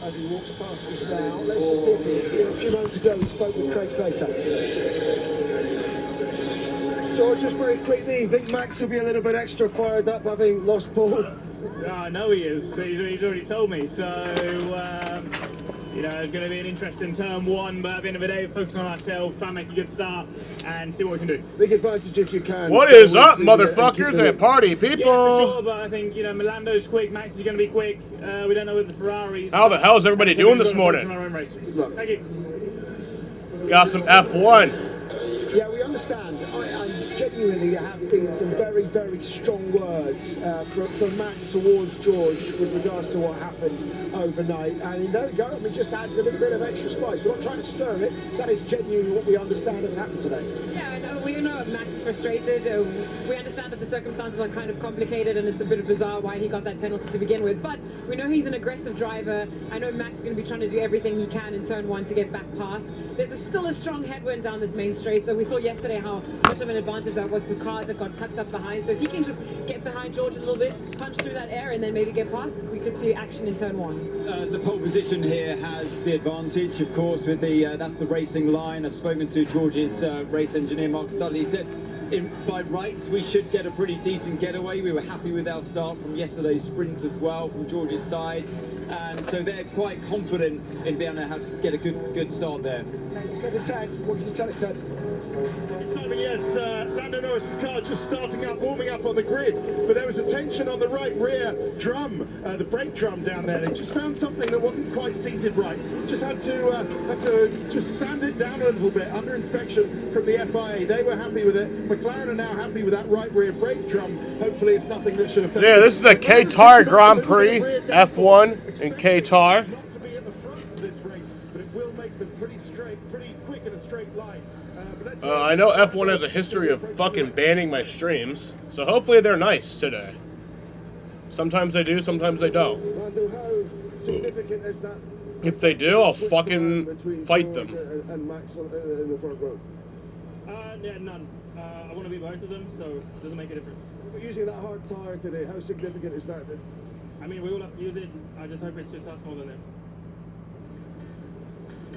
As he walks past us now, let's just hear from him. A few moments ago, he spoke with Craig Slater. George, just very quickly, you think Max will be a little bit extra fired up having lost Paul? Yeah, I know he is. He's already told me. So, you know, it's going to be an interesting turn one, but at the end of the day, focus on ourselves, try and make a good start, and see what we can do. Big advantage if you can. What is up, motherfuckers and party people? Yeah, for sure, but I think, you know, Milando's quick, Max is going to be quick. We don't know with the Ferraris. How the hell is everybody doing this morning? Thank you. Got some F1. Yeah, we understand. I genuinely have been some very, very strong words from Max towards George with regards to what happened overnight. And there we go. I mean, just adds a little bit of extra spice. We're not trying to stir it. That is genuinely what we understand has happened today. Yeah, we know Max is frustrated. We understand that the circumstances are kind of complicated and it's a bit bizarre why he got that penalty to begin with. But we know he's an aggressive driver. I know Max is going to be trying to do everything he can in turn one to get back past. There's still a strong headwind down this main straight. So we saw yesterday how much of an advantage that was for cars that got tucked up behind. So if he can just get behind George a little bit, punch through that air and then maybe get past, we could see action in turn one. The pole position here has the advantage, of course, with the that's the racing line. I've spoken to George's race engineer, Mark Studley. He said, by rights, we should get a pretty decent getaway. We were happy with our start from yesterday's sprint as well, from George's side. And so they're quite confident in being able to get a good start there. Let's go to Ted. What can you tell us, Ted? Simon, yes, Lando Norris's car just starting up, warming up on the grid, but there was a tension on the right rear drum, the brake drum down there. They just found something that wasn't quite seated right. Just had to just sand it down a little bit under inspection from the FIA. They were happy with it. McLaren are now happy with that right rear brake drum. Hopefully it's nothing that should have... Yeah, this is the Qatar Grand Prix, F1 in Qatar. Not to be at the front of this race, but it will make them pretty quick in a straight line. I know F1 has a history of fucking banning my streams, so hopefully they're nice today. Sometimes they do, sometimes they don't. How significant is that? If they do, I'll fucking fight them. And Max in the front row. Yeah, none. I want to be both of them, so it doesn't make a difference. But using that hard tyre today, how significant is that? I mean, we all have to use it. I just hope it's just us more than them.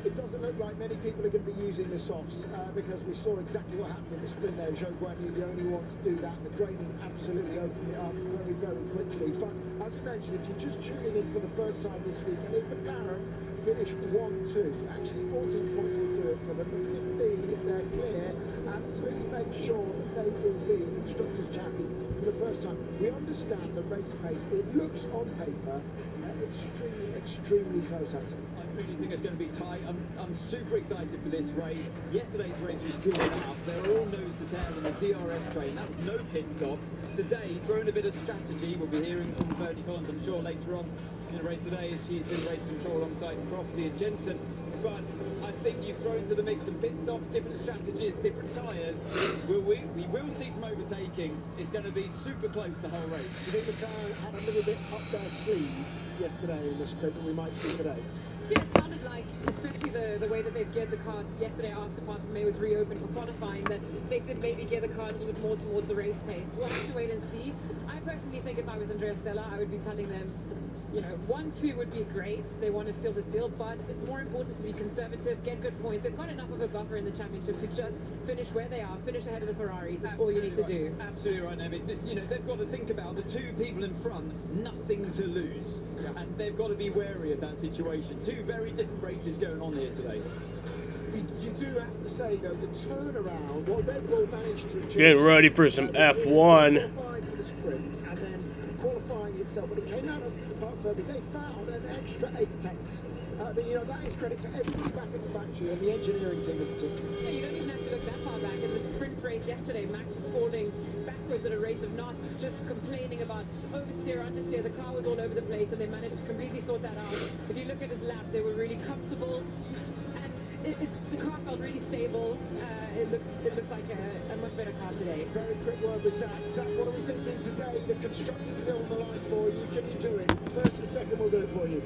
It doesn't look like many people are going to be using the softs because we saw exactly what happened in the sprint there. Zhou Guanyu, the only one to do that. The grading absolutely opened it up very, very quickly. But as we mentioned, if you're just tuning in for the first time this week, I think McLaren finished 1-2. Actually, 14 points will do it for them. But 15, if they're clear, absolutely make sure that they will be Constructors' Champions for the first time. We understand the race pace. It looks on paper extremely close, Anthony. I really think it's going to be tight. I'm super excited for this race. Yesterday's race was good enough. They were all nose to tail in the DRS train. That was no pit stops. Today, throwing a bit of strategy. We'll be hearing from Bernie Collins, I'm sure, later on in the race today. She's in race control alongside Crofty and Jensen. But I think you throw into the mix some pit stops, different strategies, different tyres. We will see some overtaking. It's going to be super close the whole race. Do you think McLaren had a little bit up their sleeve yesterday in the sprint that we might see today? Yeah, it sounded like, especially the way that they've geared the car yesterday after Park May was reopened for qualifying, that they did maybe gear the car a little bit more towards the race pace. We'll have to wait and see. I personally think if I was Andrea Stella, I would be telling them, you know, 1-2 would be great. They want to steal the steal, but it's more important to be conservative, get good points. They've got enough of a buffer in the championship to just finish where they are, finish ahead of the Ferraris. That's all you need to do. Absolutely right, Naomi. You know, they've got to think about the two people in front, nothing to lose. Yeah. And they've got to be wary of that situation. Two very different races going on here today. You do have to say, though, the turnaround, what Red Bull managed to achieve... Getting ready for some F1. Qualifying for the sprint, and then qualifying itself. When it came out of the park Fermi, they found an extra 8 tenths. But, you know, that is credit to everybody back in the factory and the engineering team in particular. Yeah, you don't even have to look that far back. In the sprint race yesterday, Max was falling backwards at a rate of knots, just complaining about oversteer, understeer. The car was all over the place, and they managed to completely sort that out. If you look at his lap, they were really comfortable, and the car felt really stable. It looks like a much better car today. Very quick word with Zach. Zach, what are we thinking today? The constructors is on the line for you. Can you do it? First and second, we'll do it for you.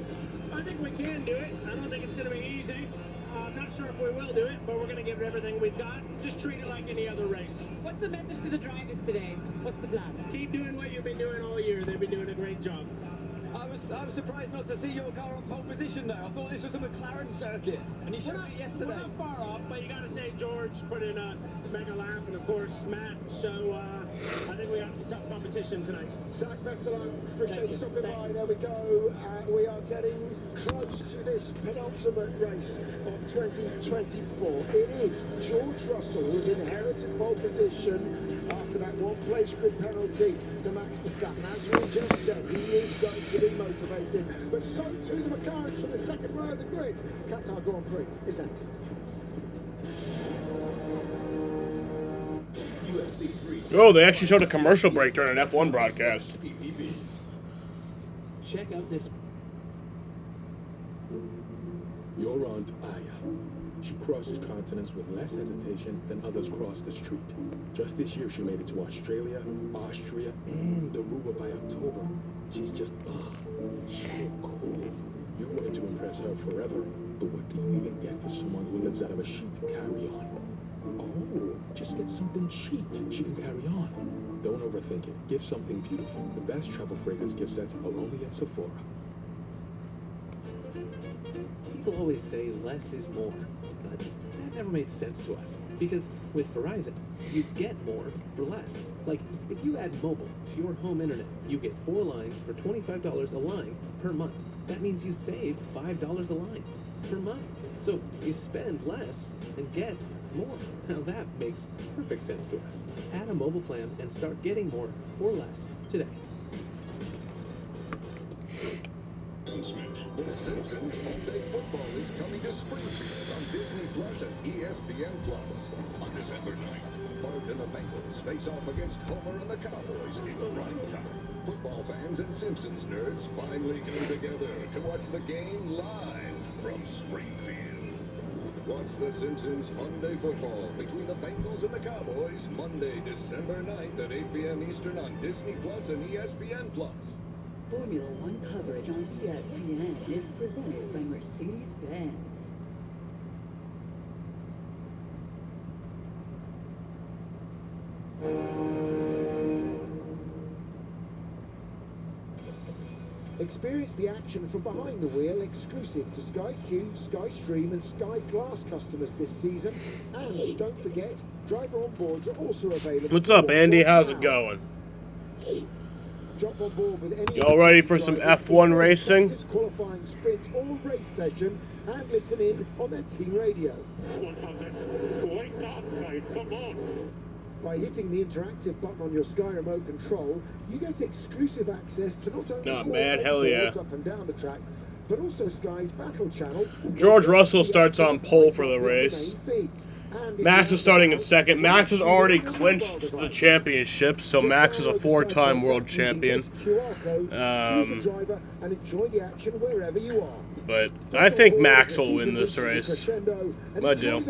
I think we can do it. I don't think it's going to be easy. I'm not sure if we will do it, but we're going to give it everything we've got. Just treat it like any other race. What's the message to the drivers today? What's the plan? Keep doing what you've been doing all year. They've been doing a great job. I was surprised not to see your car on pole position though. I thought this was a McLaren circuit, and you showed it yesterday. We're not far off, but you got to say George put in a mega lap, and of course Matt. So I think we got some tough competition tonight. Zach Vesselow, appreciate you stopping by. There we go. We are getting close to this penultimate race of 2024. It is George Russell who's inherited pole position after that one-place grid penalty to Max Verstappen. As we just said, he is going to be motivated, but so too the McLarens from the second row of the grid. Qatar Grand Prix is next. Oh, they actually showed a commercial break during an F1 broadcast. Check out this. Your Aunt Aya. She crosses continents with less hesitation than others cross the street. Just this year, she made it to Australia, Austria, and Aruba by October. She's just, so cool. You've wanted to impress her forever, but what do you even get for someone who lives out of a chic carry-on? Oh, just get something cheap she can carry on. Don't overthink it. Give something beautiful. The best travel fragrance gift sets are only at Sephora. People always say less is more, but that never made sense to us. Because with Verizon, you get more for less. Like, if you add mobile to your home internet, you get 4 lines for $25 a line per month. That means you save $5 a line per month. So you spend less and get more. Now that makes perfect sense to us. Add a mobile plan and start getting more for less today. The Simpsons Sunday Football is coming to Springfield on Disney Plus and ESPN Plus. On December 9th, Bart and the Bengals face off against Homer and the Cowboys in prime time. Football fans and Simpsons nerds finally come together to watch the game live from Springfield. Watch the Simpsons Fun Day Football between the Bengals and the Cowboys Monday, December 9th at 8 p.m. Eastern on Disney Plus and ESPN Plus. Formula One coverage on ESPN is presented by Mercedes-Benz. Experience the action from behind the wheel, exclusive to Sky Q, Sky Stream and Sky Glass customers this season. And don't forget, driver on boards are also available. What's up, Andy? How's it going? Jump on board with any Y'all ready for some F1 racing? practice, qualifying, sprint or race session and listen in on their team radio. By hitting the interactive button on your Sky Remote control, you get exclusive access to not only Not all bad, the hell yeah. boards up and down the track, but also Sky's Battle Channel. George Russell starts on pole for the race. Max is starting in second. Max has already clinched the championship, so Max is a 4-time world champion. But I think Max will win this race. I do.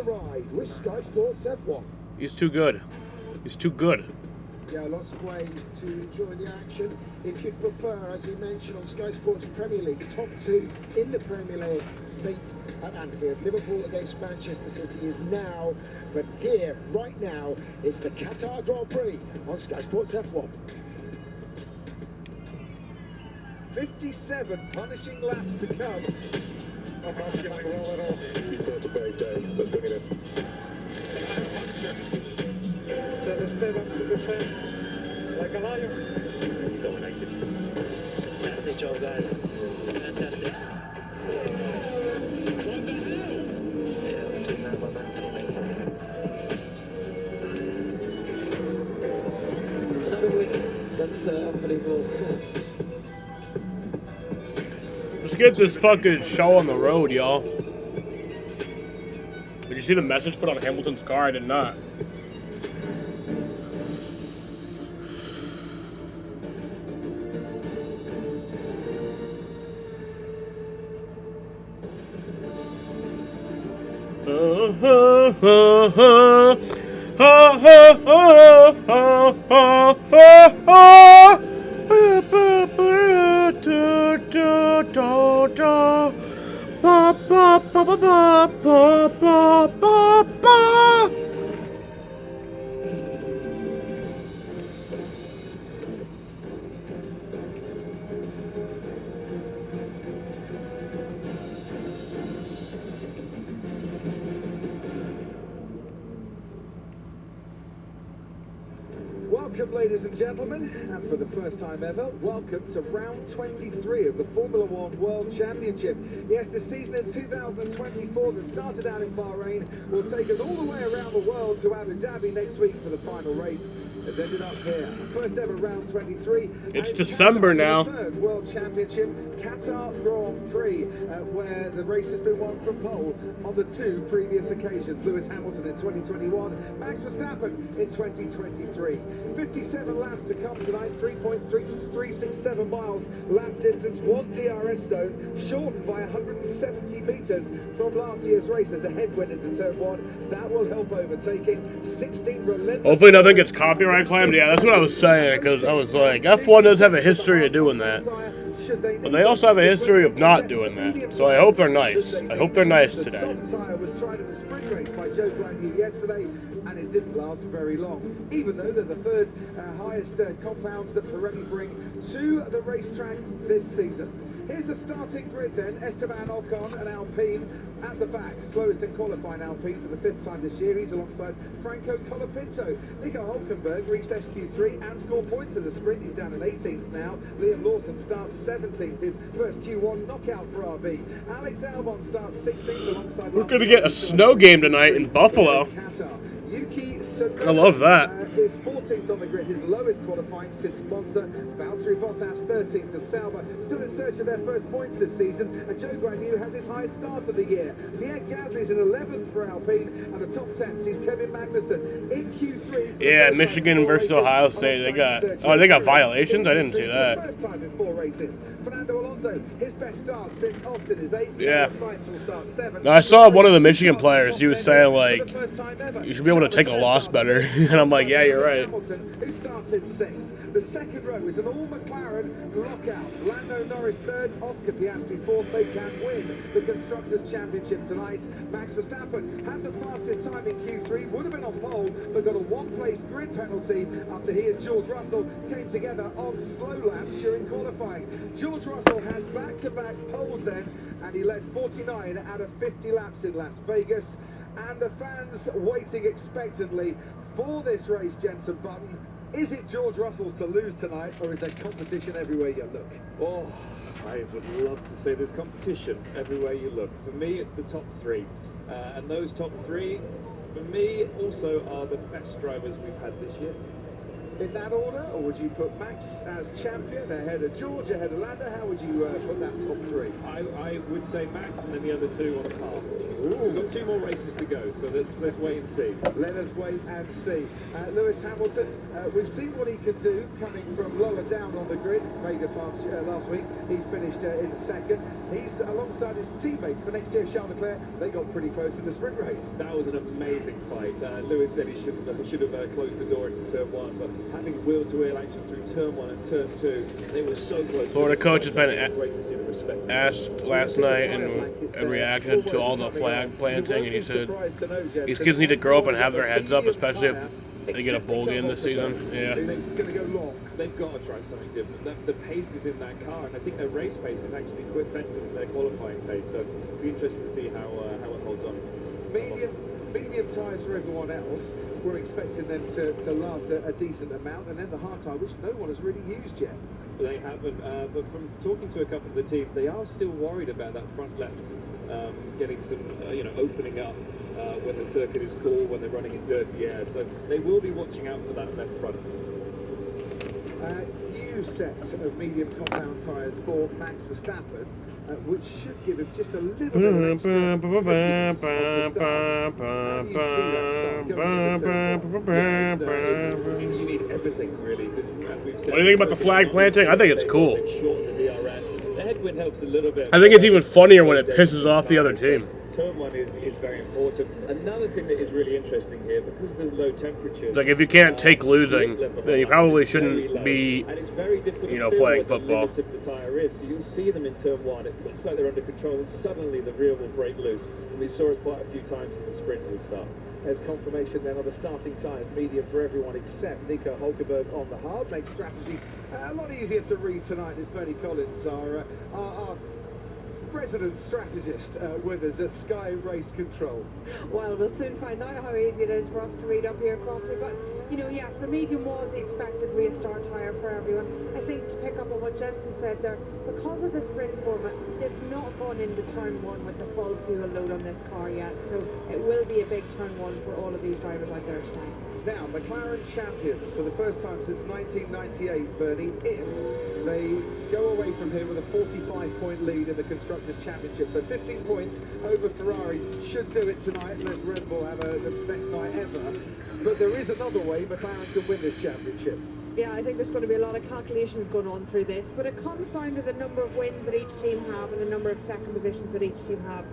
He's too good. He's too good. Yeah, lots of ways to enjoy the action. If you'd prefer, as we mentioned on Sky Sports Premier League, top 2 in the Premier League meet at Anfield. Liverpool against Manchester City is now, but here, right now, it's the Qatar Grand Prix on Sky Sports F1. 57 punishing laps to come. I'm not going to roll it off. It's a great day. Let's bring it in. Step up to the front like a lion. Dominated. Fantastic job, guys. Fantastic. Yeah, they're doing that momentum. That's unbelievable. Let's get this fucking show on the road, y'all. Did you see the message put on Hamilton's car? I did not. Welcome, ladies and gentlemen, and for the first time ever, welcome to round 23 of the Formula One World Championship. Yes, the season in 2024 that started out in Bahrain will take us all the way around the world to Abu Dhabi next week for the final race. Has ended up here. First ever round 23. It's December now. Third World Championship, Qatar Grand Prix, where the race has been won from pole on the two previous occasions. Lewis Hamilton in 2021, Max Verstappen in 2023. 57 laps to come tonight, 3.367 miles lap distance, one DRS zone, shortened by 170 metres from last year's race. There's a headwind into turn one. That will help overtaking. 16 relentless. Hopefully nothing gets copyright claimed. Yeah, that's what I was saying, because I was like, F1 does have a history of doing that. But they also have a history of not doing that. So I hope they're nice. I hope they're nice today. The soft tyre was tried in the sprint race by Joe Guanyu yesterday, and it didn't last very long, even though they're the third highest compounds that Pirelli bring to the racetrack this season. Here's the starting grid then. Esteban Ocon and Alpine at the back. Slowest in qualifying Alpine for the 5th time this year. He's alongside Franco Colapinto. Nico Hülkenberg reached SQ3 and scored points in the sprint. He's down in 18th now. Liam Lawson starts 17th. His first Q1 knockout for RB. Alex Albon starts 16th alongside... We're going to get a snow game tonight in Buffalo. Yuki Tsunoda, I love that. Is 14th on the grid, his lowest qualifying since Monza. Valtteri Bottas 13th to Sauber, still in search of their first points this season. And Joe Guanyu has his highest start of the year. Pierre Gasly's in 11th for Alpine, and the top 10 sees Kevin Magnussen in Q3. Yeah, Michigan versus Ohio State. They got violations. I didn't see that. First time in 4 races. Fernando Alonso, his best start since Austin is 8th. Yeah. Sainz will start 7th. Now, I saw one of the Michigan players. He was saying like, you should be able to take a loss better. And I'm like, yeah, you're right. Hamilton, who starts in 6th. The second row is an all-McLaren lockout. Lando Norris 3rd, Oscar Piastri 4th. They can win the Constructors' Championship tonight. Max Verstappen had the fastest time in Q3, would have been on pole, but got a one-place grid penalty after he and George Russell came together on slow laps during qualifying. George Russell has back-to-back poles then, and he led 49 out of 50 laps in Las Vegas. And the fans waiting expectantly for this race, Jenson Button. Is it George Russell's to lose tonight, or is there competition everywhere you look? Oh, I would love to say there's competition everywhere you look. For me, it's the top 3. And those top 3, for me, also are the best drivers we've had this year. In that order, or would you put Max as champion ahead of George, ahead of Lando? How would you put that top 3? I would say Max and then the other 2 on a par. We've got 2 more races to go, so let's wait and see. Let us wait and see. Lewis Hamilton, we've seen what he can do coming from lower down on the grid. Vegas last week, he finished in 2nd. He's alongside his teammate for next year, Charles Leclerc. They got pretty close in the sprint race. That was an amazing fight. Lewis said he should have closed the door into turn 1, but having wheel-to-wheel action through turn 1 and turn 2, they were so close. Florida coach has been asked last night and reacted to all the flag planting, and he said these kids need to grow up and have their heads up, especially if they get a bowl game this season. Yeah. They've got to try something different. The pace is in that car, and I think their race pace is actually quite better than their qualifying pace. So it'll be interesting to see how it holds on. Medium tyres for everyone else. We're expecting them to last a decent amount, and then the hard tyre, which no one has really used yet. They haven't, but from talking to a couple of the teams, they are still worried about that front left getting some, opening up when the circuit is cool, when they're running in dirty air. So they will be watching out for that left front. New set of medium compound tyres for Max Verstappen, which should give him just a little bit of extra grippiness on the start. How do you see that start going into turn one? You need everything, really. Because as we've said, What do you think about the flag planting? I think it's cool. They've shortened the DRS. The headwind helps a little bit. I think it's even funnier when it pisses off the other team. Turn one is very important. Another thing that is really interesting here, because of the low temperatures. Like if you can't take losing, then you probably shouldn't be, and it's very difficult you know, to feel playing what the football. limits of the tyre is. So you'll see them in turn one. It looks like they're under control, and suddenly the rear will break loose. And we saw it quite a few times in the sprint at the start. There's confirmation then of the starting tyres, medium for everyone except Nico Hulkenberg on the hard. Makes strategy a lot easier to read tonight as Bernie Collins, our resident strategist, with us at Sky Race Control. Well, we'll soon find out how easy it is for us to read up here, Crofty. But, you know, yes, the medium was the expected race start tyre for everyone. I think to pick up on what Jensen said there, because of the sprint format, they've not gone into turn one with the full fuel load on this car yet. So it will be a big turn one for all of these drivers out there tonight. Now, McLaren champions for the first time since 1998, Bernie, if they go away from here with a 45-point lead in the Constructors' Championship. So 15 points over Ferrari should do it tonight, unless Red Bull have the best night ever. But there is another way McLaren can win this championship. Yeah, I think there's going to be a lot of calculations going on through this, but it comes down to the number of wins that each team have and the number of second positions that each team have.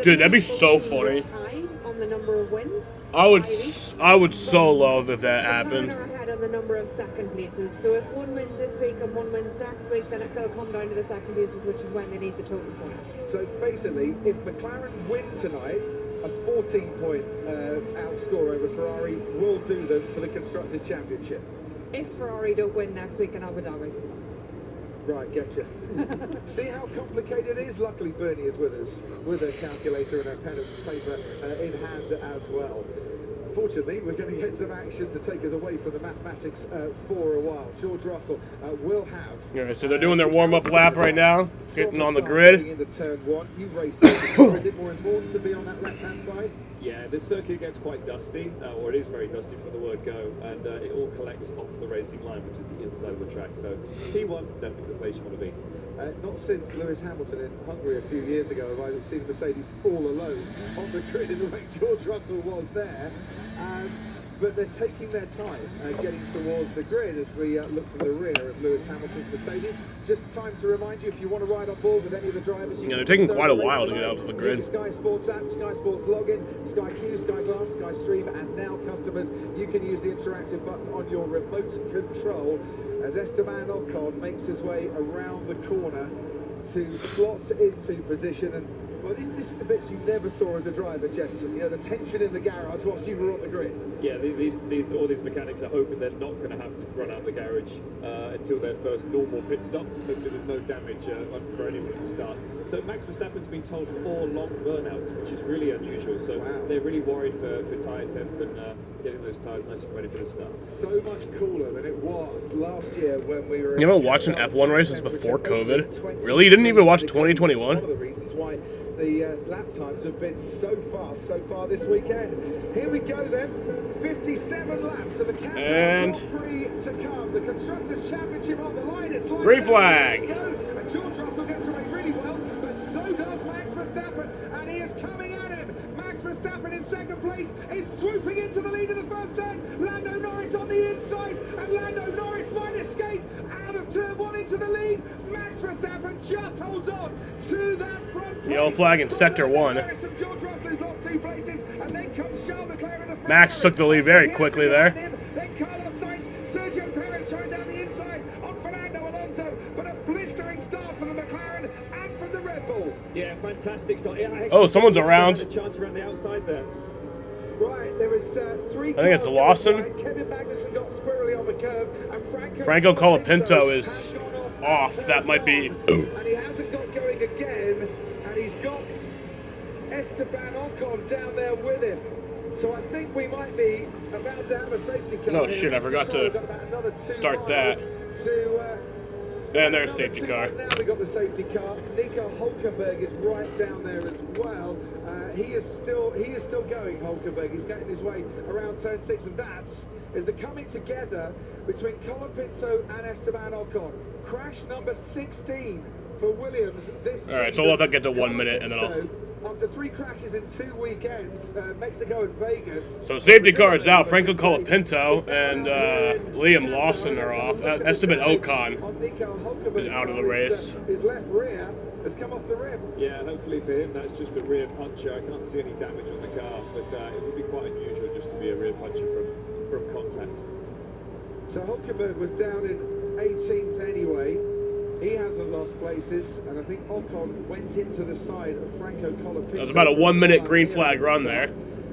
Dude, that'd be so funny. Tied on the number of wins. I would so love if that happened. Are ahead on the number of second places. So if one wins this week and one wins next week, then they'll come down to the second places, which is when they need the total points. So basically, if McLaren win tonight, a 14-point outscore over Ferrari will do them for the Constructors' Championship. If Ferrari don't win next week in Abu Dhabi. Right, getcha. See how complicated it is? Luckily, Bernie is with us, with a calculator and a pen and paper in hand as well. Unfortunately, we're going to get some action to take us away from the mathematics for a while. George Russell will have... Yeah, so they're doing their warm-up lap right now, getting on the grid. Into turn one. You raced it. Is it more important to be on that left-hand side? Yeah, this circuit gets quite dusty, or it is very dusty for the word go, and it all collects off the racing line, which is the inside of the track. So P1, definitely the place you want to be. Not since Lewis Hamilton in Hungary a few years ago have I seen Mercedes all alone on the grid in the way George Russell was there. But they're taking their time getting towards the grid as we look from the rear of Lewis Hamilton's Mercedes. Just time to remind you, if you want to ride on board with any of the drivers... Yeah, they're taking quite a while to get out to the grid. Sky Sports app, Sky Sports login, Sky Q, Sky Glass, Sky Stream, and now customers, you can use the interactive button on your remote control as Esteban Ocon makes his way around the corner to slot into position. And well, this is the bits you never saw as a driver, Jensen. You know, the tension in the garage whilst you were on the grid. Yeah, all these mechanics are hoping they're not going to have to run out the garage until their first normal pit stop. Hopefully there's no damage for anyone at the start. So Max Verstappen's been told 4 long burnouts, which is really unusual. So they're really worried for tyre temp and getting those tyres nice and ready for the start. So much cooler than it was last year when we were... You haven't watched an F1 race since before COVID? Really? You didn't even watch 2021? One of the reasons why the lap times have been so fast so far this weekend. Here we go then, 57 laps of the Qatar Grand Prix to come. The Constructors' Championship on the line. It's like green flag. And George Russell gets away really well, but so does Max Verstappen, and he is coming at him. Max Verstappen in second place is swooping into the lead of the first turn. Lando Norris on the inside, and Lando Norris might escape out of turn one into the lead. Max Verstappen just holds on to that front place. Yellow flag in sector 1. Max took the lead very quickly there. Then Carlos Sainz, Sergio Perez trying down the inside on Fernando Alonso, but a blistering start for the McLaren and from the Red Bull. Yeah, fantastic start. Yeah, oh, someone's around. A chance around the outside there. Right, there was 3 I think it's Lawson. Kevin Magnussen got squirrely on the curb, and Franco Colapinto is off. That might be... And he hasn't got going again, and he's got Esteban Ocon down there with him. So I think we might be about to have a safety car. No shit, I forgot to start that. To And there's safety car. Now we got the safety car. Nico Hulkenberg is right down there as well. He is still going. Hulkenberg. He's getting his way around turn 6, and that's the coming together between Colapinto and Esteban Ocon. Crash number 16 for Williams this season. All right, so we'll let that get to 1 minute, and then I'll. After 3 crashes in 2 weekends, Mexico and Vegas. So safety car is out. Franco Colapinto and Liam Lawson are off. Esteban Ocon is out of the race. His left rear has come off the rim. Yeah, hopefully for him that's just a rear puncher. I can't see any damage on the car, but it would be quite unusual just to be a rear puncher from contact. So Hulkenberg was down in 18th anyway. He hasn't lost places, and I think Ocon went into the side of Franco Colapinto. It was about a 1 minute green flag run there.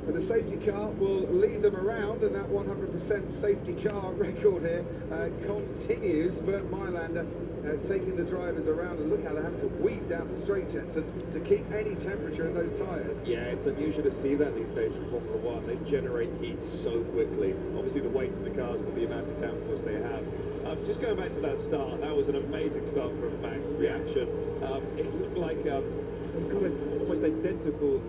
And the safety car will lead them around, and that 100% safety car record here continues. Bert Mylander taking the drivers around, and look how they're having to weave down the straight, Jensen, to keep any temperature in those tyres. Yeah, it's unusual to see that these days in Formula One. They generate heat so quickly. Obviously the weight of the cars, but the amount of downforce they have. Just going back to that start, that was an amazing start from Max. Reaction. It looked like they've got an almost identical.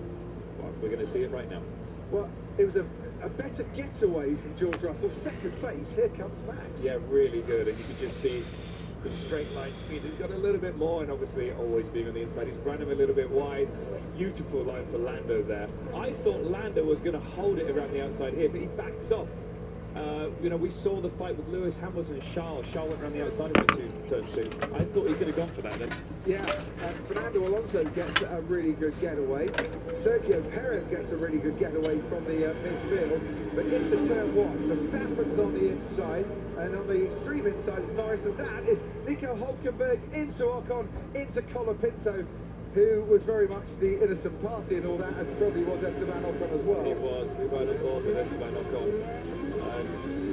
Well, we're going to see it right now. Well, it was a better getaway from George Russell. Second phase, here comes Max. Yeah, really good, and you can just see the straight line speed. He's got a little bit more, and obviously always being on the inside, he's run him a little bit wide. Beautiful line for Lando there. I thought Lando was going to hold it around the outside here, but he backs off. You know, we saw the fight with Lewis Hamilton and Charles. Charles went around the outside of turn 2. I thought he could have gone for that then. Yeah, Fernando Alonso gets a really good getaway. Sergio Perez gets a really good getaway from the midfield. But into turn 1, Verstappen's on the inside, and on the extreme inside is Norris, and that is Nico Hulkenberg into Ocon, into Colapinto, who was very much the innocent party and all that, as probably was Esteban Ocon as well. He was. We were on board with Esteban Ocon.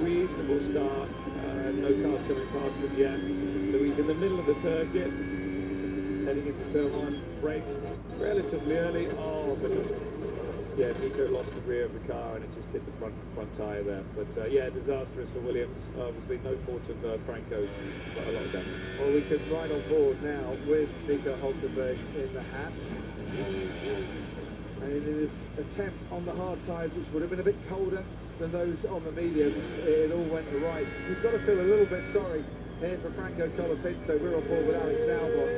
Reasonable start. No cars coming past him yet. So he's in the middle of the circuit, heading into turn 1. Brakes relatively early. Oh, but yeah, Nico lost the rear of the car and it just hit the front tyre there. But yeah, disastrous for Williams. Obviously, no fault of Franco's, but a lot of damage. Well, we can ride on board now with Nico Hulkenberg in the Haas. And in his attempt on the hard tyres, which would have been a bit colder than those on the mediums, it all went right. You've got to feel a little bit sorry here for Franco Colapinto. We're on board with Alex Albon.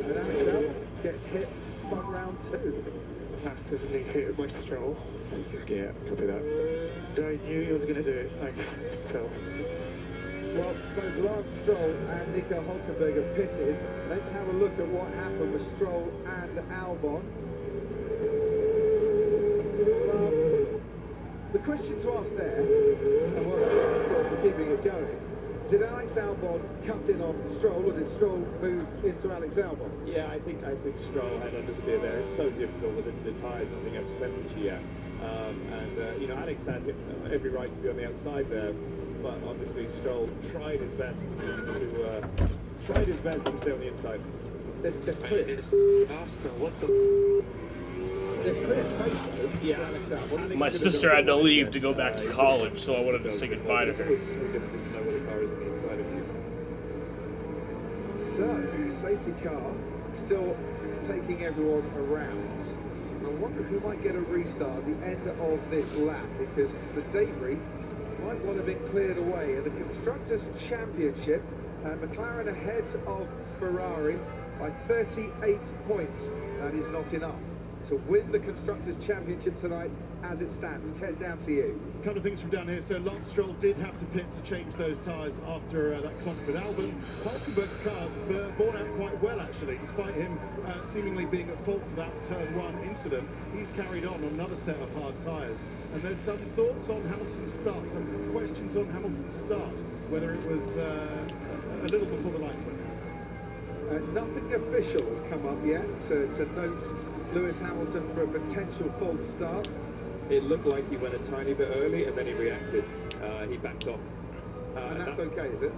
And Alex Albon gets hit, spun round 2. Massively hit by Stroll. Yeah, copy that. I knew he was going to do it. I could tell. Well, both Lance Stroll and Nico Hulkenberg have pitted. Let's have a look at what happened with Stroll and Albon. The question to ask there, and well done Stroll for keeping it going, did Alex Albon cut in on Stroll, or did Stroll move into Alex Albon? Yeah, I think Stroll had understeer there. It's so difficult with the tyres not being up to temperature yet. You know, Alex had every right to be on the outside there, but obviously Stroll tried his best to stay on the inside. There's clear. What the? There's clear space though. Yeah, Alex Albon. My sister had to leave to go back to college, so I wanted to say goodbye to her. It's so difficult to know where the car is on the inside of you. So, safety car still taking everyone around. I wonder if we might get a restart at the end of this lap, because the debris might well have been cleared away. In the Constructors' Championship, McLaren ahead of Ferrari by 38 points. That is not enough to win the Constructors' Championship tonight as it stands. Ted, down to you. A couple of things from down here. So Lance Stroll did have to pit to change those tyres after that conflict with Albon. Hulkenberg's car's borne out quite well, actually, despite him seemingly being at fault for that turn 1 incident. He's carried on another set of hard tyres. And there's some thoughts on Hamilton's start, some questions on Hamilton's start, whether it was a little before the lights went out. Nothing official has come up yet to note Lewis Hamilton for a potential false start. It looked like he went a tiny bit early and then he reacted. He backed off. And that's okay, is it?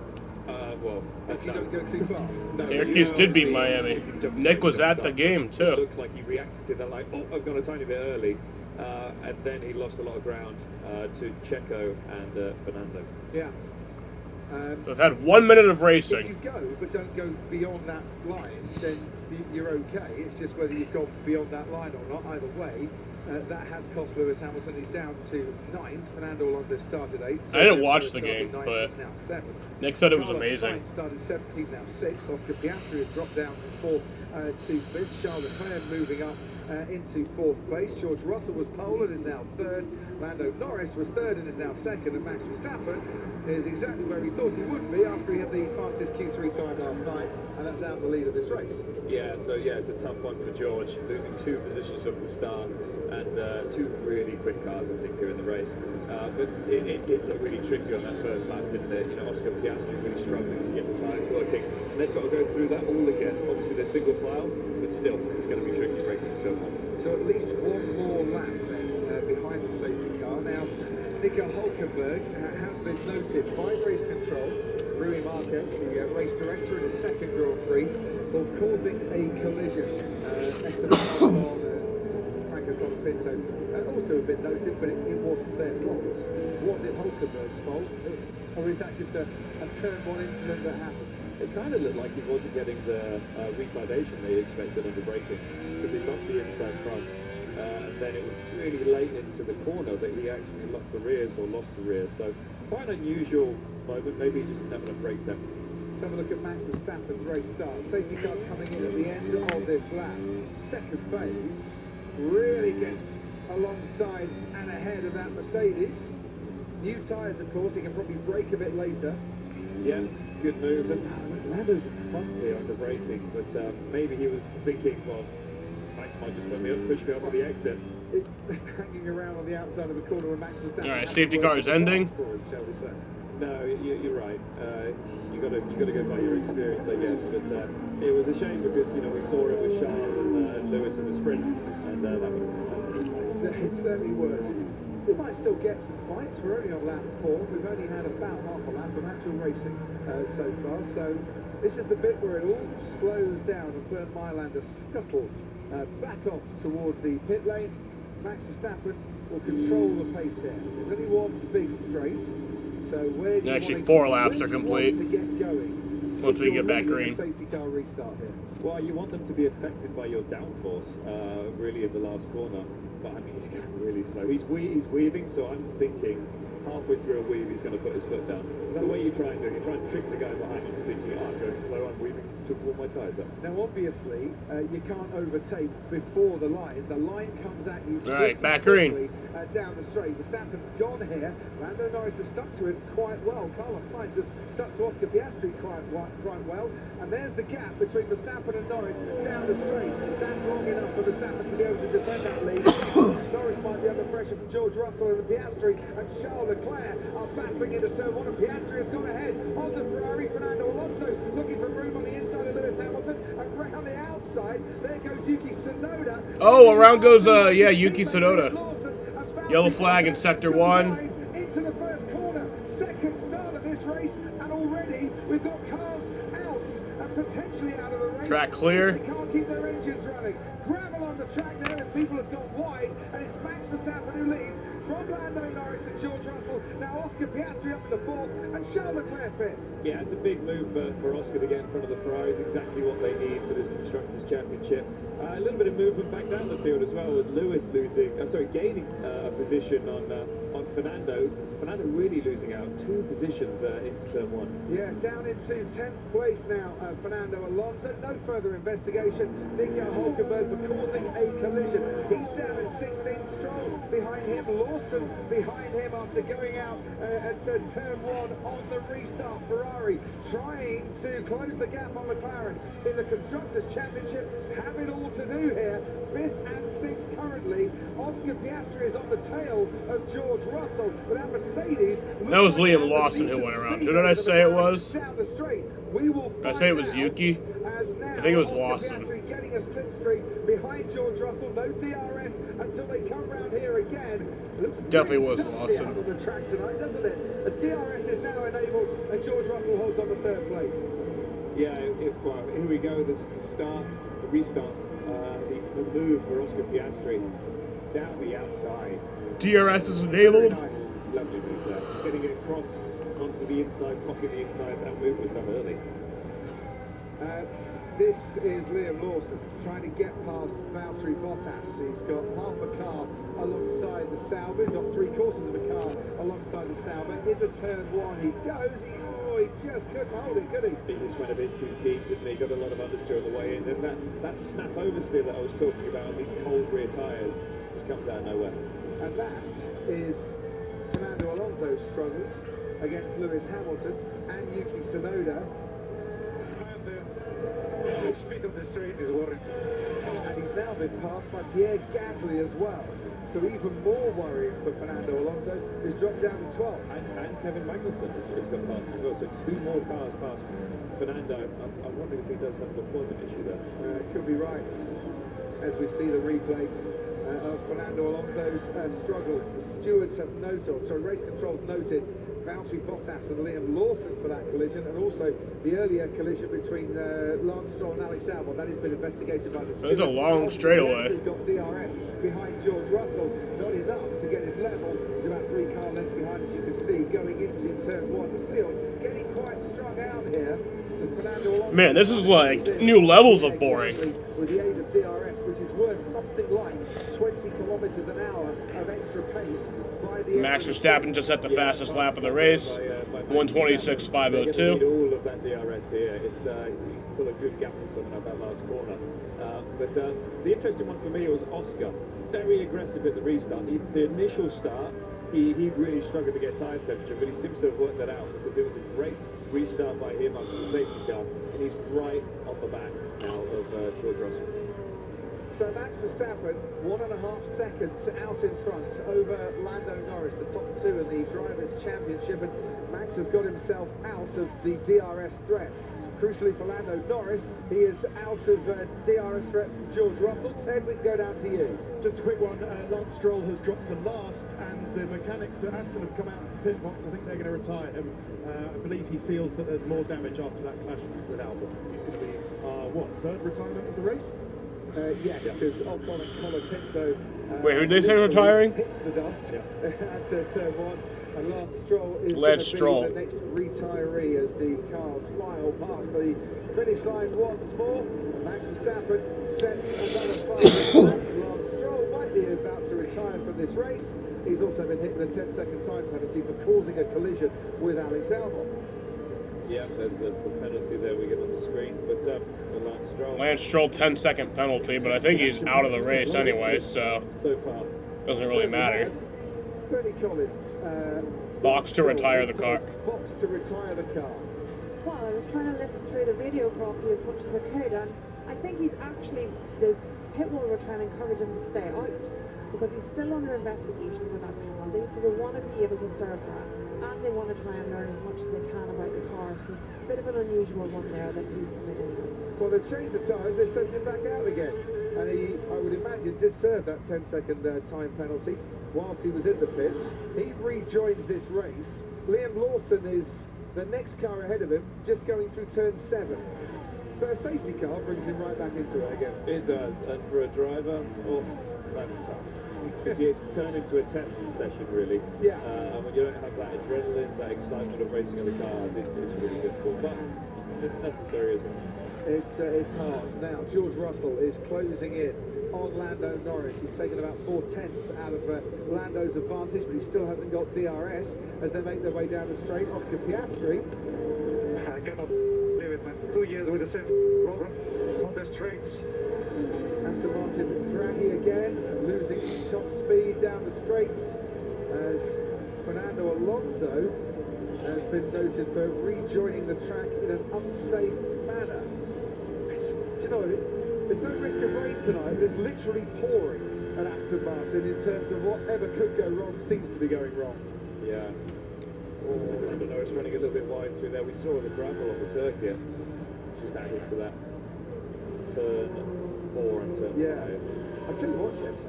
Well, if you don't go too far. No, Syracuse did beat Miami. Nick was at the game too. It looks like he reacted to that, like, oh, I've gone a tiny bit early. And then he lost a lot of ground to Checo and Fernando. Yeah. So I've had 1 minute of If you racing. go, but don't go beyond that line, then you're okay. It's just whether you've gone beyond that line or not. Either way, that has cost Lewis Hamilton. He's down to 9th. Fernando Alonso started 8th. I didn't watch the game, but he's now 7th. Nick said it was Carlos amazing. Sainz started 7th. He's now 6th. Oscar Piastri has dropped down from 4th to 5th. Charles Leclerc moving up into 4th place. George Russell was pole and is now 3rd. Lando Norris was 3rd and is now 2nd. And Max Verstappen is exactly where he thought he would be after he had the fastest Q3 time last night, and that's out the lead of this race. Yeah, so it's a tough one for George, losing 2 positions off the start, and 2 really quick cars, I think, here in the race. But it did look really tricky on that first lap, didn't it? You know, Oscar Piastri really struggling to get the tyres working, and they've got to go through that all again. Obviously, they're single file, but still, it's going to be tricky breaking into a So at least one more lap then behind the safety car. Now, Nico Hulkenberg has been noted by Race Control, Rui Marquez, the race director in his 2nd Grand Prix, for causing a collision. Esteban Ocon and Franco Colapinto also have been noted, but it wasn't their fault. Was it Hulkenberg's fault, or is that just a turn 1 incident that happened? It kind of looked like he wasn't getting the retardation they expected under braking, because he locked the inside front, and then it was really late into the corner that he actually locked the rears or lost the rears. So quite an unusual moment. Maybe he just didn't have enough brake temp. Let's have a look at Max Verstappen's race start. Safety car coming in at the end of this lap. 2nd phase really gets alongside and ahead of that Mercedes. New tyres, of course. He can probably brake a bit later. Yeah, good move. And Lando's in front here under braking, but maybe he was thinking, well, Max might just let me up, push me off at the exit. Hanging around on the outside of the corner with Max Verstappen. All right, safety car is ending. Shall we say? No, you're right. You got to go by your experience, I guess. But it was a shame because we saw it with Charles and Lewis in the sprint, and that would have been a nice little fight. It certainly was. We might still get some fights. We're only on lap 4. We've only had about half a lap of actual racing so far. So this is the bit where it all slows down and Bernd Mailander scuttles back off towards the pit lane. Max Verstappen will control the pace here. There's only one big straight. So where do you Actually, want 4 laps are to complete. get going? Once we get back green. Safety car restart here. Well, you want them to be affected by your downforce, really, in the last corner. But I mean, he's going really slow. He's weaving, so I'm thinking halfway through a weave, he's going to put his foot down. It's the way you try and do it. You try and trick the guy behind you thinking, I'm going slow, I'm weaving to warm my tyres up. Now, obviously, you can't overtake before the line. The line comes at you. All right, back green. Down the straight. Verstappen's gone here. Lando Norris has stuck to him quite well. Carlos Sainz has stuck to Oscar Piastri quite well. And there's the gap between Verstappen and Norris down the straight. That's long enough for Verstappen to be able to defend that lead. Norris might be under pressure from George Russell and Piastri, and Charles Leclerc are battling into turn 1, and Piastri has gone ahead on the Ferrari. Fernando Alonso looking for room on the inside of Lewis Hamilton, and round the outside, there goes Yuki Tsunoda. Oh, around goes, Yuki Tsunoda. Yellow flag in sector 1. Into the first corner, 2nd start of this race, and already we've got cars out and potentially out of the race. Track clear. They can't keep their engines running. Gravel on the track there as people have gone wide, and it's Max Verstappen who leads from Lando Norris and George Russell. Now Oscar Piastri up in the 4th, and Charles Leclerc 5th. Yeah, it's a big move for Oscar to get in front of the Ferraris, exactly what they need for this Constructors' Championship. A little bit of movement back down the field as well, with Lewis gaining a position on Fernando. Fernando really losing out 2 positions into turn 1. Yeah, down into 10th place now, Fernando Alonso. No further investigation. Nico Hulkenberg for causing a collision. He's down at 16th. Stroll behind him. Lawson behind him after going out at turn 1 on the restart. Ferrari trying to close the gap on McLaren in the Constructors' Championship. Have it all to do here. 5th and 6th currently. Oscar Piastri is on the tail of George Russell, but that Mercedes. That was Liam Lawson who went around. Who did I say it was? Down the straight. We will Did I say it was Yuki? I think it was Lawson. Getting a slipstream behind George Russell. No DRS until they come round here again. Definitely was dusty Lawson. out of the track tonight, doesn't it? As DRS is now enabled, and George Russell holds on to 3rd place. Yeah, well, here we go. The restart, the move for Oscar Piastri down the outside. DRS is enabled. Very nice. Lovely move there. Getting it across onto the inside, blocking the inside. That move was done early. This is Liam Lawson trying to get past Valtteri Bottas. He's got half a car alongside the Sauber. He's got 3/4 of a car alongside the Sauber. Into turn one he goes. He just couldn't hold it, could he? He just went a bit too deep, didn't he? Got a lot of understeer on the way in. And that snap oversteer that I was talking about on these cold rear tyres just comes out of nowhere. And that is Fernando Alonso's struggles against Lewis Hamilton and Yuki Tsunoda. The speed of the straight is worrying. And he's now been passed by Pierre Gasly as well. So even more worrying for Fernando Alonso, who's dropped down to 12th. And Kevin Magnussen has got past as well. So 2 more cars past Fernando. I'm wondering if he does have a deployment issue there. Could be right. As we see the replay of Fernando Alonso's struggles. The stewards have noted, so race controls noted Valtteri Bottas and Liam Lawson for that collision, and also the earlier collision between Lance Stroll and Alex Albon. That has been investigated by the stewards. It's a long straightaway. He's got DRS behind George Russell. Not enough to get him level. He's about 3 car lengths behind, as you can see, going into turn 1. The field getting quite strung out here. Man, this is like new levels of boring. With the aid of DRS, which is worth something like 20 kilometers an hour of extra pace by the Max Verstappen just at the fastest lap of the race, 126.502. All of that DRS here. It's pull a good gap on something like that last corner. But the interesting one for me was Oscar. Very aggressive at the restart. The initial start, he really struggled to get tyre temperature, but he seems to have worked that out because it was a great restart by him after the safety car, and he's right on the back now of George Russell. So Max Verstappen, 1.5 seconds out in front over Lando Norris, the top 2 in the Drivers' Championship, and Max has got himself out of the DRS threat. Crucially for Lando Norris, he is out of DRS threat from George Russell. Ted, we can go down to you. Just a quick one. Lance Stroll has dropped to last, and the mechanics at Aston have come out of the pit box. I think they're going to retire him. I believe he feels that there's more damage after that clash with Albon. He's going to be, third retirement of the race? Yes, because Ocon and Colapinto. Wait, who did they say retiring? Hits the dust at turn 1. And Lance Stroll is Lance going to Stroll. be the next retiree as the cars file past the finish line once more. Max Verstappen sets another fire. Lance Stroll might be about to retire from this race. He's also been hit with a 10-second time penalty for causing a collision with Alex Albon. Yeah, there's the penalty there we get on the screen. But Lance Stroll. Lance Stroll 10-second penalty, but I think he's out of the race anyway, so far doesn't really matter. Bernie Collins. Box to retire the car. Box to retire the car. Well, I was trying to listen through the video properly as much as I could, and I think he's actually, the pit wall were trying to encourage him to stay out because he's still under investigation for that penalty, so they want to be able to serve that, and they want to try and learn as much as they can about the car. So a bit of an unusual one there that he's committed. Well, they've changed the tyres, they've sent him back out again, and he, I would imagine, did serve that 10-second time penalty whilst he was in the pits. He rejoins this race. Liam Lawson is the next car ahead of him, just going through turn 7. But a safety car brings him right back into it again. It does, and for a driver, oh, that's tough. Because it's turned into a test session, really. Yeah. And when you don't have that adrenaline, that excitement of racing other cars, it's really difficult. But it's necessary as well. It's hard. Now, George Russell is closing in on Lando Norris. He's taken about 4/10 out of Lando's advantage, but he still hasn't got DRS as they make their way down the straight. Oscar Piastri. I cannot live it, man. 2 years with the same problem on the straights. Aston Martin draggy again, losing top speed down the straights as Fernando Alonso has been noted for rejoining the track in an unsafe manner. Do you know, there's no risk of rain tonight, but it's literally pouring at Aston Martin in terms of whatever could go wrong seems to be going wrong. Yeah. Oh, I don't know, it's running a little bit wide through there. We saw the gravel on the circuit. Just add into that. It's turn 4 and turn 5. I tell you what, gents,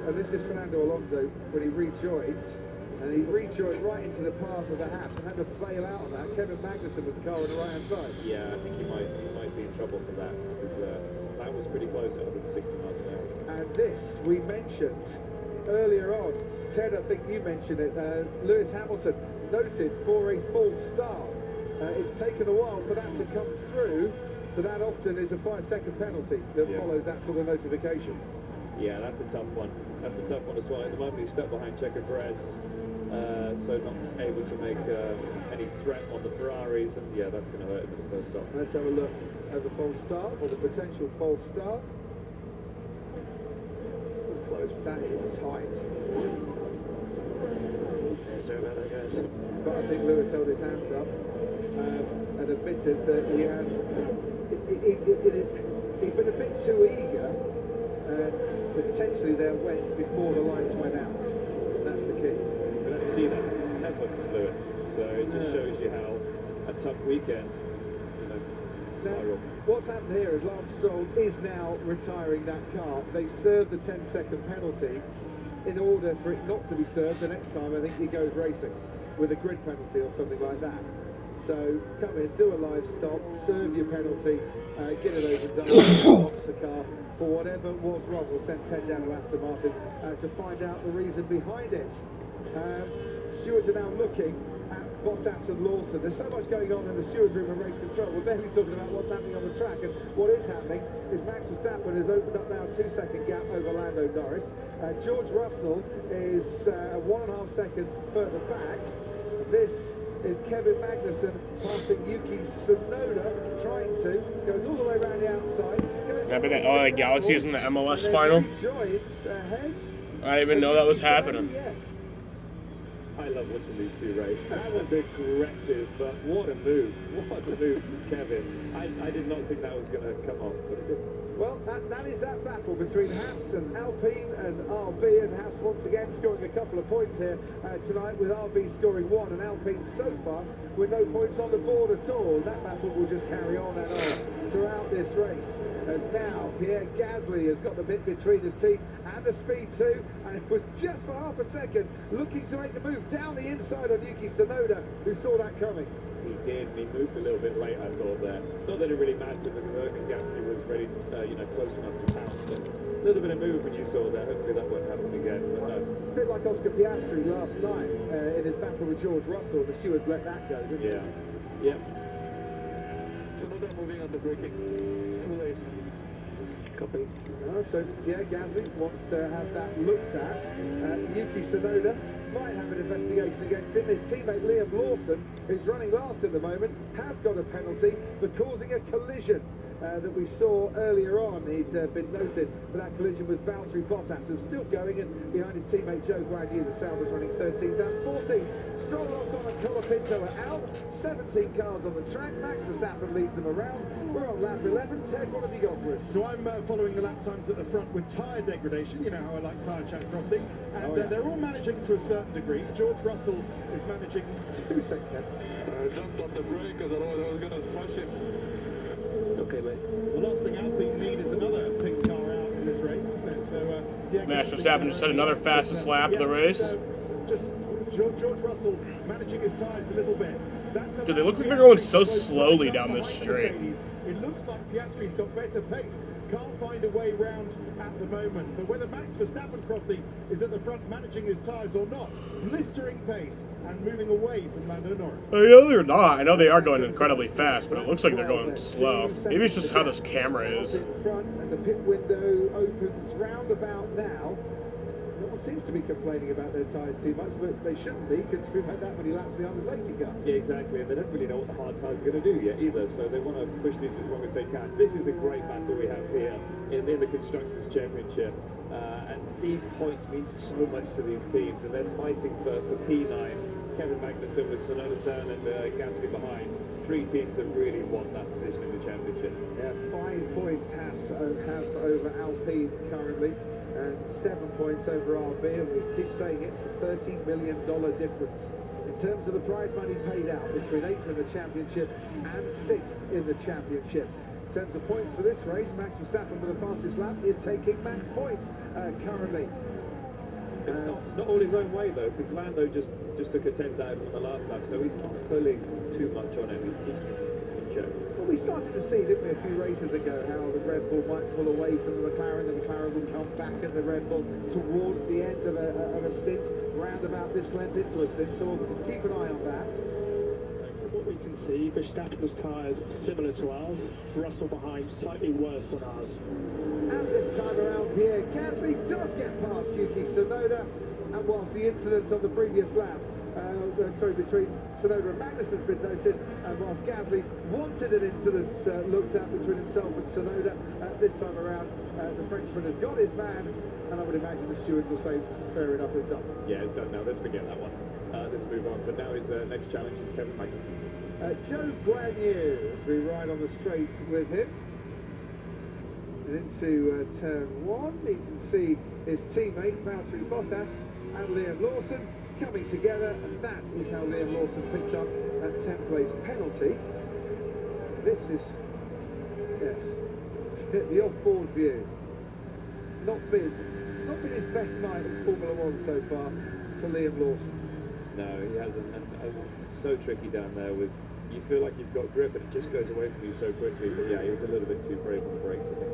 and this is Fernando Alonso when he rejoined, and he rejoined right into the path of the Haas and had to bail out of that. Kevin Magnussen was the car on the right-hand side. Yeah, I think he might be in trouble for that because that was pretty close at 160 miles an hour. And this we mentioned earlier on. Ted, I think you mentioned it. Lewis Hamilton noted for a false start. It's taken a while for that to come through, but that often is a 5-second penalty that follows that sort of notification. Yeah, that's a tough one. That's a tough one to swallow. At the moment, he's stuck behind Checo Perez, so not able to make any threat on the Ferraris, and yeah, that's going to hurt him at the first stop. Let's have a look at the false start, or the potential false start. Close, that is tight. Yeah, sorry about that, guys. But I think Lewis held his hands up and admitted that he had he'd been a bit too eager, and potentially there went before the lights went out. That's the key. We don't see that ever from Lewis, so it just shows you how a tough weekend, spiral. What's happened here is Lance Stroll is now retiring that car. They've served the 10-second penalty. In order for it not to be served, the next time I think he goes racing with a grid penalty or something like that. So come in, do a live stop, serve your penalty, get it over done, box the car for whatever was wrong. We'll send 10 down to Aston Martin to find out the reason behind it. Stewards are now looking at Bottas and Lawson. There's so much going on in the stewards room and race control. We're barely talking about what's happening on the track, and what is happening is Max Verstappen has opened up now a 2-second gap over Lando Norris. George Russell is 1.5 seconds further back. This is Kevin Magnussen passing Yuki Tsunoda, trying to, goes all the way around the outside. That be the Galaxy is in the MLS final? I didn't even know that was happening. Yes. I love watching these two race. That was aggressive, but what a move. What a move from Kevin. I did not think that was going to come off, but it did. Well, that is that battle between Haas and Alpine and RB, and Haas once again scoring a couple of points here tonight, with RB scoring 1 and Alpine so far with no points on the board at all. That battle will just carry on and on throughout this race, as now Pierre Gasly has got the bit between his teeth and the speed too, and it was just for half a second looking to make a move down the inside on Yuki Tsunoda, who saw that coming. He did, and he moved a little bit late, I thought, there. Not that it really mattered, because I think Gasly was ready, close enough to pounce, but a little bit of movement you saw there. Hopefully that won't happen again, but no. A bit like Oscar Piastri last night in his battle with George Russell. The stewards let that go, didn't they? Yeah. Tsunoda moving on the braking. Copy. So Pierre Gasly wants to have that looked at. Yuki Tsunoda might have an investigation against him. His teammate Liam Lawson, who's running last at the moment, has got a penalty for causing a collision that we saw earlier on. He'd been noted for that collision with Valtteri Bottas, who's still going, and behind his teammate Joe Guan Yu, the Sauber's running 13th and 14th. Stroll, Ocon and Colapinto are out. 17 cars on the track. Max Verstappen leads them around. We're on lap 11. Ted, what have you got for us? So I'm following the lap times at the front with tyre degradation. You know how I like tyre chat crofting. And they're all managing to a certain degree. George Russell is managing 2 seconds. Jumped on the brake, because otherwise I was going to smash him. Okay, mate. The last thing Alpine need is another pink car out in this race, isn't it? So, Max Verstappen just had another fastest lap of the race. Just George Russell managing his tyres a little bit. Dude, they look like they're going so slowly down this straight. It looks like Piastri's got better pace. Can't find a way round at the moment. But whether Max Verstappen, Crofty, is at the front managing his tyres or not, blistering pace and moving away from Lando Norris. I know they're not. I know they are going incredibly fast, but it looks like they're going slow. Maybe it's just how this camera is. In front, and the pit window opens round about now. No one seems to be complaining about their tyres too much, but they shouldn't be, because we've had that many laps behind the safety car. Yeah, exactly, and they don't really know what the hard tyres are going to do yet either, so they want to push these as long as they can. This is a great battle we have here in the Constructors' Championship, and these points mean so much to these teams, and they're fighting for P9. Kevin Magnussen with Tsunoda-san and Gasly behind. 3 teams that really want that position in the championship. Yeah, 5 points Haas have over Alpine currently, and 7 points over RB, and we keep saying it's a $30 million difference in terms of the prize money paid out between 8th in the championship and 6th in the championship. In terms of points for this race, Max Verstappen with the fastest lap is taking max points currently. It's not all his own way though, because Lando just took a 10th out on the last lap, so he's not pulling too much on him. He's keeping show. Well, we started to see, didn't we, a few races ago, how the Red Bull might pull away from the McLaren would come back at the Red Bull towards the end of a stint, round about this length into a stint, so we'll keep an eye on that. From what we can see, Verstappen's tyres similar to ours, Russell behind slightly worse than ours. And this time around, Pierre Gasly does get past Yuki Tsunoda, and whilst the incident on the previous lap, between Tsunoda and Magnus has been noted, and whilst Gasly wanted an incident looked at between himself and Tsunoda, this time around the Frenchman has got his man, and I would imagine the stewards will say, fair enough, it's done. Yeah, it's done now. Let's forget that one. Let's move on. But now his next challenge is Kevin Magnussen. Zhou Guanyu, as we ride on the straights with him. And into turn one, you can see his teammate Valtteri Bottas and Liam Lawson coming together, and that is how Liam Lawson picked up that 10th place penalty. This is, yes, the off-board view. Not been his best night in Formula One so far for Liam Lawson. No, he hasn't. And it's so tricky down there with, you feel like you've got grip, but it just goes away from you so quickly. But yeah, he was a little bit too brave on the brakes, I think.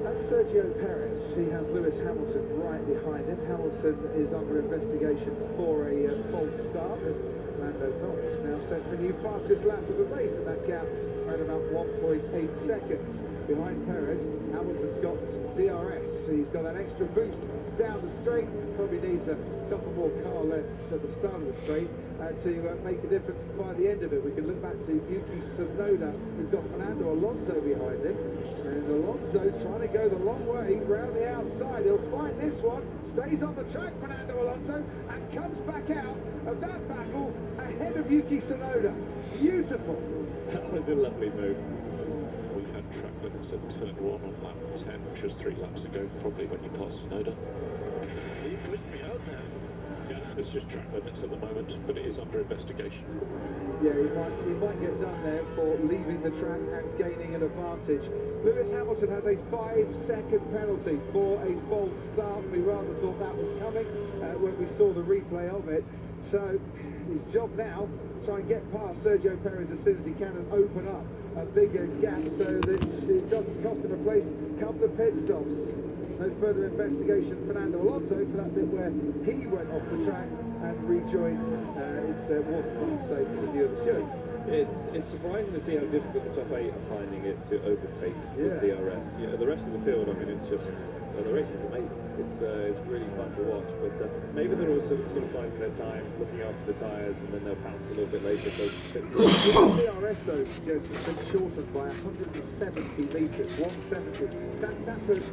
That's Sergio Perez. He has Lewis Hamilton right behind him. Hamilton is under investigation for a false start as Lando Norris now sets a new fastest lap of the race, and that gap around about 1.8 seconds behind Perez. Hamilton's got DRS, so he's got that extra boost down the straight. Probably needs a couple more car lengths at the start of the straight to make a difference by the end of it. We can look back to Yuki Tsunoda, who's got Fernando Alonso behind him, and Alonso trying to go the long way round the outside. He'll find this one, stays on the track, Fernando Alonso, and comes back out of that battle ahead of Yuki Tsunoda. Beautiful. That was a lovely move. We had track limits at turn 1 on lap 10, which was 3 laps ago, probably when you passed Tsunoda. He pushed me out there. Yeah, it's just track limits at the moment, but it is under investigation. Yeah, he might get done there for leaving the track and gaining an advantage. Lewis Hamilton has a 5-second penalty for a false start. We rather thought that was coming when we saw the replay of it. So his job now, try and get past Sergio Perez as soon as he can and open up a bigger gap so that it doesn't cost him a place come the pit stops. No further investigation. Fernando Alonso for that bit where he went off the track and rejoined. It wasn't unsafe in the view of the stewards. It's surprising to see how difficult the top 8 are finding it to overtake with DRS. You know, the rest of the field, I mean, it's just, the race is amazing. It's really fun to watch, but maybe they're also sort of finding their time, looking after the tyres, and then they'll pounce a little bit later. The DRS though, gents, has been shortened by 170 metres, 170. That's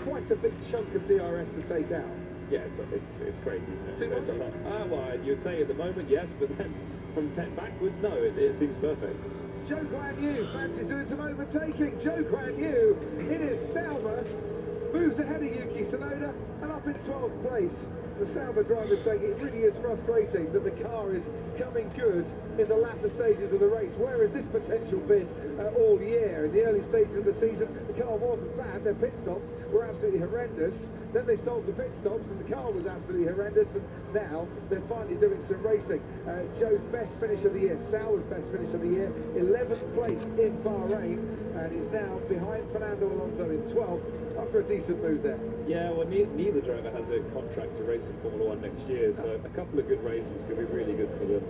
quite a big chunk of DRS to take out. Yeah, it's crazy, isn't it? Too much? Well, you'd say at the moment, yes, but then from 10 backwards, no, it seems perfect. Zhou Guanyu fancies doing some overtaking. Zhou Guanyu in his Sauber moves ahead of Yuki Tsunoda and up in 12th place. The Sauber driver saying it really is frustrating that the car is coming good in the latter stages of the race. Where has this potential been all year? In the early stages of the season, the car wasn't bad. Their pit stops were absolutely horrendous. Then they sold the pit stops and the car was absolutely horrendous. And now they're finally doing some racing. Joe's best finish of the year, Sauber's best finish of the year, 11th place in Bahrain. And he's now behind Fernando Alonso in 12th after a decent move there. Yeah, well, neither driver has a contract to race in Formula 1 next year, so a couple of good races could be really good for them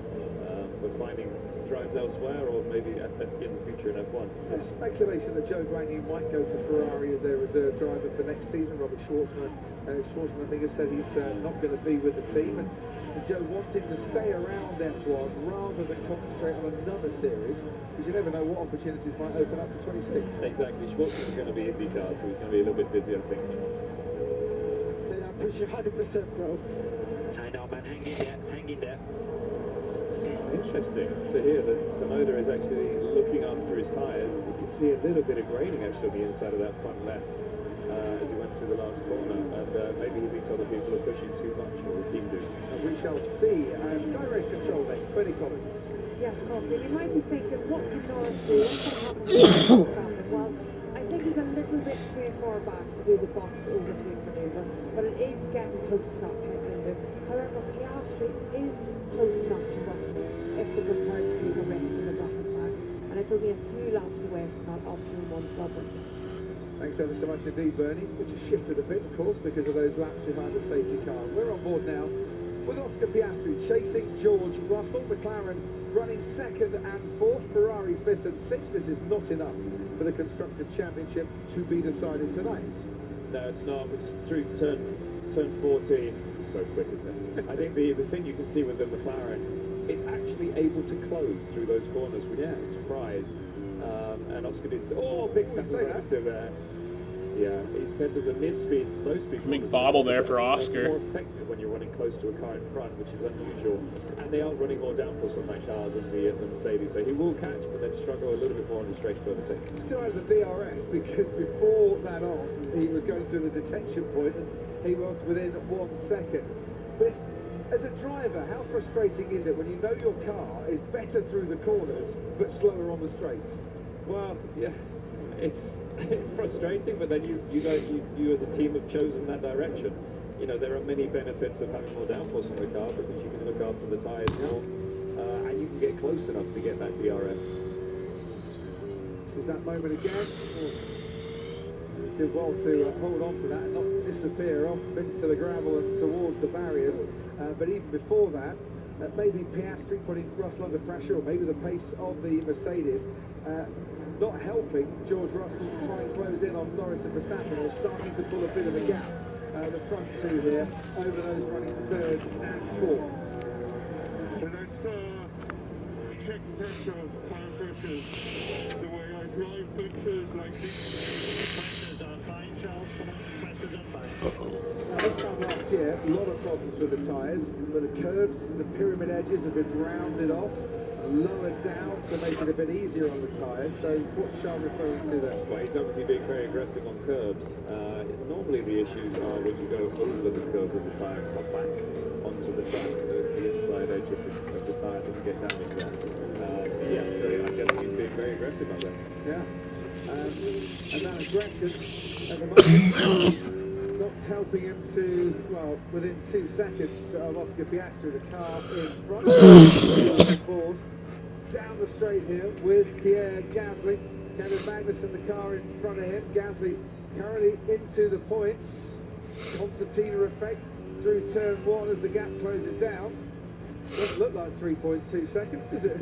for finding drives elsewhere, or maybe in the future in F1. There's speculation that Zhou Guanyu might go to Ferrari as their reserve driver for next season. Robert Schwarzman, I think, has said he's not going to be with the team, and Joe wanted to stay around F1 rather than concentrate on another series, because you never know what opportunities might open up for 26. Exactly, Schwarzman's going to be IndyCar, so he's going to be a little bit busy, I think. I push you 100%, bro. I know, man, hang in there. Interesting to hear that Tsunoda is actually looking after his tyres. You can see a little bit of graining actually on the inside of that front left as he went through the last corner, and maybe he thinks other people are pushing too much, or the team do. And we shall see. Sky Race Control next, Benny Collins. Yes, Coffee, you might be thinking, what can Norris do? What's going to happen with Well, I think he's a little bit too far back to do the boxed overtake manoeuvre, but it is getting close to that pit window. However, Piastri is close enough to Russell if they're compared to the rest of the Ducati flag, and it's only a few if not optimum one stopping. Thanks ever so much indeed, Bernie, which has shifted a bit, of course, because of those laps behind the safety car. We're on board now with Oscar Piastri chasing George Russell, McLaren running 2nd and 4th, Ferrari 5th and 6th. This is not enough for the Constructors' Championship to be decided tonight. No, it's not. We're just through turn 14. So quick, isn't it? I think the thing you can see with the McLaren, it's actually able to close through those corners, which is a surprise. And Oscar did big step there. Yeah, he said that the mid-speed, low-speed big bobble there for Oscar. More effective when you're running close to a car in front, which is unusual. And they are running more downforce on that car than the Mercedes, so he will catch, but then struggle a little bit more on the straight to overtake. He still has the DRS because before that off, he was going through the detention point and he was within 1 second. But as a driver, how frustrating is it when you know your car is better through the corners but slower on the straights? Well, yeah. It's frustrating, but then you as a team have chosen that direction. You know, there are many benefits of having more downforce on the car because you can look after the tyres more, and you can get close enough to get that DRS. This is that moment again. Did well to hold on to that and not disappear off into the gravel and towards the barriers. But even before that, maybe Piastri putting Russell under pressure, or maybe the pace of the Mercedes not helping George Russell try and close in on Norris and Verstappen, who are starting to pull a bit of a gap. The front two here over those running 3rd and 4th. So let's check pressure, tire pressures. The way I drive pictures like these. Pressures are fine, Charles. Come on, pressures are fine. Now, this time last year, a lot of problems with the tyres, but the curbs, the pyramid edges have been rounded off, lowered down to make it a bit easier on the tyres. So what's Charles referring to there? Well, he's obviously being very aggressive on curbs. Normally the issues are when you go over the curb with the tyre and come back onto the track, so it's the inside edge of the tyre that can get damaged there. So I guess he's being very aggressive on that. Yeah. And that aggression at the moment not helping him to, well, within 2 seconds of Oscar Piastri, the car in front. Down the straight here with Pierre Gasly. Kevin Magnussen, the car in front of him. Gasly currently into the points. Concertina effect through turn 1 as the gap closes down. Doesn't look like 3.2 seconds, does it?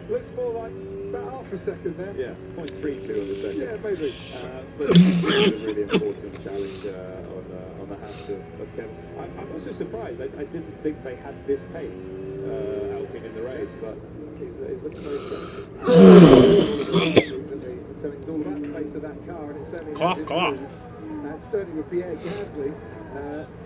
Looks more like about half a second there. Yeah, 0.32 of a second. Yeah, maybe. But it's a really important challenge on the hands of Kevin. I'm also surprised. I didn't think they had this pace, Alpine in the race, but he's looking very strong. Recently, he's been telling us all about the pace of that car, and it's certainly cough. Certainly with Pierre Gasly.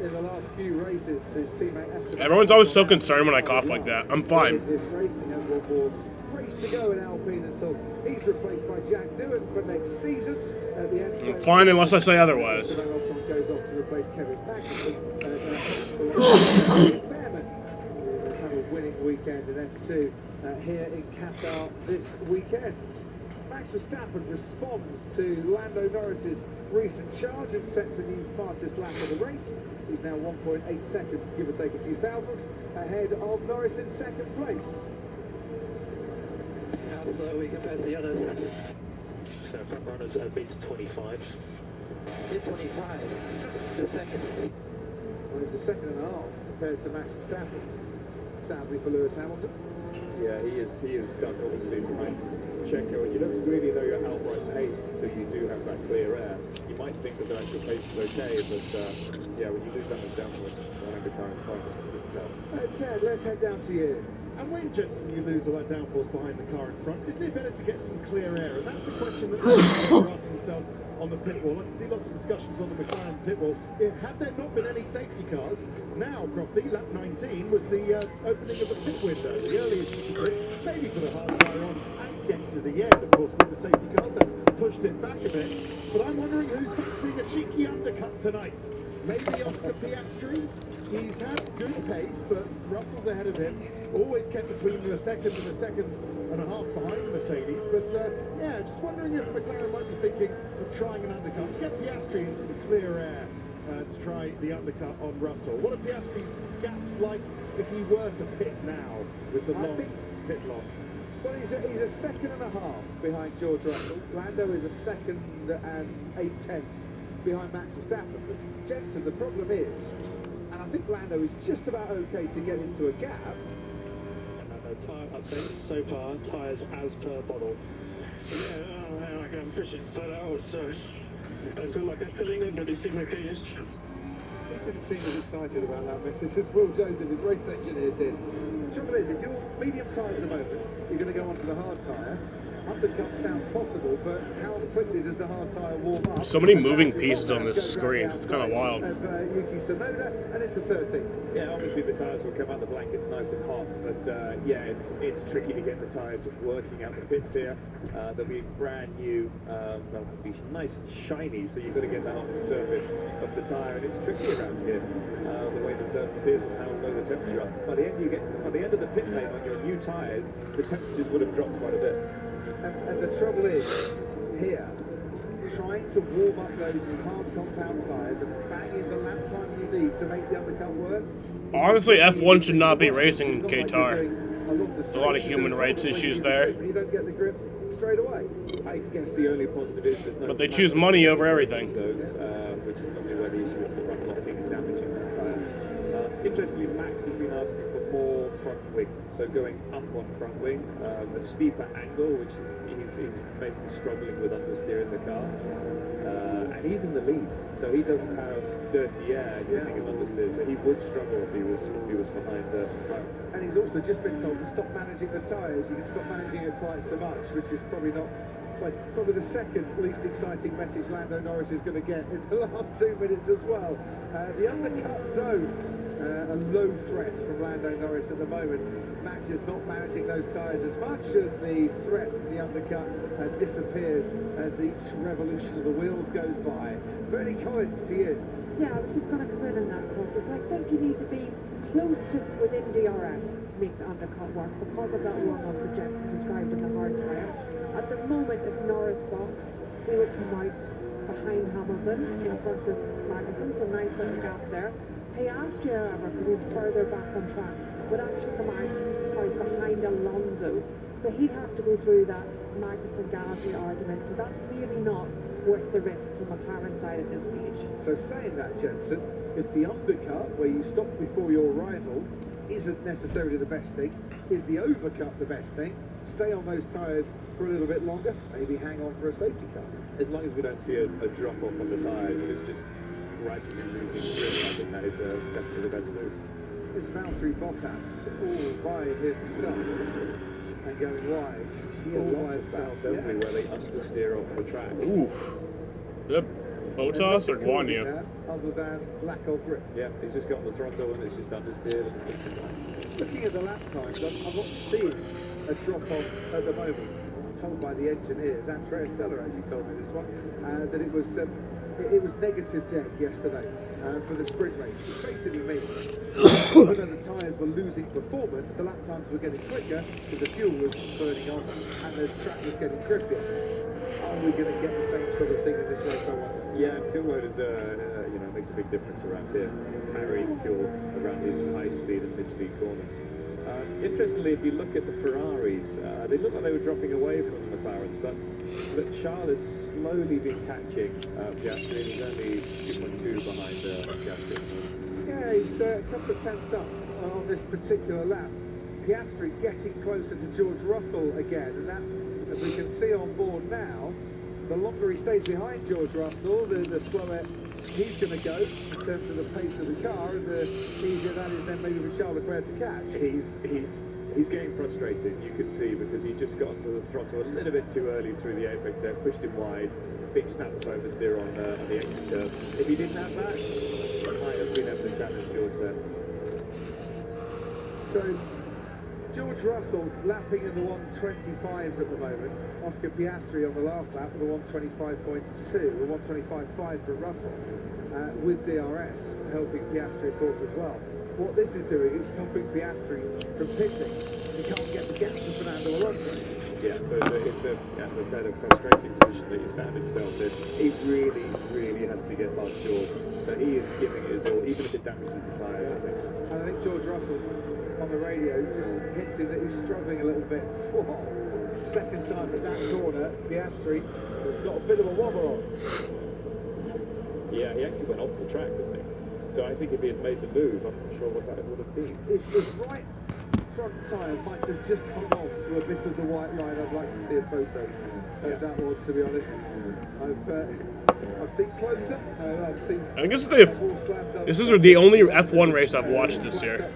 In the last few races, his teammate Esteban. Everyone's always so concerned when I cough like that. I'm fine. This race, he has one more race to go in Alpine until he's replaced by Jack Doohan for next season. At the end, I'm fine unless I say otherwise. Goes off to replace Kevin Magnussen. Behrman has had a winning weekend in F2 here in Qatar this weekend. Max Verstappen responds to Lando Norris's recent charge and sets a new fastest lap of the race. He's now 1.8 seconds, give or take a few thousandths, ahead of Norris in second place. How slow we compare to the others? So front runners beats 25. Did 25. It's a second. Well, it's a second and a half compared to Max Verstappen. Sadly for Lewis Hamilton. Yeah, he is stuck obviously behind Checo, and you don't really know your outright pace until you do have that clear air. You might think that the actual pace is okay, but yeah, when you lose that much downforce, running the car in front, it's difficult. Ted, let's head down to you. And when, Jensen, you lose all that downforce behind the car in front, isn't it better to get some clear air? And that's the question that people are asking themselves on the pit wall. I can see lots of discussions on the McLaren pit wall. Had there not been any safety cars, now, Crofty, lap 19 was the opening of the pit window, the earliest you could pit, maybe put a hard tyre on and get to the end. Of course, with the safety cars, that's pushed it back a bit. But I'm wondering who's fancying a cheeky undercut tonight. Maybe Oscar Piastri. He's had good pace, but Russell's ahead of him. Always kept between a second and a second and a half behind the Mercedes. But yeah, just wondering if McLaren might be thinking of trying an undercut to get Piastri in some clear air to try the undercut on Russell. What are Piastri's gaps like if he were to pit now with the long pit loss? Well, he's a second and a half behind George Russell. Lando is a second and 8/10 behind Max Verstappen. But Jensen, the problem is, and I think Lando is just about okay to get into a gap. Tyre update so far, tyres as per bottle. Yeah, like I'm fishing flat out, so I feel like I'm filling in with these signatures. He didn't seem as excited about that message as Will Joseph, his race engineer, did. The trouble is, if you're medium tyre at the moment, you're going to go onto the hard tyre. Undercut sounds possible, but how quickly does the hard tyre warm up? So many moving pieces on this screen. It's kind of wild. Of Yuki Tsunoda, and into 13th. Yeah, obviously the tyres will come out the blankets nice and hot, but yeah, it's tricky to get the tyres working out the pits here. They'll be brand new, they'll be nice and shiny, so you've got to get that off the surface of the tyre, and it's tricky around here, the way the surface is and how low the temperature are. By the end of the pit lane on your new tyres, the temperatures would have dropped quite a bit. And the trouble is, here, trying to warm up those hard compound tyres and bang in the lap time you need to make the undercut work. Honestly, F1 should not be racing in Qatar. There's a lot of human rights issues there. You don't get the grip straight away. I guess the only positive is there's no... But they choose money over everything. Zones, which is normally where the issue is front locking and damaging the tyre. Interestingly, Max has been asking for more front wing, so going up on front wing, a steeper angle, which he's basically struggling with understeer in the car, and he's in the lead, so he doesn't have dirty air getting him understeer, so he would struggle if he was behind the car. And he's also just been told to stop managing the tyres. You can stop managing it quite so much, which is probably not. Well, probably the second least exciting message Lando Norris is going to get in the last 2 minutes as well. The undercut zone, a low threat from Lando Norris at the moment. Max is not managing those tyres as much, and the threat from the undercut disappears as each revolution of the wheels goes by. Bernie Collins, to you. Yeah, I was just going to come in that quarter. So I think you need to be close to within DRS to make the undercut work because of that warm-up that Jensen described in the hard tyre. At the moment, if Norris boxed, he would come out behind Hamilton in front of Magnussen, so nice little gap there. Piastri, however, because he's further back on track, would actually come out behind Alonso. So he'd have to go through that Magnussen-Gasly argument, so that's maybe not worth the risk from McLaren side at this stage. So saying that, Jensen, if the undercut, where you stop before your rival, isn't necessarily the best thing, is the overcut the best thing? Stay on those tyres for a little bit longer, maybe hang on for a safety car. As long as we don't see a drop-off on the tyres and it's just gradually losing grip, I think that is definitely the best move. It's Valtteri Bottas all by himself and going wide. You see a lot of that, don't we, where they understeer off the track. Ooh. Yep. Bottas or Guan Yu? Other than lack of grip. Yeah, he's just got on the throttle and it's just understeered. Looking at the lap times, I'm not seeing a drop-off at the moment. I'm told by the engineers, Andrea Stella actually told me this one, that it was negative deck yesterday for the sprint race, which basically means when the tyres were losing performance, the lap times were getting quicker because the fuel was burning on and the track was getting grippier. Are we going to get the same sort of thing in this race, I wonder? Yeah, fuel load is, makes a big difference around here. Carrying fuel around these high-speed and mid-speed corners. Interestingly, if you look at the Ferraris, they look like they were dropping away from the McLarens, but Charles has slowly been catching Piastri, and he's only 2.2 behind Piastri. Yeah, he's a couple of tenths up on this particular lap. Piastri getting closer to George Russell again, and that, as we can see on board now, the longer he stays behind George Russell, the slower he's going to go in terms of the pace of the car, and the easier that is then maybe for Charles Leclerc to catch. He's getting frustrated, you can see, because he just got to the throttle a little bit too early through the apex there, pushed him wide, big snap of oversteer on the exit curve. If he didn't have that, he might have been able to challenge George there. So George Russell lapping in the 125s at the moment. Oscar Piastri on the last lap with a 125.2, or 125.5 for Russell, with DRS helping Piastri, of course, as well. What this is doing is stopping Piastri from pitting. He can't get the gap to Fernando Alonso. Yeah, so it's a, as I said, a frustrating position that he's found himself in. He really, really has to get past George. So he is giving it his all, even if it damages the tyres, I think. And I think George Russell on the radio just hinting that he's struggling a little bit. Whoa. second time at that corner, Piastri has got a bit of a wobble on. Yeah, he actually went off the track, didn't he? So I think if he had made the move, I'm not sure what that would have been. His right front tyre might have just hung on to a bit of the white line. I'd like to see a photo of that one, to be honest. I've seen closer. I've seen. I guess this is the only F1 race I've watched this year.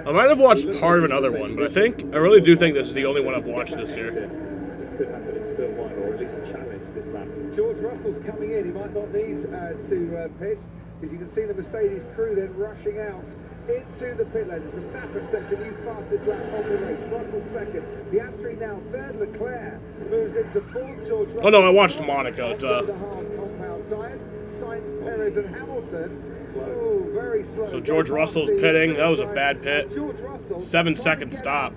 I might have watched part of another one, but I really do think this is the only one I've watched this year. It could happen in turn one, or at least a challenge this lap. George Russell's coming in. He might not need to pit, because you can see the Mercedes crew then rushing out into the pit lane. Verstappen sets a new fastest lap of the race. Russell second. Piastri now third. Leclerc moves into fourth. George Russell. Oh no, I watched Monaco. The hard compound tyres. Sainz, Perez, and Hamilton. Oh, very slow. So George Russell's pitting. That was a bad pit. 7-second stop.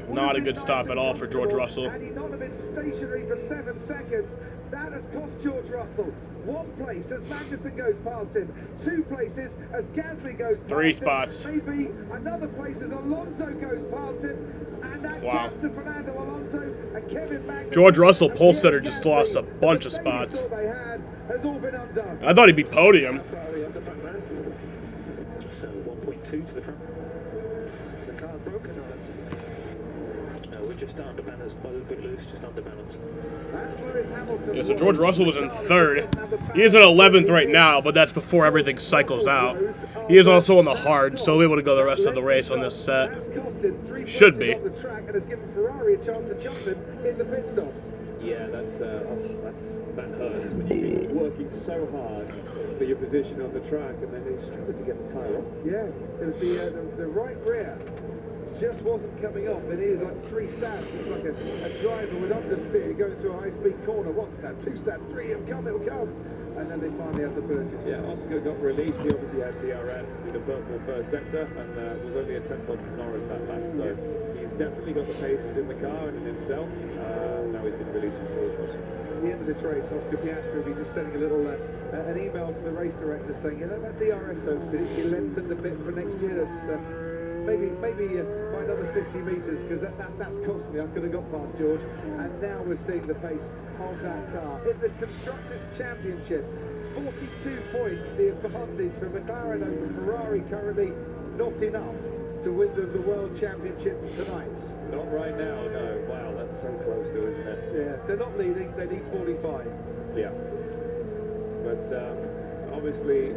Not a good stop at all for George Russell. Had he not have been stationary for 7 seconds, that has cost George Russell 1 place as Magnussen goes past him, 2 places as Gasly goes past 3 him, spots. maybe another place as Alonso goes past him, and that gap to Fernando Alonso and Kevin Magnussen. George Russell, pole sitter, just lost a bunch of spots. They had has all been undone. I thought he'd be podium. So 1.2 to the front. Is the car broken or left? No, we're just underbalanced, by the bit loose, just underbalanced. That's Lewis Hamilton. Yeah, so George Russell was in 3rd. He is in 11th right now, but that's before everything cycles out. He is also on the hard, so he'll be able to go the rest of the race on this set. Should be. And has given Ferrari a chance to jump him in the pit stops. Yeah, that hurts when you're working so hard for your position on the track, and then they struggle to get the tyre off. Yeah, it was the right rear just wasn't coming off. They needed like 3 stabs. It's like a driver with understeer going through a high-speed corner. 1 stab, 2 stab, 3. It'll come. And then they finally had the purchase. Yeah, Oscar got released. He obviously had DRS, did a purple first sector, and was only a 10th off Norris that lap. So he's definitely got the pace in the car and in himself. Now he's been released from George Russell. At the end of this race, Oscar Piastri will be just sending a little an email to the race director saying, you know, that DRS zone bit, if you lengthened a bit for next year, that's maybe by another 50 metres, because that's cost me. I could have got past George. And now we're seeing the pace of that car. In the Constructors' Championship, 42 points, the advantage for McLaren over Ferrari, currently not enough to win the World Championship tonight. Not right now, no. Wow, that's so close though, isn't it? Yeah, they're not leading, they need 45. Yeah. But obviously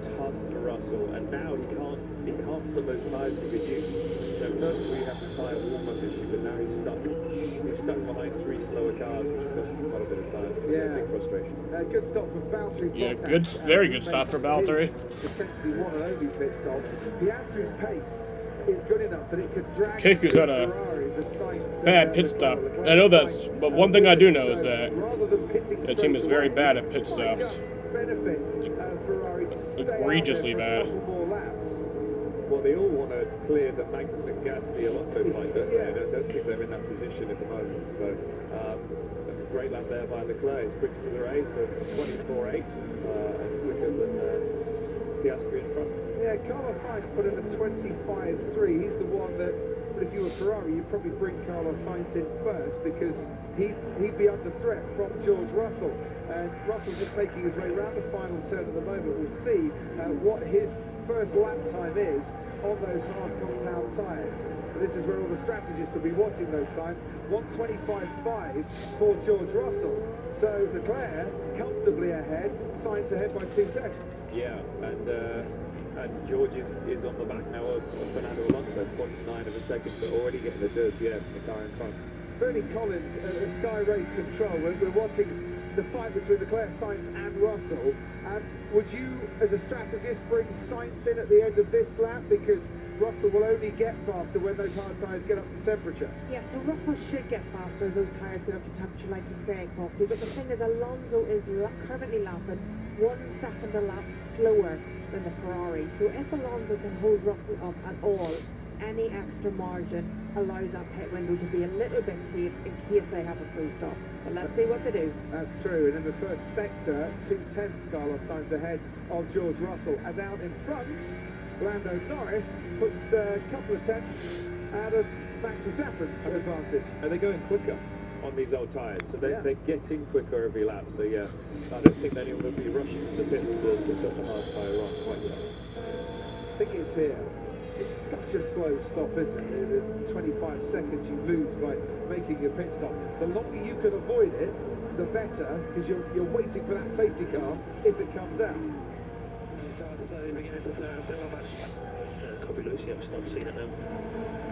tough for Russell, and now he can't put those tyres to good use. So first we have the tyre warm-up issue, but now he's stuck behind 3 slower cars, which cost him quite a bit of time. So yeah, big frustration. Good stop for Valtteri. Yeah, very good stop for Valtteri. Essentially one and only pit stop. Piastri's pace is good enough that it could drag Kiku's had a bad pit stop. I know that's, but one thing I do know is that the team is very bad at pit stops. Egregiously bad. Well, they all want to clear the Magnussen Gasly Alonso fight, don't they? I don't think they're in that position at the moment. So, great lap there by Leclerc. His quickest of the race of 24.8, and quicker than Piastri in front. Yeah, Carlos Sainz put in a 25.3. He's the one that, if you were Ferrari, you'd probably bring Carlos Sainz in first, because he'd be under threat from George Russell. And Russell's just making his way around the final turn at the moment. We'll see what his first lap time is on those hard compound tyres. This is where all the strategists will be watching those times. 125.5 for George Russell. So Leclerc comfortably ahead, Sainz ahead by 2 seconds. Yeah, and George is on the back now of Fernando Alonso, 0.9 of a second, but already getting the dirty air from the car in front. Bernie Collins at Sky Race Control. We're watching the fight between Leclerc, Sainz and Russell. Would you, as a strategist, bring Sainz in at the end of this lap, because Russell will only get faster when those hard tyres get up to temperature? Yeah, so Russell should get faster as those tyres get up to temperature, like you say, Crofty. But the thing is, Alonso is currently lapping 1 second a lap slower than the Ferrari. So if Alonso can hold Russell up at all, any extra margin allows that pit window to be a little bit safe in case they have a slow stop. But let's see what they do. That's true. And in the first sector, 2/10 Carlos Sainz ahead of George Russell. As out in front, Lando Norris puts a couple of tenths out of Max Verstappen's advantage. And they're going quicker on these old tyres, so they're getting quicker every lap. So yeah, I don't think anyone would be rushing to pits to put the hard tyre on quite yet. I think it's here. It's such a slow stop, isn't it? The 25 seconds you lose by making your pit stop. The longer you can avoid it, the better, because you're waiting for that safety car if it comes out. Copy Lewis, yeah, I've not seen it now.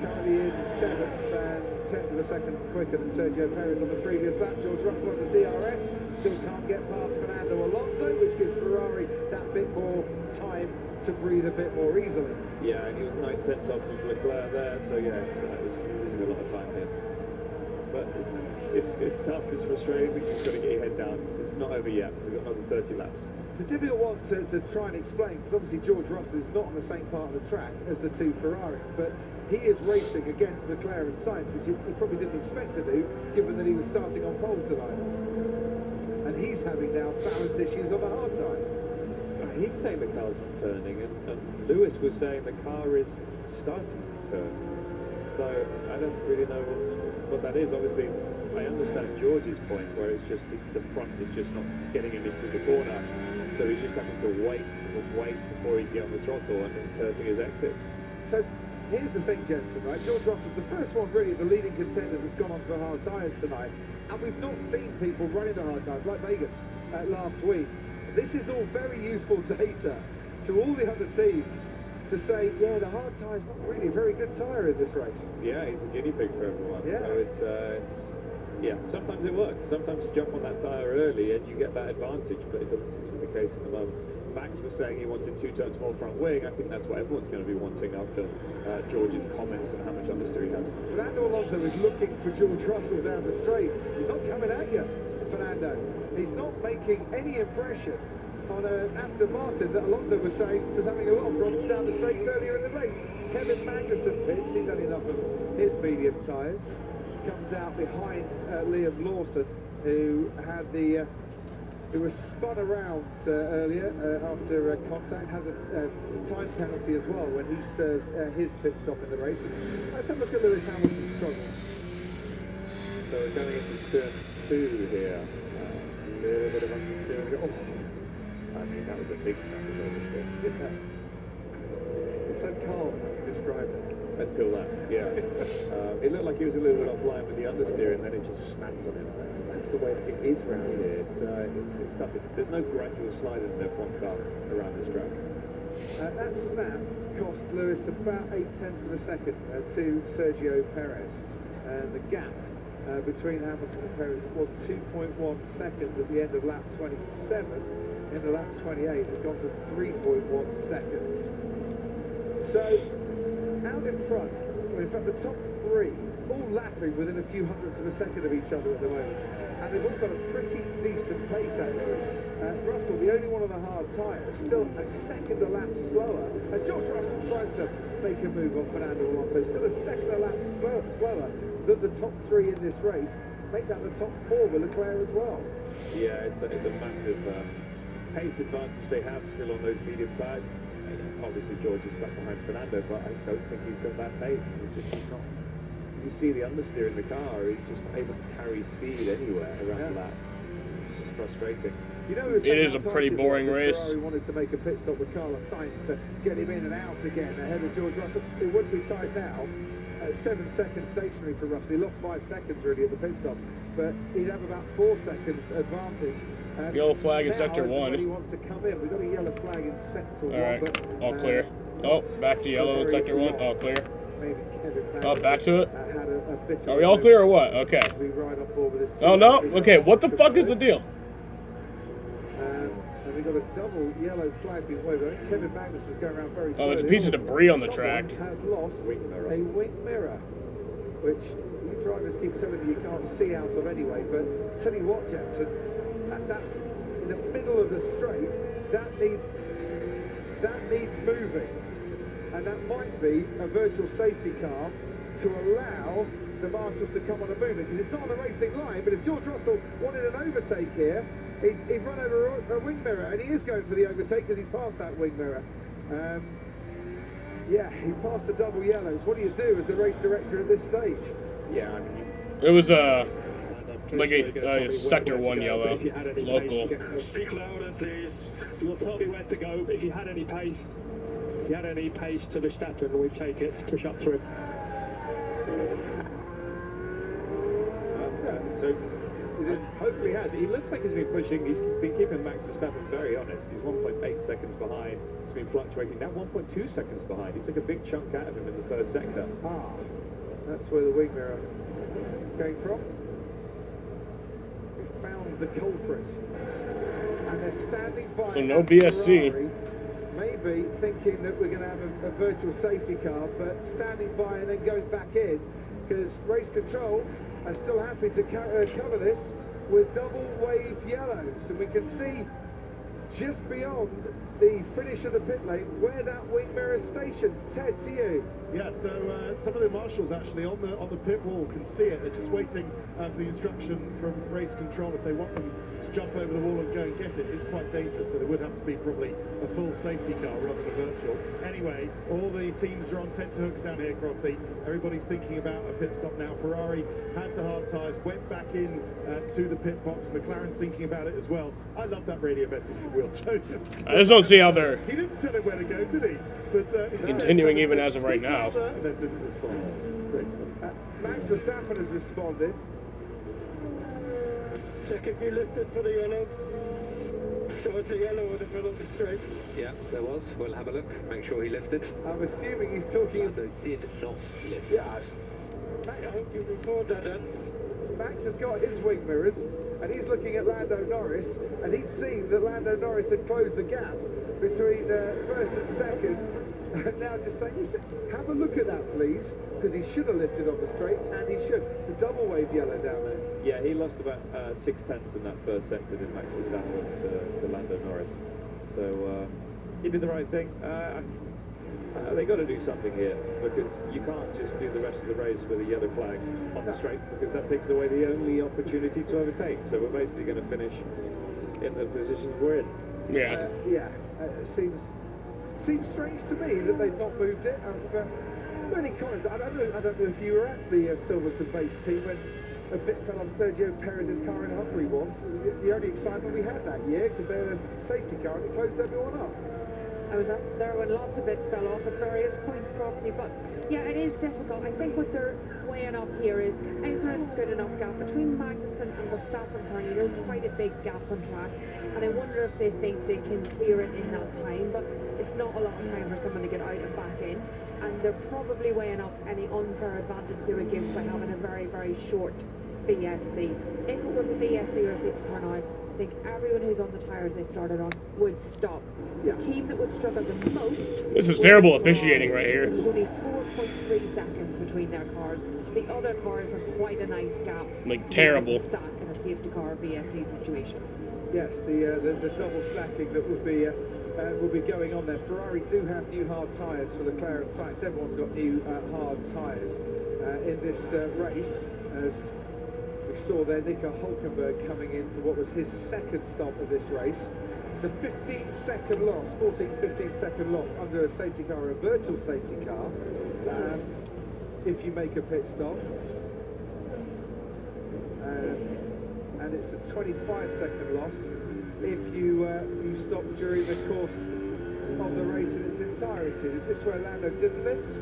Currently in 7th and 10th of a second quicker than Sergio Perez on the previous lap. George Russell on the DRS still can't get past Fernando Alonso, which gives Ferrari that bit more time to breathe a bit more easily. Yeah, and he was 9/10 off of Leclerc there, so yeah, it was losing a lot of time here. But it's tough, it's frustrating, but you've got to get your head down. It's not over yet. We've got another 30 laps. It's a difficult one to try and explain, because obviously George Russell is not on the same part of the track as the two Ferraris, but he is racing against Leclerc and Sainz, which he probably didn't expect to do, given that he was starting on pole tonight. And he's having now balance issues on the hard side. He's saying the car's not turning, and Lewis was saying the car is starting to turn. So I don't really know what that is. Obviously, I understand George's point, where it's just the front is just not getting him into the corner, so he's just having to wait before he can get on the throttle, and it's hurting his exits. So here's the thing, Jensen, right? George Russell's the first one really of the leading contenders that's gone onto the hard tyres tonight, and we've not seen people running the hard tyres like Vegas last week. This is all very useful data to all the other teams to say, yeah, the hard tyre's not really a very good tyre in this race. Yeah, he's the guinea pig for everyone. Yeah. So it's yeah, sometimes it works. Sometimes you jump on that tyre early and you get that advantage, but it doesn't seem to be the case at the moment. Max was saying he wanted 2 turns more front wing. I think that's what everyone's going to be wanting after George's comments on how much understeer he has. Fernando Alonso is looking for George Russell down the straight. He's not coming at you, Fernando. He's not making any impression on Aston Martin that Alonso was saying was having a lot of problems down the straights earlier in the race. Kevin Magnussen pits. He's had enough of his medium tyres. Comes out behind Liam Lawson, who had who was spun around earlier after contact, has a time penalty as well when he serves his pit stop in the race. Let's have a look at Lewis Hamilton's struggle. So we're going into turn 2 here. A little bit of understeer. Oh, I mean, that was a big snap of oversteer. It's so calm, described it. Until that, yeah. It looked like he was a little bit offline with the understeer, and then it just snapped on him. That's the way it is around here. It's tough. There's no gradual slide in an F1 car around this track. That snap cost Lewis about 0.8 of a second to Sergio Perez. And the gap between Hamilton and Perez was 2.1 seconds at the end of lap 27. In the lap 28, it gone to 3.1 seconds. So, out in front, in fact the top 3, all lapping within a few hundredths of a second of each other at the moment. And they've all got a pretty decent pace actually. Russell, the only one on the hard tyres, still a second a lap slower. As George Russell tries to make a move on Fernando Alonso, still a second a lap slower than the top 3 in this race. Make that the top 4 with Leclerc as well. Yeah, it's a massive pace advantage they have still on those medium tyres. Obviously George is stuck behind Fernando, but I don't think he's got that pace. He's not. You see the understeer in the car, he's just not able to carry speed anywhere around that. It's just frustrating. You know, it is a pretty boring race. Ferrari wanted to make a pit stop with Carlos Sainz to get him in and out again ahead of George Russell. It wouldn't be tied now. 7 seconds stationary for Russell. He lost 5 seconds really at the pit stop, but he'd have about 4 seconds advantage. Yellow flag in sector 1. He wants to come in. We've got a yellow flag in sector 1. All right, but, all clear. Oh, back to yellow in sector 1. All clear. Oh, back to it. Are we all clear or what? Okay. Oh no. Okay. What the fuck is the deal? And we've got a double yellow flag being waved. I think Kevin Magnus is going around very slowly. Oh, there's a piece of debris on the track. Has lost a wing mirror, which you drivers keep telling me you can't see out of anyway. But tell you what, Jensen, that's in the middle of the straight. That needs moving, and that might be a virtual safety car to allow the marshals to come on a movement, because it's not on the racing line. But if George Russell wanted an overtake here, he'd run over a wing mirror, and he is going for the overtake because he's past that wing mirror. Yeah, he passed the double yellows. What do you do as the race director at this stage? Yeah, I mean, It was like a sector 1 yellow, local. Speak louder, please. You'll tell me where to go, but if you had any pace to Verstappen, we'd take it, push up through. So hopefully he has. He looks like he's been pushing. He's been keeping Max Verstappen very honest. He's 1.8 seconds behind. It's been fluctuating. Now 1.2 seconds behind. He took a big chunk out of him in the first sector. That's where the wing mirror came from. We found the culprit, and they're standing by. So no VSC. Ferrari, maybe thinking that we're going to have a virtual safety car, but standing by and then going back in, because race control are still happy to cover this with double waved yellows, and we can see just beyond the finish of the pit lane where that wing mirror is stationed. Ted, to you. Yeah, so some of the marshals actually on the pit wall can see it. They're just waiting for the instruction from race control if they want them to jump over the wall and go and get it. It's quite dangerous, so there would have to be probably a full safety car rather than a virtual. Anyway, all the teams are on tenterhooks down here, Crofty. Everybody's thinking about a pit stop now. Ferrari had the hard tyres, went back in to the pit box. McLaren thinking about it as well. I love that radio message from Will Joseph. I just don't see how they're He didn't tell him where to go, did he? But continuing even as of right now. And then didn't respond. Max Verstappen has responded. Check if you lifted for the yellow. There was a yellow in the middle of the straight. Yeah, there was. We'll have a look. Make sure he lifted. I'm assuming he's talking. Lando did not lift. Yeah. Max, I hope you record that then. Max has got his wing mirrors, and he's looking at Lando Norris, and he'd seen that Lando Norris had closed the gap between first and second. And now just saying, have a look at that, please, because he should have lifted on the straight, and he should. It's a double wave yellow down there. Yeah, he lost about 6/10 in that first sector, did Max Verstappen to Lando Norris. So he did the right thing. They got to do something here, because you can't just do the rest of the race with a yellow flag on the straight, because that takes away the only opportunity to overtake. So we're basically going to finish in the positions we're in. Yeah. It seems strange to me that they've not moved it. Many comments. I don't know if you were at the Silverstone base team when a bit fell off Sergio Perez's car in Hungary once. It was the only excitement we had that year, because they had a safety car and it closed everyone up. I was up there when lots of bits fell off at various points, Crofty, but yeah, it is difficult. I think what they're weighing up here is there a good enough gap between Magnussen and Verstappen currently? There's quite a big gap on track, and I wonder if they think they can clear it in that time, but it's not a lot of time for someone to get out and back in, and they're probably weighing up any unfair advantage they would give by having a very, very short VSC. If it was a VSC or a safety car now, I think everyone who's on the tyres they started on would stop. The team that would struggle the most... This is terrible officiating right here. There's only 4.3 seconds between their cars. The other cars have quite a nice gap. Like, terrible. Stack in a safety car VSC situation. Yes, the double stacking that would be going on there. Ferrari do have new hard tyres for the McLaren sites. Everyone's got new hard tyres in this race, as we saw there Nico Hülkenberg coming in for what was his second stop of this race. It's a 15-second loss, 15-second loss under a safety car, or a virtual safety car, if you make a pit stop. And it's a 25-second loss if you stop during the course of the race in its entirety. Is this where Lando didn't lift?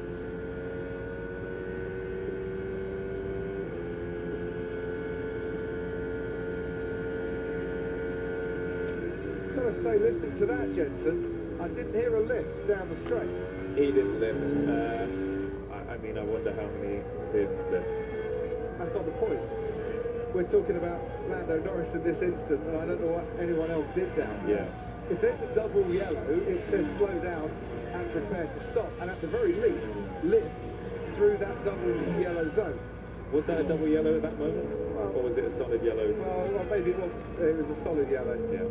Gotta say, listening to that, Jensen, I didn't hear a lift down the straight. He didn't lift. I mean, I wonder how many did lift. That's not the point. We're talking about Lando Norris in this instant, and I don't know what anyone else did down there. Yeah. If there's a double yellow, it says slow down and prepare to stop, and at the very least, lift through that double yellow zone. Was that a double yellow at that moment, or was it a solid yellow? Well, maybe it was. It was a solid yellow. Yeah.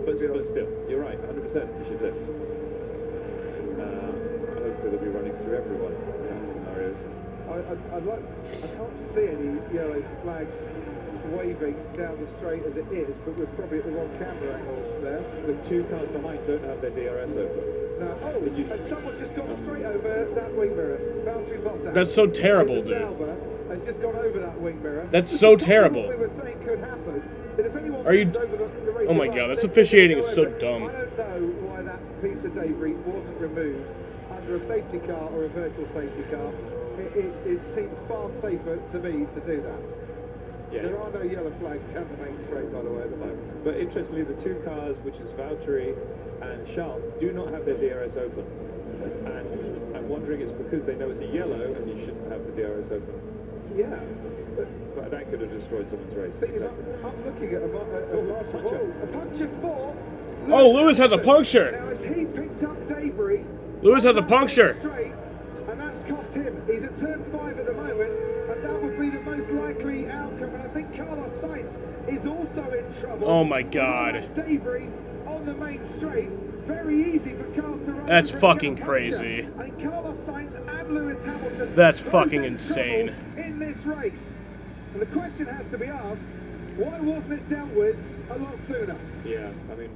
But still, you're right. 100%. You should lift. Hopefully, they'll be running through everyone in that scenarios. I can't see any yellow flags waving down the straight as it is, but we're probably at the wrong camera angle there. The two cars behind don't have their DRS open. No. Oh, and someone just gone straight over that wing mirror. Valtteri Bottas. That's so terrible, dude. Has just gone over that wing mirror. That's so terrible. What we were saying could happen. That if anyone Are you? over the race Oh my line, god, that's then officiating they is so go over. dumb. I don't know why that piece of debris wasn't removed under a safety car or a virtual safety car. It seemed far safer to me to do that. Yeah. There are no yellow flags down the main straight, by the way, at the moment. But interestingly, the two cars, which is Valtteri and Charles, do not have their DRS open. And I'm wondering it's because they know it's a yellow and you shouldn't have the DRS open. Yeah. But that could have destroyed someone's race. Thing is, I'm looking at a puncture for. Oh, Lewis has a puncture. Now, as he picked up debris. Lewis has a puncture. Straight, and that's cost him. He's at turn 5 at the moment, and that would be the most likely outcome. And I think Carlos Sainz is also in trouble. Oh my god. Debris on the main straight. Very easy for cars to run. That's over fucking and get a crazy. puncture. I think Carlos Sainz and Lewis Hamilton. That's both fucking in insane. trouble in this race. And the question has to be asked: why wasn't it dealt with a lot sooner? Yeah, I mean.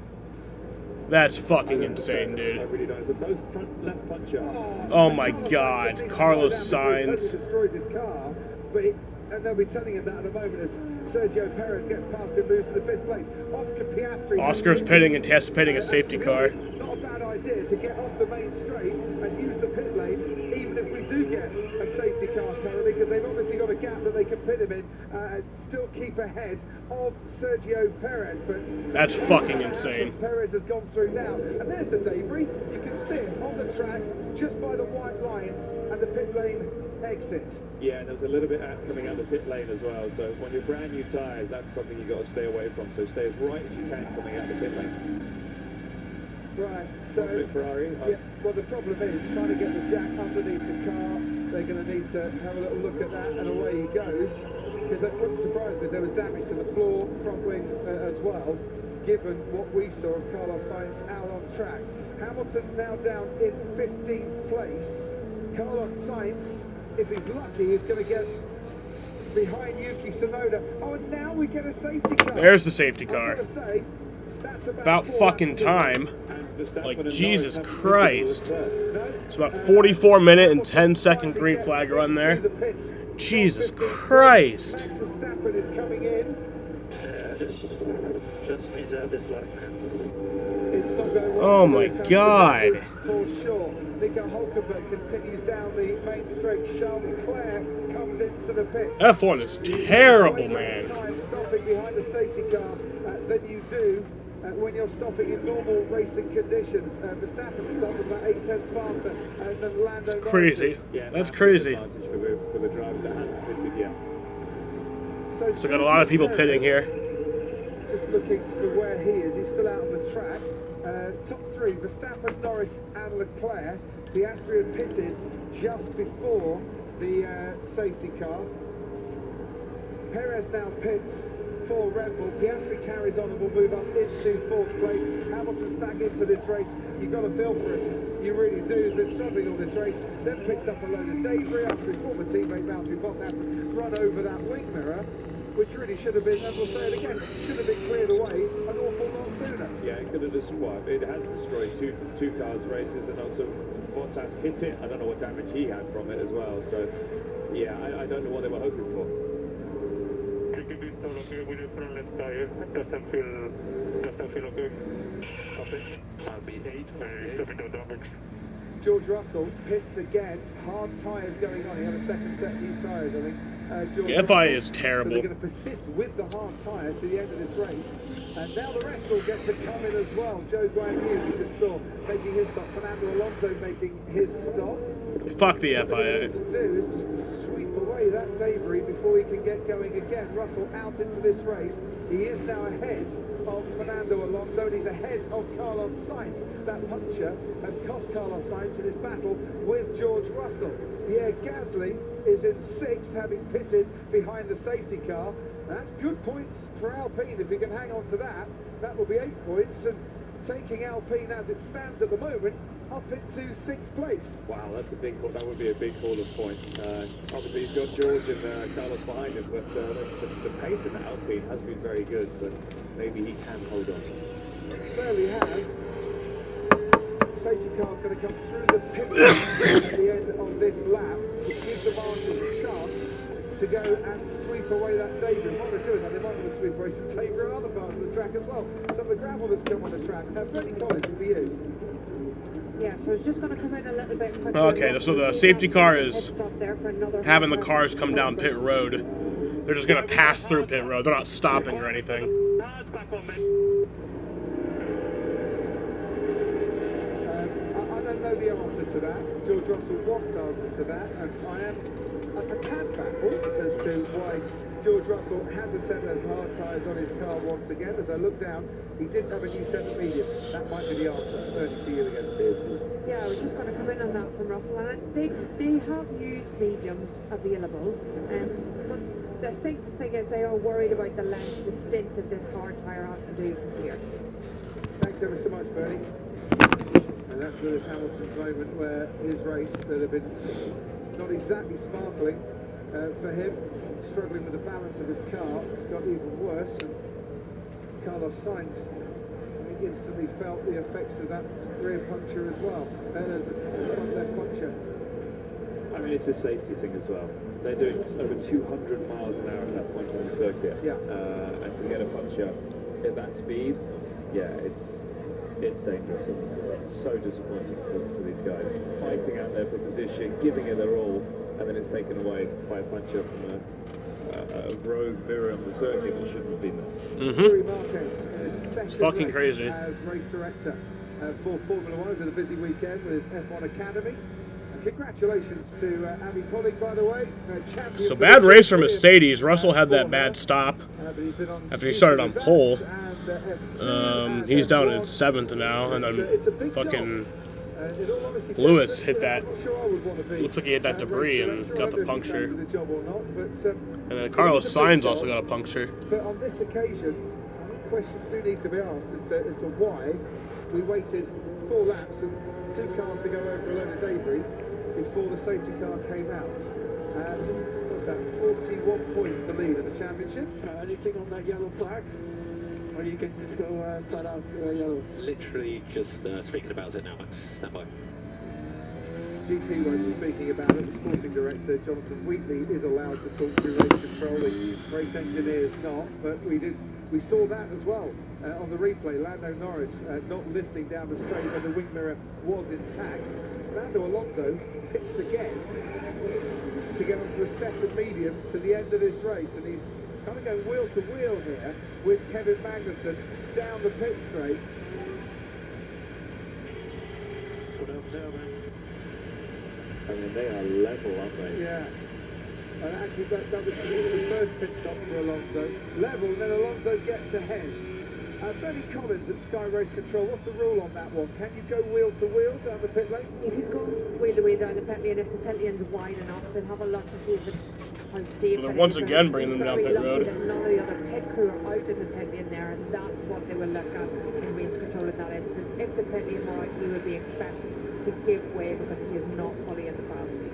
That's fucking insane, dude. I really don't. It's a both front left puncher. Oh my god, Carlos Sainz. Destroys his car, but and they'll be telling him that at the moment as Sergio Perez gets past him, moves to the 5th place. Oscar Piastri. Oscar's pitting, anticipating a safety car. Not a bad idea to get off the main straight and use the pit lane, even if we do get a safety car currently, because they've obviously got a gap that they can pit him in and still keep ahead of Sergio Perez. But that's fucking insane. Perez has gone through now, and there's the debris. You can see it on the track just by the white line and the pit lane exit. Yeah, and there was a little bit coming out the pit lane as well. So when you're brand new tyres, that's something you've got to stay away from. So stay as right as you can coming out the pit lane. Right, so Ferrari. Yeah, well, the problem is trying to get the jack underneath the car. They're going to need to have a little look at that, and away he goes. Because it wouldn't surprise me if there was damage to the floor, front wing as well, given what we saw of Carlos Sainz out on track. Hamilton now down in 15th place. Carlos Sainz, if he's lucky, is going to get behind Yuki Tsunoda. Oh, and now we get a safety car. There's the safety car. I've got to say, that's about fucking time. Like, Jesus Christ. It's about 44-minute and 10-second green flag run there. Jesus Christ. Max Verstappen is coming in. Just reserve this line. It's not going well. Oh my god. For sure. Nico Hulkenberg continues down the main straight. Charles Leclerc comes into the pits. F1 is terrible, man. Time stopping behind the safety car than you do when you're stopping in normal racing conditions. Verstappen stopped about 8/10 faster than Lando. It's crazy. Yeah, that's crazy. For the drivers that haven't pitted yet. So got a lot of people pitting here. Just looking for where he is. He's still out on the track. Top 3, Verstappen, Norris and Leclerc. Piastri had pitted just before the safety car. Perez now pits for Red Bull. Piastri carries on and will move up into 4th place. Hamilton's back into this race. You've got to feel for him. You really do. He's been struggling all this race. Then picks up a load of debris after his former teammate Valtteri Bottas run over that wing mirror, which really should have been, and we'll say it again, should have been cleared away an awful lot sooner. Yeah, it could have destroyed. It has destroyed two cars' races, and also Bottas hit it. I don't know what damage he had from it as well. So, yeah, I don't know what they were hoping for. With your front left tire, doesn't feel okay. Okay. I'll be 8, no damage. George Russell hits again. Hard tyres going on. He had a second set of new tyres, I think. The FI is terrible. So they're going to persist with the hard tyre to the end of this race. And now the rest will get to come in as well. Joe Guan Yu, we just saw, making his stop. Fernando Alonso making his stop. Fuck the FIA. What to do is just to sweep away that debris before he can get going again. Russell out into this race. He is now ahead of Fernando Alonso, and he's ahead of Carlos Sainz. That puncture has cost Carlos Sainz in his battle with George Russell. Pierre Gasly is in 6th, having pitted behind the safety car. That's good points for Alpine. If he can hang on to that, that will be 8 points, and taking Alpine as it stands at the moment up into 6th place. Wow, that's a big call. That would be a big haul of points. Obviously, he's got George and Carlos behind him, but the pace in the Alpine has been very good, so maybe he can hold on. Certainly has. safety car's going to come through the pit at the end of this lap to give the marshals a chance to go and sweep away that debris. While they're doing that, they might want to sweep away some debris on other parts of the track as well. Some of the gravel that's come on the track. Bernie Collins, to you. Yeah, so it's just going to come in a little bit quicker. Okay, so the safety car is having the cars come down pit road. They're just going to pass through pit road. They're not stopping or anything. I don't know the answer to that. George Russell wants answer to that, and I am a tad baffled as to why George Russell has a set of hard tyres on his car once again. As I look down, he didn't have a new set of medium. That might be the answer. Ernie, to you again, Piers. Yeah, I was just going to come in on that from Russell, and they have used mediums available, but I think the thing is they are worried about the length, the stint that this hard tyre has to do from here. Thanks ever so much, Bernie. And that's Lewis Hamilton's moment where his race that had been not exactly sparkling for him, struggling with the balance of his car, got even worse. And Carlos Sainz, I think, instantly felt the effects of that rear puncture as well, front left puncture. I mean, it's a safety thing as well. They're doing over 200 miles an hour at that point on the circuit. Yeah. And to get a puncture at that speed, yeah, it's dangerous and so disappointing for these guys. Fighting out there for position, giving it their all, and then it's taken away by a puncture from a rogue mirror on the circuit that shouldn't have been there. It's fucking crazy. As race director for Formula One, it was a busy weekend with F1 Academy. Congratulations to Abby Pollock, by the way. Champion. So bad race for Mercedes. Russell had that bad stop after he started on pole. He's down in 7th now, and then fucking Lewis hit that. Looks like he hit that debris and got the puncture. And then Carlos Sainz also got a puncture. But on this occasion, I think questions do need to be asked as to why we waited 4 laps and 2 cars to go over a load of debris before the safety car came out. What's that? 41 points to lead in the championship. Anything on that yellow flag? Or you can just go flat out yellow? Literally just speaking about it now, Max. Stand by. GP won't be speaking about it. The sporting director, Jonathan Wheatley, is allowed to talk through race control. The race engineer is not, but we saw that as well on the replay. Lando Norris not lifting down the straight when the wing mirror was intact. Fernando Alonso pits again to get onto a set of mediums to the end of this race, and he's kind of going wheel to wheel here with Kevin Magnussen down the pit straight. I mean, they are level, aren't they? Yeah. And actually, that was the first pit stop for Alonso. Level, and then Alonso gets ahead. Bernie Collins at Sky Race Control, what's the rule on that one? Can you go wheel to wheel down the pit lane? You can go wheel to wheel down the pit lane if the pit lane's wide enough. They'll have a look to see if it's how safe. So they're once again bringing them down pit road. None of the other pit crew are out in the pit lane there, and that's what they will look at in race control in that instance. If the pit lane were out, he would be expected to give way because he is not fully in the fast lane.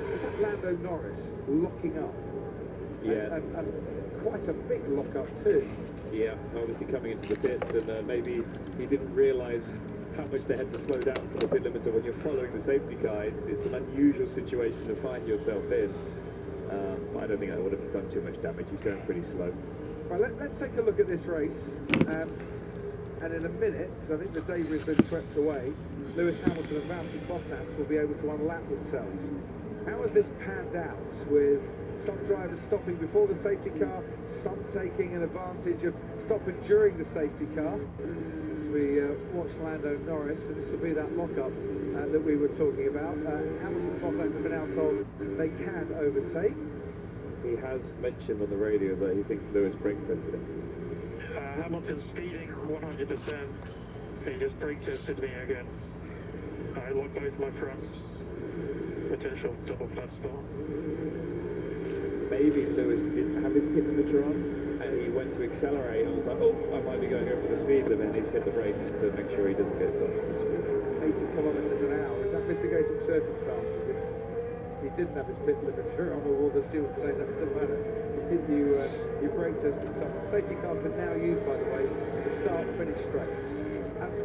Is that Lando Norris locking up? Yeah. And quite a big lock up too. Yeah, obviously coming into the pits, and maybe he didn't realise how much they had to slow down for the pit limiter when you're following the safety car. It's an unusual situation to find yourself in. I don't think that would have done too much damage. He's going pretty slow. Right, let's take a look at this race. And in a minute, because I think the debris has been swept away, Lewis Hamilton and Valtteri Bottas will be able to unlap themselves. How has this panned out with some drivers stopping before the safety car, some taking an advantage of stopping during the safety car? As we watch Lando Norris, and this will be that lock-up that we were talking about. Hamilton and Bottas have been out told they can overtake. He has mentioned on the radio that he thinks Lewis brake tested him. Hamilton speeding 100%. He just brake tested me again. I locked both my fronts. Potential double flat spot. Maybe Lewis didn't have his pit limiter on, and he went to accelerate and was like, oh, I might be going over the speed limit, and he's hit the brakes to make sure he doesn't get onto the speed. 80 kilometres an hour. Is that mitigating circumstances? If he didn't have his pit limiter on, or the steward saying that it doesn't matter. You brake tested someone. Safety car can now use, by the way, the start-finish straight.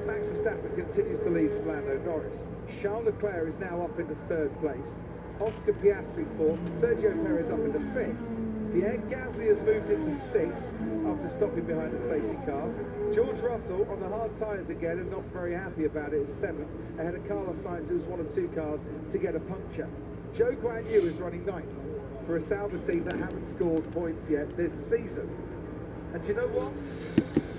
Max Verstappen continues to lead Lando Norris. Charles Leclerc is now up into 3rd place. Oscar Piastri 4th, and Sergio Perez up into 5th. Pierre Gasly has moved into 6th after stopping behind the safety car. George Russell on the hard tyres again and not very happy about it is 7th, ahead of Carlos Sainz, who was one of 2 cars to get a puncture. Zhou Guanyu is running 9th for a Sauber team that haven't scored points yet this season. And do you know what?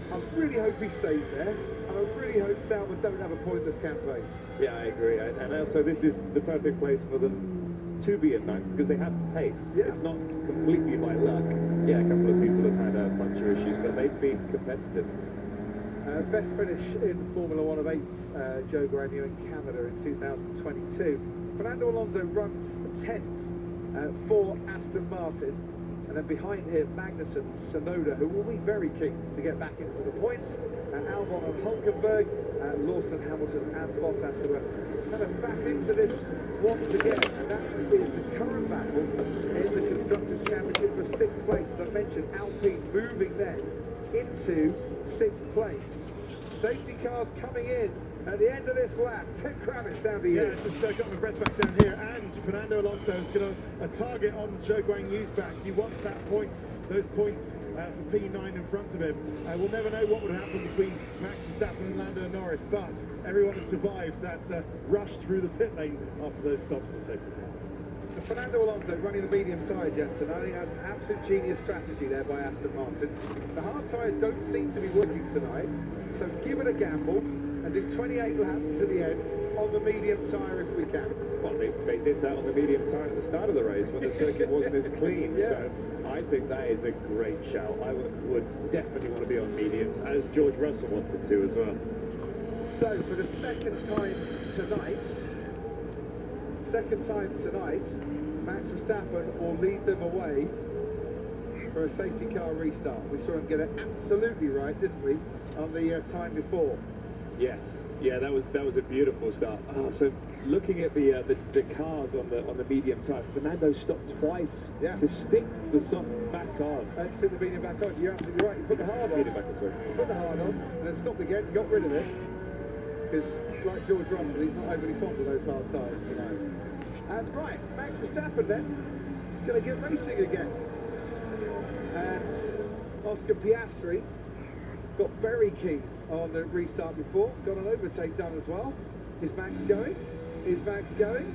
I really hope he stays there, and I really hope Sauber don't have a pointless campaign. Yeah, I agree. And also, this is the perfect place for them to be at 9th because they have pace. Yeah. It's not completely by luck. Yeah, a couple of people have had puncture issues, but they've been competitive. Best finish in Formula 1 of 8th, Zhou Guanyu in Canada in 2022. Fernando Alonso runs 10th for Aston Martin. And then behind him, Magnussen, Tsunoda, who will be very keen to get back into the points. Albon and Hulkenberg, Lawson, Hamilton and Bottas, who are kind of back into this once again. And that is the current battle in the Constructors' Championship for 6th place. As I mentioned, Alpine moving then into 6th place. Safety cars coming in at the end of this lap. Ted Kravitz down to you. Yeah, just got my breath back down here, and Fernando Alonso is going to target on Zhou Guanyu's back. He wants those points for P9 in front of him. We'll never know what would happen between Max Verstappen and Lando Norris, but everyone has survived that rush through the pit lane after those stops in the safety car. Fernando Alonso running the medium tyre, Jensen. I think that's an absolute genius strategy there by Aston Martin. The hard tyres don't seem to be working tonight, so give it a gamble and do 28 laps to the end on the medium tyre if we can. Well, they did that on the medium tyre at the start of the race when the circuit wasn't as clean. Yeah. So I think that is a great shout. I would definitely want to be on mediums, as George Russell wanted to as well. So for the second time tonight, Max Verstappen will lead them away for a safety car restart. We saw him get it absolutely right, didn't we, on the time before? Yes, yeah, that was a beautiful start. So looking at the cars on the medium tyre, Fernando stopped twice to stick the soft back on. Stick the medium back on. You're absolutely right. He put the hard on. Medium back on, sorry. Put the hard on, and then stopped again. Got rid of it because, like George Russell, he's not overly fond of those hard tyres tonight. And right, Max Verstappen then going to get racing again. And Oscar Piastri got very keen on the restart before, got an overtake done as well. Is Max going? Is Max going?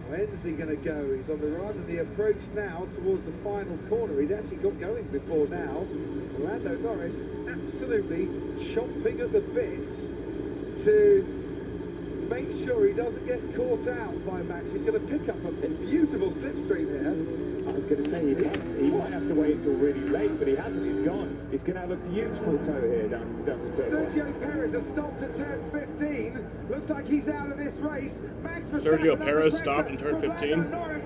When's he going to go? He's on the run, and the approach now towards the final corner. He'd actually got going before now. Lando Norris absolutely chomping at the bits to make sure he doesn't get caught out by Max. He's going to pick up a beautiful slipstream here. I was going to say he might have to wait until really late, but he hasn't. He's gone. He's going to have a beautiful toe here down to turn 1. Sergio Perez has stopped at turn 15. Looks like he's out of this race. Max Sergio Perez stopped in turn 15. Norris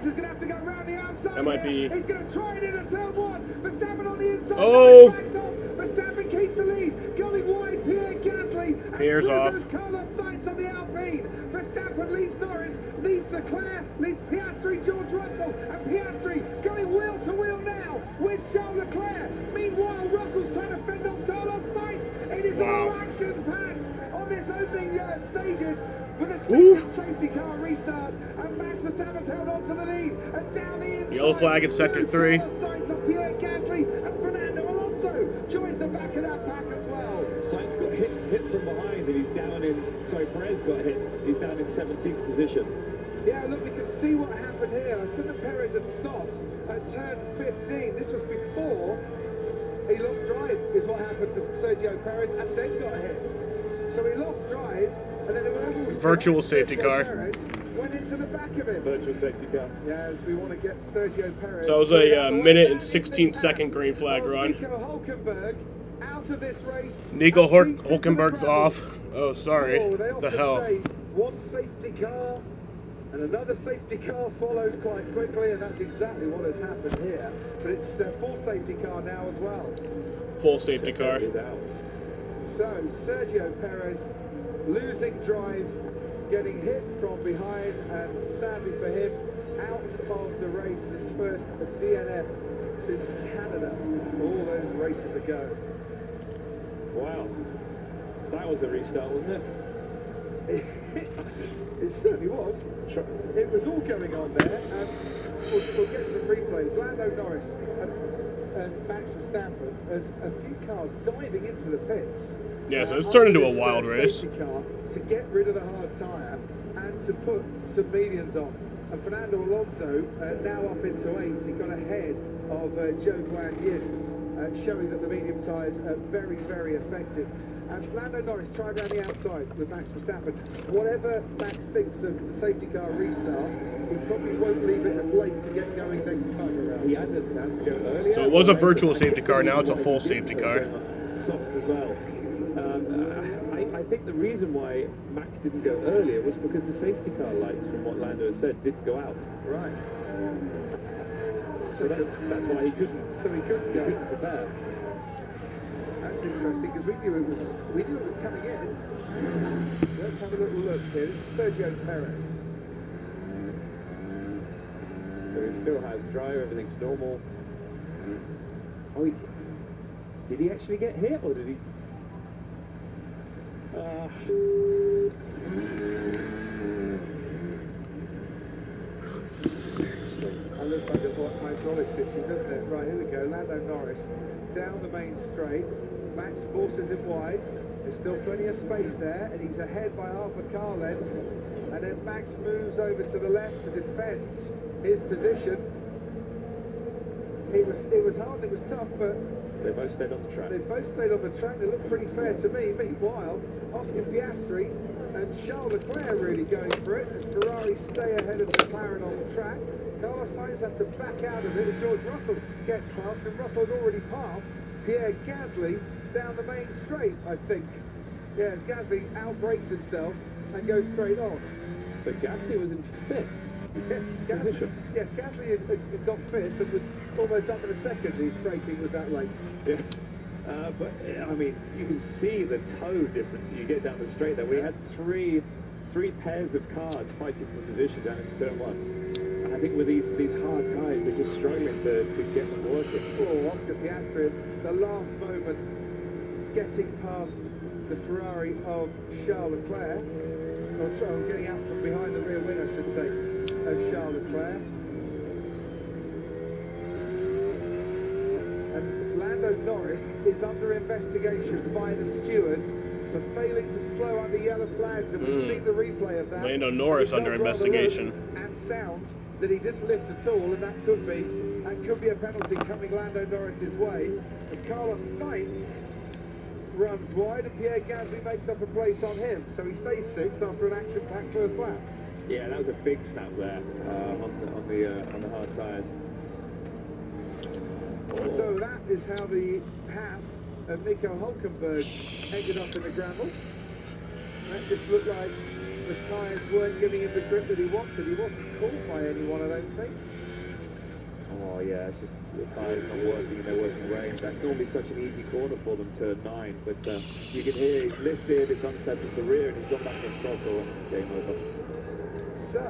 is going to have to go around the outside. That might be. He's going to try it into turn 1. Verstappen on the inside. Oh! Verstappen keeps the lead. Going wide, Pierre Gasly. Pierre's off. Carlos Sainz on the Alpine. Verstappen leads Norris, leads Leclerc, leads Piastri, George Russell, and Piastri going wheel to wheel now with Charles Leclerc. Meanwhile, Russell's trying to fend off Carlos Sainz. It is all action-packed on this opening stages with a second safety car restart, and Max Verstappen's held on to the lead. And down the inside, yellow flag in sector 3. Carlos Sainz and Pierre Gasly, and Fernando Alonso joins the back of that pack as well. Sainz got hit from behind, and he's down in. Sorry, Perez got hit. He's down in 17th position. Yeah, look, we can see what happened here. I said that Perez had stopped at turn 15. This was before he lost drive, is what happened to Sergio Perez, and then got hit. So he lost drive, and then whoever was virtual safety car Perez went into the back of him. Virtual safety car. Yeah, as we want to get Sergio Perez. So that was a minute and 16-second green flag run. Nico Hulkenberg out of this race. Nico Hulkenberg's off. Oh, sorry. The hell. One safety car. And another safety car follows quite quickly, and that's exactly what has happened here. But it's a full safety car now as well. Full safety car. So Sergio Perez losing drive, getting hit from behind, and sadly for him, out of the race in his first DNF since Canada all those races ago. Wow. That was a restart, wasn't it? It certainly was. It was all going on there. We'll get some replays. Lando Norris and Max Verstappen, there's a few cars diving into the pits. Yeah, so it's turned into a wild race. Car to get rid of the hard tyre and to put some mediums on. And Fernando Alonso now up into 8th. He got ahead of Zhou Guanyu, showing that the medium tyres are very, very effective. And Lando Norris tried around the outside with Max Verstappen. Whatever Max thinks of the safety car restart, he probably won't leave it as late to get going next time around. He has to go earlier. So it was a virtual safety car, now it's a full safety car. Softs as well. I think the reason why Max didn't go earlier was because the safety car lights, from what Lando said, didn't go out. Right. So that's why he couldn't. So he couldn't prepare. That's interesting because we knew it was coming in. Let's have a little look here. This is Sergio Perez. So he still has drive, everything's normal. Oh, did he actually get hit, or did he? It looks like a hydraulics issue, doesn't it? Right, here we go. Lando Norris down the main straight. Max forces him wide. There's still plenty of space there, and he's ahead by half a car length. And then Max moves over to the left to defend his position. It was hard, it was tough, but they both stayed on the track. They both stayed on the track. They look pretty fair to me. Meanwhile, Oscar Piastri and Charles Leclerc really going for it as Ferrari stay ahead of McLaren on the track. Carlos Sainz has to back out of it as George Russell gets past, and Russell had already passed Pierre Gasly down the main straight, I think. Yeah, as Gasly outbrakes himself and goes straight on. So Gasly was in 5th. Yes, Gasly had got 5th and was almost up in a second. His braking was that late. Yeah. But I mean, you can see the toe difference you get down the straight there. We had three pairs of cars fighting for position down into turn 1. And I think with these hard tyres, they're just struggling to get them working. Oh, Oscar Piastri at the last moment getting past the Ferrari of Charles Leclerc. Or getting out from behind the rear wing, I should say, of Charles Leclerc. And Lando Norris is under investigation by the stewards for failing to slow under yellow flags, and we've seen the replay of that. Lando Norris under investigation. And sound that he didn't lift at all, and that could be a penalty coming Lando Norris's way as Carlos Sainz runs wide and Pierre Gasly makes up a place on him, so he stays 6th after an action-packed first lap. Yeah, that was a big snap there on the hard tyres. So that is how the Haas of Nico Hülkenberg ended up in the gravel. That just looked like the tyres weren't giving him the grip that he wanted. He wasn't caught by anyone, I don't think. Oh yeah, it's just the tyres not working in their working range. That's normally such an easy corner for them, turn 9. But you can hear he's lifted, it's unsettled the rear, and he's gone back in throttle. Game over. So,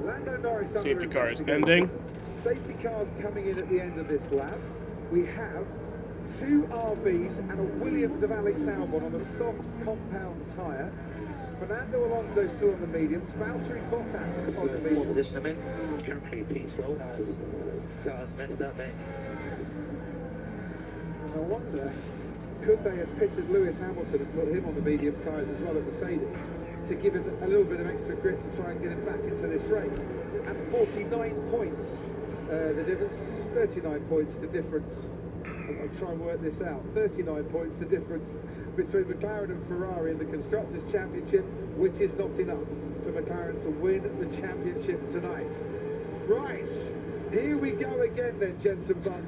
Lando Norris under safety car is investigation. ending. Safety cars coming in at the end of this lap. We have 2 RBs and a Williams of Alex Albon on a soft compound tyre. Fernando Alonso still on the mediums. Valtteri Bottas on the mediums. What position I'm in? Currently P12. Car's messed up, mate. I wonder, could they have pitted Lewis Hamilton and put him on the medium tyres as well at Mercedes to give it a little bit of extra grip to try and get him back into this race? And 49 points, the difference, 39 points, the difference. I'm trying to work this out. 39 points, the difference between McLaren and Ferrari in the Constructors' Championship, which is not enough for McLaren to win the championship tonight. Right, here we go again then, Jensen Button.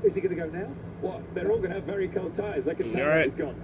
Is he going to go now? What? They're all going to have very cold tyres. I can tell that he's gone.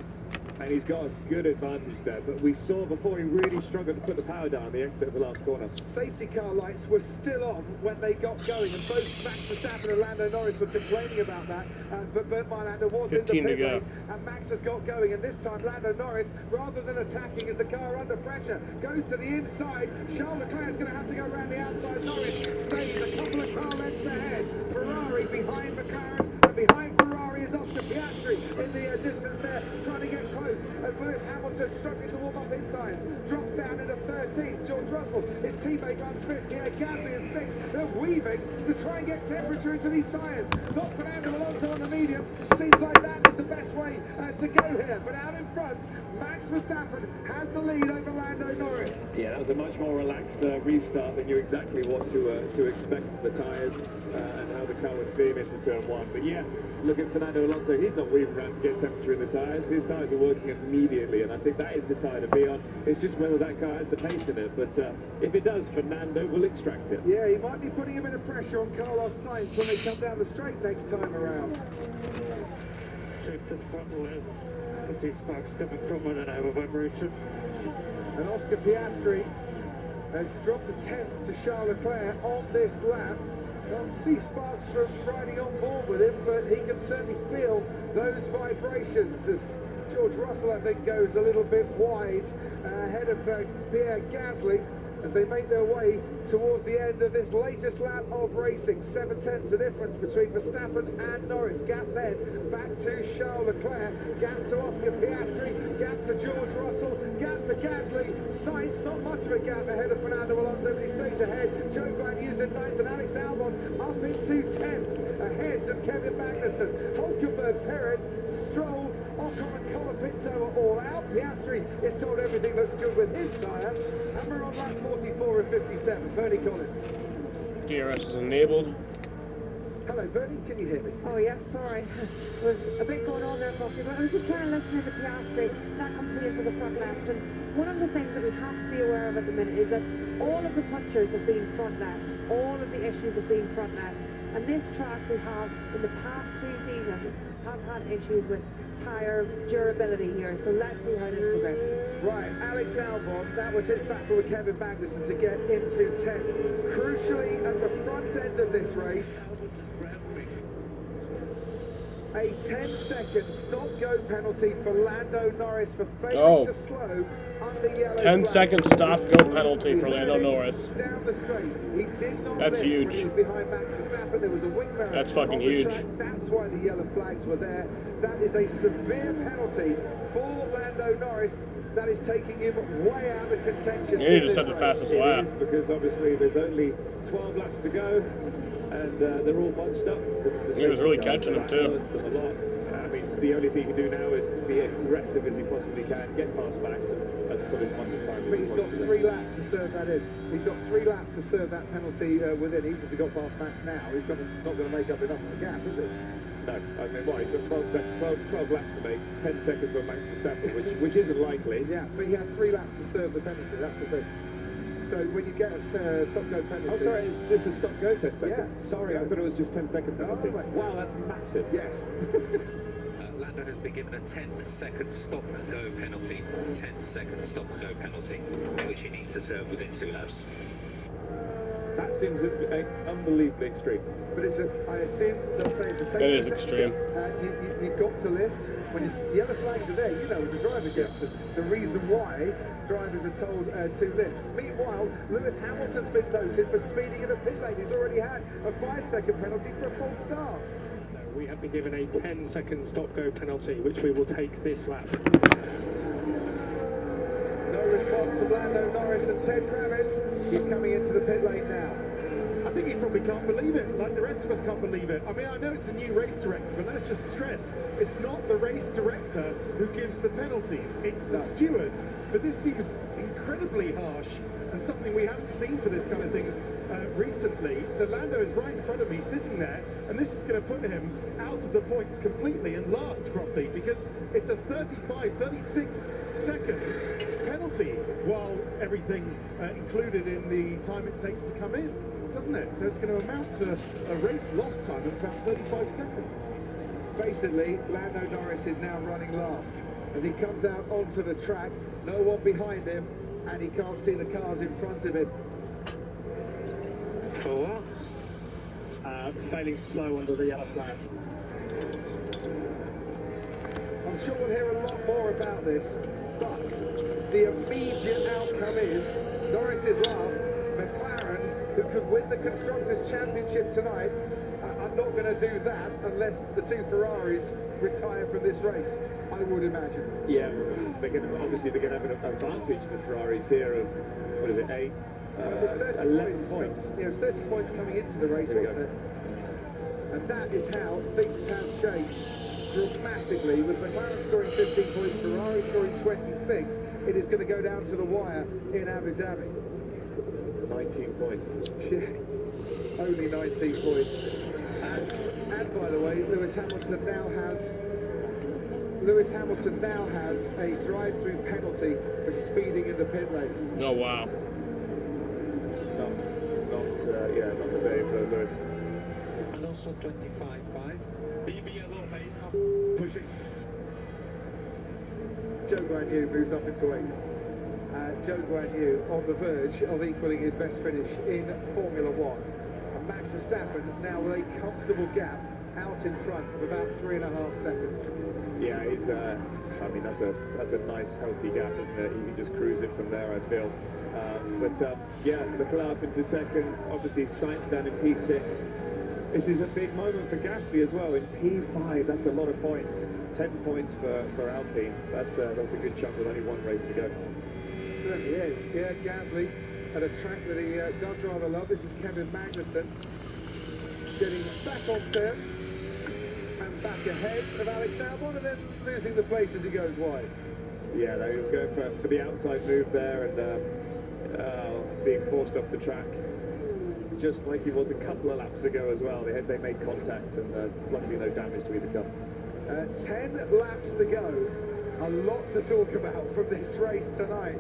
And he's got a good advantage there. But we saw before he really struggled to put the power down on the exit of the last corner. Safety car lights were still on when they got going, and both Max Verstappen and Lando Norris were complaining about that. But Bernd Lando was in the pit lane, and Max has got going. And this time, Lando Norris, rather than attacking as the car under pressure, goes to the inside. Charles Leclerc is going to have to go around the outside. Norris stays a couple of car lengths ahead. Ferrari behind McLaren, and behind Ferrari is Oscar Piastri in the distance there, trying to get close as Lewis Lewis Hamilton struggling to warm up his tyres, drops down into 13th. George Russell, his teammate, runs 5th. Pierre Gasly is 6th. They're weaving to try and get temperature into these tyres. Not Fernando Alonso on the mediums. Seems like that is the best way to go here. But out in front, Max Verstappen has the lead over Lando Norris. Yeah, that was a much more relaxed restart than you exactly want to expect from the tyres and how the car would beam into turn 1. But yeah, look at Fernando Alonso. He's not weaving around to get temperature in the tyres. His tyres are working immediately, and I think that is the tyre to be on. It's just whether that car has the pace in it. But if it does, Fernando will extract it. Yeah, he might be putting a bit of pressure on Carlos Sainz when they come down the straight next time around. Shift to the front left. I see sparks coming from when I have a vibration. And Oscar Piastri has dropped a 10th to Charles Leclerc on this lap. Can't see sparks from riding on board with him, but he can certainly feel those vibrations as George Russell, I think, goes a little bit wide ahead of Pierre Gasly as they make their way towards the end of this latest lap of racing. 7/10 the difference between Verstappen and Norris. Gap then back to Charles Leclerc, gap to Oscar Piastri, gap to George Russell, gap to Gasly. Sainz, not much of a gap ahead of Fernando Alonso, but he stays ahead. Joe Guan Yu's in 9th and Alex Albon up into 10th, ahead of Kevin Magnussen. Hulkenberg, Perez, Stroll, Ocon and Colapinto are all out. Piastri is told everything looks good with his tyre, and we're on lap 44 and 57. Bernie Collins. DRS is enabled. Hello, Bernie, can you hear me? Oh yes, sorry. There was a bit going on there, Bucky, but I was just trying to listen to Piastri. That comes into the front left, and one of the things that we have to be aware of at the minute is that all of the punchers have been front left. All of the issues have been front left. And this track we have, in the past 2 seasons, have had issues with tyre durability here. So let's see how this progresses. Right, Alex Albon, that was his battle with Kevin Magnussen to get into 10th. Crucially, at the front end of this race, a 10-second stop-go penalty for Lando Norris for failing to slow under yellow 10-second stop-go penalty for Lando Norris. Down the straight. He did not That's lift huge. when he was behind Max Verstappen. There was a wing mirror. That's fucking huge. That's why the yellow flags were there. That is a severe penalty for Lando Norris. That is taking him way out of contention. Yeah, he just had the fastest lap. It is, because obviously there's only 12 laps to go, and they're all bunched up. He was really catching them too. Them a lot. I mean, the only thing he can do now is to be aggressive as he possibly can, get past Max and put as much time. But he's got 3 laps to serve that in. He's got 3 laps to serve that penalty within. Even if he got past Max now, he's not going to make up enough of the gap, is he? No, I mean, what, he's got 12 laps to make, 10 seconds on Max Verstappen, which isn't likely. Yeah, but he has 3 laps to serve the penalty, that's the thing. So when you get stop-go penalty... Oh, sorry, it's a stop-go 10 seconds. Yeah. Sorry, I thought it was just 10-second penalty. Oh, wow, that's massive. Yes. Lando has been given a 10-second stop-and-go penalty. 10-second stop-and-go penalty, which he needs to serve within 2 laps. That seems unbelievably extreme. But it's I assume they'll say it's the same. It is extreme. You've got to lift. When the yellow flags are there, you know as a driver gets it. The reason why drivers are told to lift. Meanwhile, Lewis Hamilton's been noted for speeding in the pit lane. He's already had a 5-second penalty for a false start. We have been given a 10-second stop-go penalty, which we will take this lap. No response from Lando Norris and Ted Kravitz. He's coming into the pit lane now. I think he probably can't believe it, like the rest of us can't believe it. I mean, I know it's a new race director, but let's just stress, it's not the race director who gives the penalties, it's the stewards. But this seems incredibly harsh and something we haven't seen for this kind of thing recently. So Lando is right in front of me, sitting there, and this is going to put him out of the points completely and last, Crofty, because it's a 36 seconds penalty, while everything included in the time it takes to come in, doesn't it? So it's going to amount to a race lost time of about 35 seconds. Basically, Lando Norris is now running last as he comes out onto the track. No one behind him, and he can't see the cars in front of him. For failing slow under the yellow flag. I'm sure we'll hear a lot more about this, but the immediate outcome is Norris is last. McLaren, who could win the Constructors' Championship tonight, I'm not going to do that unless the two Ferraris retire from this race, I would imagine. Yeah, they're going to obviously have an advantage, the Ferraris here, of what is it, 8? It's 30 11 points. points. Yeah, it was 30 points coming into the race, wasn't it? And that is how things have changed dramatically. With McLaren scoring 15 points, Ferrari scoring 26, it is going to go down to the wire in Abu Dhabi. 19 points. Yeah, only 19 points. And by the way, Lewis Hamilton now has a drive-through penalty for speeding in the pit lane. Oh wow. Not the day for Lewis. And also 25.5. BB a little mate. Pushing. Zhou Guanyu moves up into 8th. Zhou Guanyu on the verge of equaling his best finish in Formula 1. And Max Verstappen now with a comfortable gap out in front of about 3.5 seconds. Yeah, he's. I mean, that's a nice healthy gap, isn't it? You can just cruise it from there, I feel. Yeah, Leclerc up into second. Obviously, Sainz down in P6. This is a big moment for Gasly as well in P5. That's a lot of points. 10 points for Alpine. That's a good chunk with only one race to go. It certainly is. Pierre Gasly at a track that he does rather love. This is Kevin Magnussen getting back on turn and back ahead of Alex Albon, and then losing the place as he goes wide. Yeah, no, he was going for the outside move there and being forced off the track, just like he was a couple of laps ago as well. They made contact, and luckily no damage to either car. 10 laps to go. A lot to talk about from this race tonight.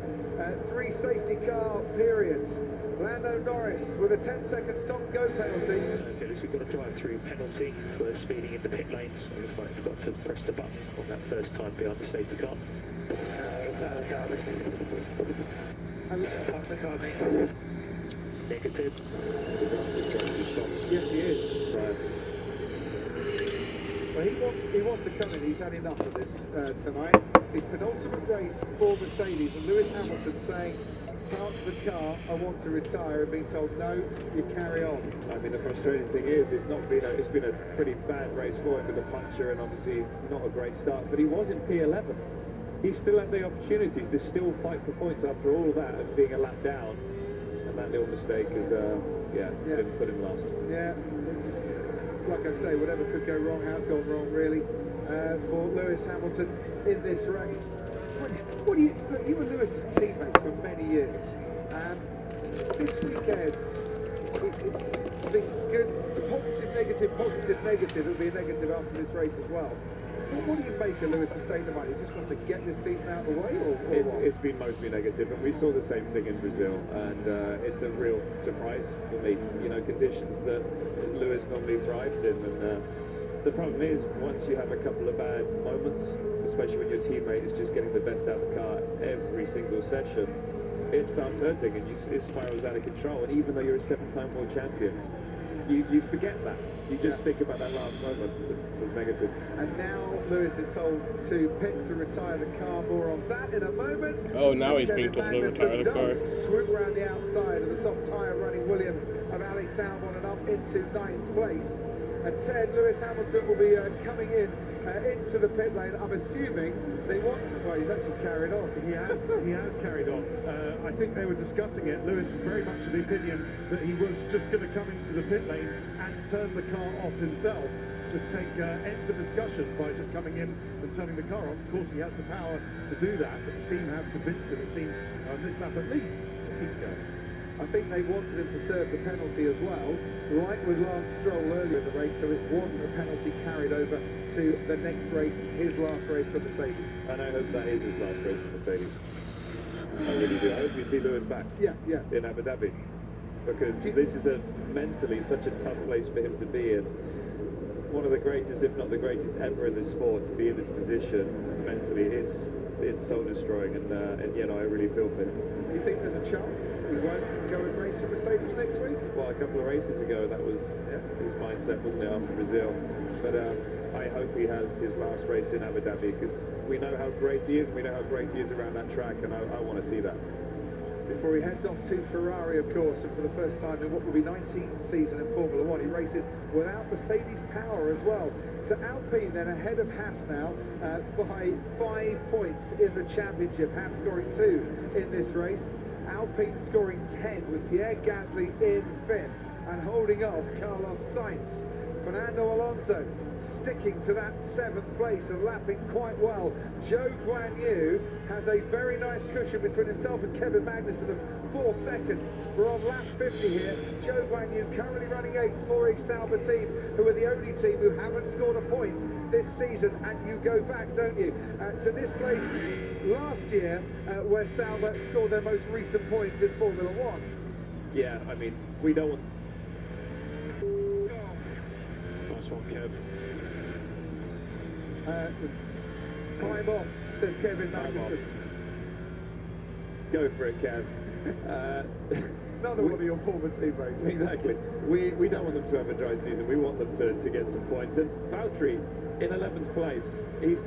3 safety car periods. Lando Norris with a 10-second stop-go penalty. Okay, so we've got a drive-through penalty for speeding in the pit lanes. It looks like we've got to press the button on that first time behind the safety car. Negative. Yes, he is. Well, he wants to come in. He's had enough of this tonight. His penultimate race for Mercedes, and Lewis Hamilton saying, "Park the car, I want to retire," and being told, "No, you carry on." I mean, the frustrating thing is, it's been a pretty bad race for him with the puncture, and obviously not a great start. But he was in P11. He still had the opportunities to still fight for points after all of that and being a lap down. And that little mistake has, didn't put him last. Yeah, it's like I say, whatever could go wrong has gone wrong, really, for Lewis Hamilton in this race. You were Lewis's teammate for many years. This weekend, it's been good. Positive, negative, positive, negative. It'll be a negative after this race as well. What do you make of Lewis's state of mind? He just wants to get this season out of the way, or it's been mostly negative, and we saw the same thing in Brazil, and it's a real surprise for me. You know, conditions that Lewis normally thrives in, and the problem is once you have a couple of bad moments, especially when your teammate is just getting the best out of the car every single session, it starts hurting, and it spirals out of control. And even though you're a 7-time world champion, you forget that. You just think about that last moment that was negative. And now Lewis is told to pit to retire the car. More on that in a moment. Oh, now he's being told to retire the car. Swoop around the outside of the soft tyre running Williams of Alex Albon and up into 9th place. And Ted, Lewis Hamilton will be coming in into the pit lane. I'm assuming they want to. Well, he's actually carried on. He has carried on. I think they were discussing it. Lewis was very much of the opinion that he was just going to come into the pit lane and turn the car off himself. Just end the discussion by just coming in and turning the car off. Of course, he has the power to do that, but the team have convinced him, it seems, on this lap at least, to keep going. I think they wanted him to serve the penalty as well, like with Lance Stroll earlier in the race, so it wasn't a penalty carried over to the next race, his last race for Mercedes. And I hope that is his last race for Mercedes. I really do. I hope we see Lewis back in Abu Dhabi, because this is mentally such a tough place for him to be in. One of the greatest, if not the greatest ever in this sport, to be in this position mentally, it's soul destroying, and I really feel for him. You think there's a chance he won't go and race for Mercedes next week? Well, a couple of races ago, that was his mindset, wasn't it, after Brazil? But I hope he has his last race in Abu Dhabi, because we know how great he is, and we know how great he is around that track, and I want to see that. before he heads off to Ferrari, of course, and for the first time in what will be 19th season in Formula One, he races without Mercedes power as well. So Alpine then ahead of Haas now by 5 points in the championship. Haas scoring 2 in this race. Alpine scoring 10 with Pierre Gasly in 5th and holding off Carlos Sainz. Fernando Alonso sticking to that 7th place and lapping quite well. Zhou Guanyu has a very nice cushion between himself and Kevin Magnussen of 4 seconds. We're on lap 50 here. Zhou Guanyu currently running 8th for a Sauber team, who are the only team who haven't scored a point this season. And you go back, don't you, to this place last year where Sauber scored their most recent points in Formula One. Yeah, I mean, we don't want... Nice one, Kev. Climb off, says Kevin Magnussen. Go for it, Kev. Another one of your former teammates. Exactly. We don't want them to have a dry season. We want them to get some points. And Valtteri in 11th place. He's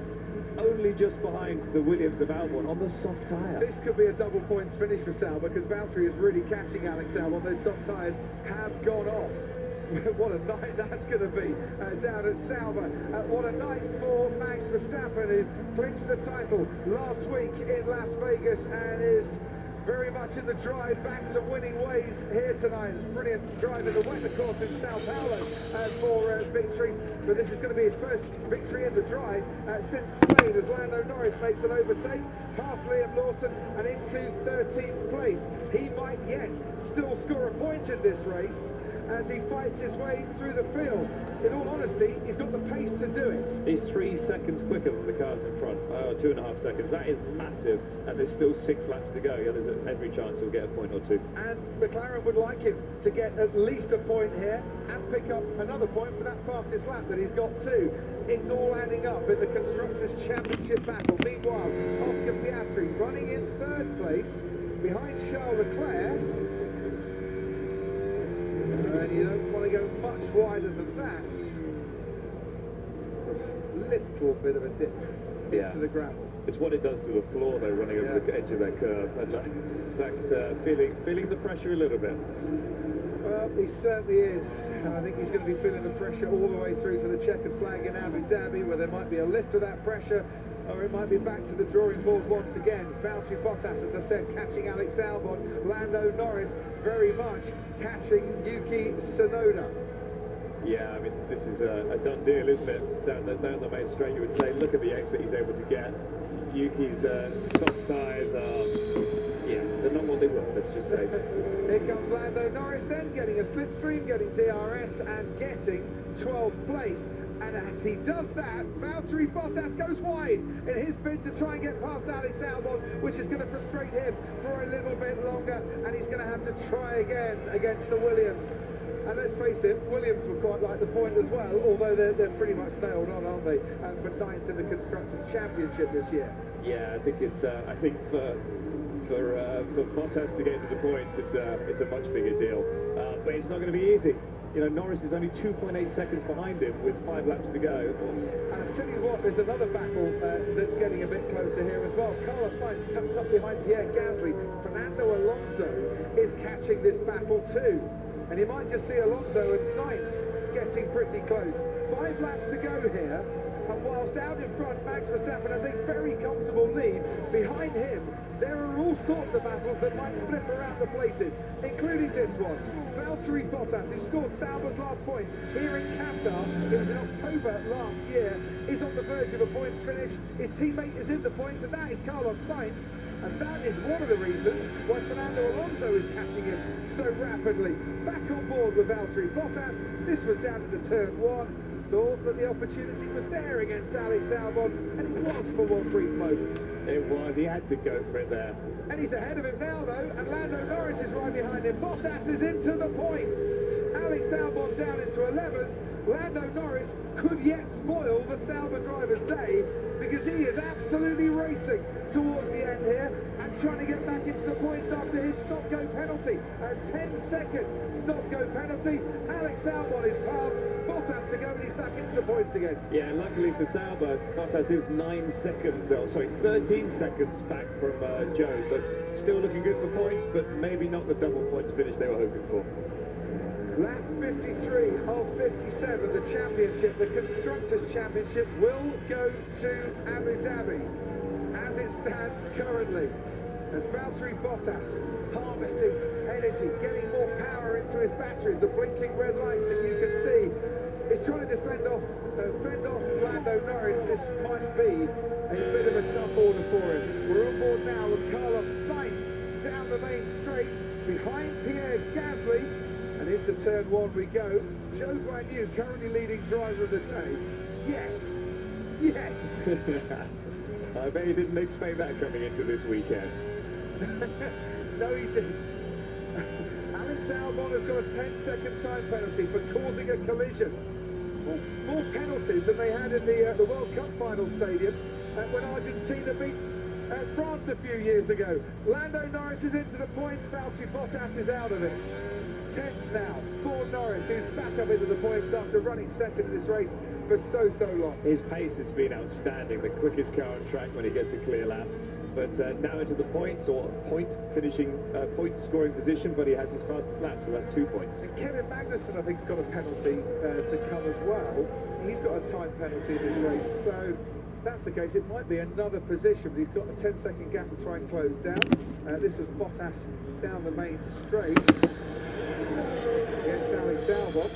only just behind the Williams of Albon on the soft tyre. This could be a double points finish for Sauber because Valtteri is really catching Alex Albon. Those soft tyres have gone off. What a night that's going to be down at Sauber. What a night for Max Verstappen, who clinched the title last week in Las Vegas and is very much in the drive back to winning ways here tonight. Brilliant drive in the wet, of course, in Sao Paulo for victory. But this is going to be his first victory in the drive since Spain, as Lando Norris makes an overtake past Liam Lawson and into 13th place. He might yet still score a point in this race as he fights his way through the field. In all honesty, he's got the pace to do it. He's 3 seconds quicker than the cars in front. 2.5 seconds. That is massive. And there's still 6 laps to go. Yeah, there's every chance he'll get a point or 2. And McLaren would like him to get at least a point here and pick up another point for that fastest lap that he's got 2. It's all adding up in the Constructors' Championship battle. Meanwhile, Oscar Piastri running in 3rd place behind Charles Leclerc. And you don't want to go much wider than that. A little bit of a dip into the gravel. It's what it does to the floor, though, running over the edge of that curve. And Zach's feeling the pressure a little bit. Well, he certainly is. And I think he's going to be feeling the pressure all the way through to the checkered flag in Abu Dhabi, where there might be a lift of that pressure, or it might be back to the drawing board once again. Valtteri Bottas, as I said, catching Alex Albon. Lando Norris very much catching Yuki Tsunoda. Yeah, I mean, this is a done deal, isn't it? Down the main straight, you would say, look at the exit he's able to get. Yuki's soft tyres are, yeah, they're not what they were, let's just say. Here comes Lando Norris then, getting a slipstream, getting DRS and getting 12th place. And as he does that, Valtteri Bottas goes wide in his bid to try and get past Alex Albon, which is going to frustrate him for a little bit longer, and he's going to have to try again against the Williams. And let's face it, Williams would quite like the point as well, although they're pretty much nailed on, aren't they, for 9th in the Constructors' Championship this year. Yeah, I think it's for Bottas to get to the points, it's a much bigger deal. But it's not going to be easy. You know, Norris is only 2.8 seconds behind him with 5 laps to go. And I tell you what, there's another battle that's getting a bit closer here as well. Carlos Sainz tucked up behind Pierre Gasly. Fernando Alonso is catching this battle too. And you might just see Alonso and Sainz getting pretty close. 5 laps to go here. And whilst out in front, Max Verstappen has a very comfortable lead. Behind him, there are all sorts of battles that might flip around the places, including this one. Valtteri Bottas, who scored Sauber's last points here in Qatar, it was in October last year, is on the verge of a points finish. His teammate is in the points, and that is Carlos Sainz. And that is one of the reasons why Fernando Alonso is catching him so rapidly. Back on board with Valtteri Bottas. This was down into turn 1. Thought that the opportunity was there against Alex Albon, and it was for one brief moment. It was, he had to go for it there. And he's ahead of him now, though, and Lando Norris is right behind him. Bottas is into the points. Alex Albon down into 11th. Lando Norris could yet spoil the Sauber driver's day, because he is absolutely racing towards the end here and trying to get back into the points after his stop-go penalty. A 10-second stop-go penalty. Alex Albon is past, Bottas to go, and he's back into the points again. Yeah, luckily for Sauber, Bottas is 13 seconds back from Joe, so still looking good for points, but maybe not the double points finish they were hoping for. Lap 53 of 57, the championship, the Constructors' Championship, will go to Abu Dhabi as it stands currently. As Valtteri Bottas harvesting energy, getting more power into his batteries, the blinking red lights that you can see, is trying to fend off Lando Norris. This might be a bit of a tough order for him. We're on board now with Carlos Sainz down the main straight behind Pierre Gasly. And into turn one we go. Joe Guan Yu, currently leading driver of the day. Yes. Yes. I bet he didn't expect that coming into this weekend. No, he didn't. Alex Albon has got a 10-second time penalty for causing a collision. More penalties than they had in the World Cup final stadium when Argentina beat France a few years ago. Lando Norris is into the points. Valtteri Bottas is out of it. 10th now for Norris, who's back up into the points after running second in this race for so long. His pace has been outstanding, the quickest car on track when he gets a clear lap. But now into the points, or point scoring position, but he has his fastest lap, so that's 2 points. And Kevin Magnussen, I think, has got a penalty to come as well. He's got a time penalty in this race, so that's the case. It might be another position, but he's got a 10-second gap to try and close down. This was Bottas down the main straight against Alex Albon.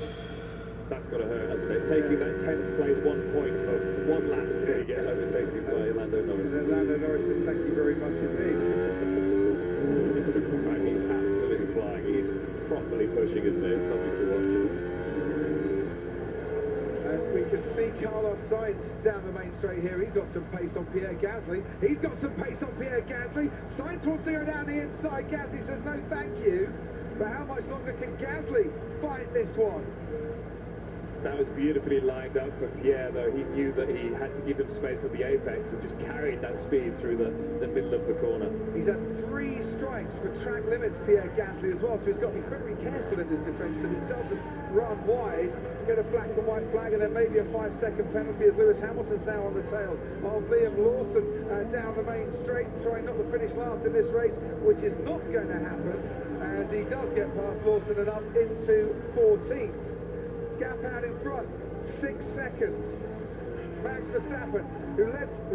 That's got to hurt, hasn't it? Taking that 10th place, 1 point for 1 lap before you get overtaken by Lando Norris. Lando Norris says thank you very much indeed. Right, he's absolutely flying. He's properly pushing, isn't it? It's lovely to watch. We can see Carlos Sainz down the main straight here. He's got some pace on Pierre Gasly. He's got some pace on Pierre Gasly. Sainz wants to go down the inside. Gasly says no thank you. But how much longer can Gasly fight this one? That was beautifully lined up for Pierre, though. He knew that he had to give him space at the apex and just carried that speed through the middle of the corner. He's had 3 strikes for track limits, Pierre Gasly, as well, so he's got to be very careful in this defence that he doesn't run wide, get a black and white flag, and then maybe a 5-second penalty as Lewis Hamilton's now on the tail of Liam Lawson down the main straight, trying not to finish last in this race, which is not going to happen, as he does get past Lawson and up into 14th. Gap out in front, 6 seconds. Max Verstappen, who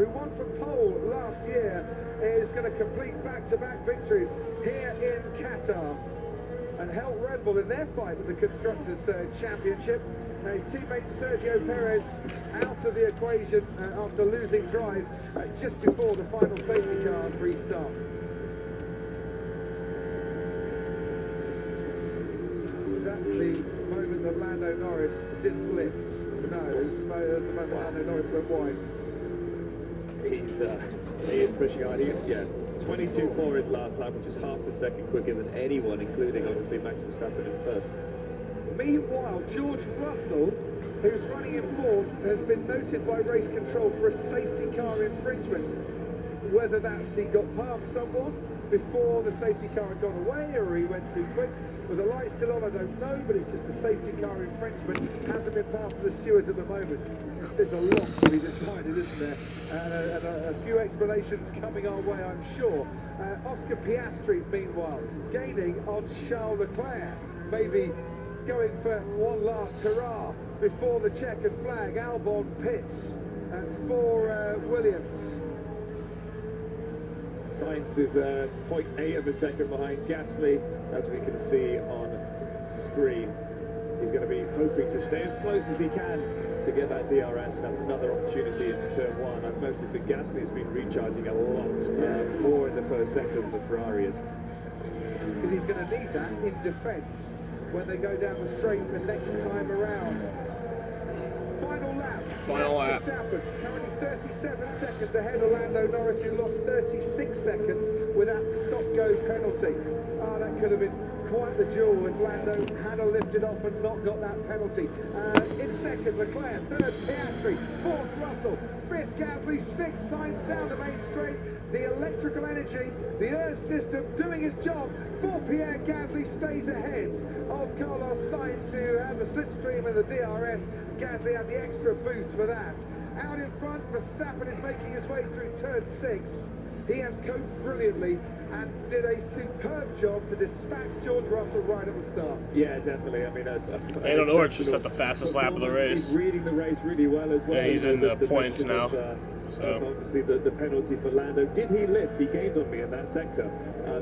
won from pole last year, is going to complete back-to-back victories here in Qatar and help Red Bull in their fight for the Constructors' Championship. Now, his teammate Sergio Perez out of the equation after losing drive just before the final safety car restart. Was that the moment that Lando Norris didn't lift? No, there's the moment Lando Norris went wide. He is pushing on. 22.4 his last lap, which is half a second quicker than anyone, including obviously Max Verstappen in first. Meanwhile, George Russell, who's running in 4th, has been noted by race control for a safety car infringement. Whether that's he got past someone before the safety car had gone away, or he went too quick. With the lights still on, I don't know, but it's just a safety car infringement. Hasn't been passed to the stewards at the moment. There's a lot to be decided, isn't there? And a few explanations coming our way, I'm sure. Oscar Piastri, meanwhile, gaining on Charles Leclerc. Maybe going for one last hurrah before the checkered flag. Albon pits for Williams. Sainz is 0.8 of a second behind Gasly, as we can see on screen. He's going to be hoping to stay as close as he can to get that DRS and have another opportunity into turn 1. I've noticed that Gasly has been recharging a lot more in the first sector than the Ferrari is. Because he's going to need that in defence when they go down the straight the next time around. Final lap. Verstappen currently 37 seconds ahead of Lando Norris, who lost 36 seconds with that stop-go penalty. Oh, that could have been quite the duel if Lando had lifted off and not got that penalty. In second, Leclerc. Third, Piastri. Fourth, Russell. Fifth, Gasly. Sixth, Sainz down the main straight. The electrical energy, the Earth system doing its job for Pierre Gasly stays ahead of Carlos Sainz, who had the slipstream and the DRS. Gasly had the extra boost for that. Out in front, Verstappen is making his way through turn 6. He has coped brilliantly and did a superb job to dispatch George Russell right at the start. Yeah, definitely. I mean, I don't know, it's just at the fastest lap of the race. He's reading the race really well as well. Yeah, he's in the points now. So obviously the penalty for Lando. Did he lift? He gained on me in that sector.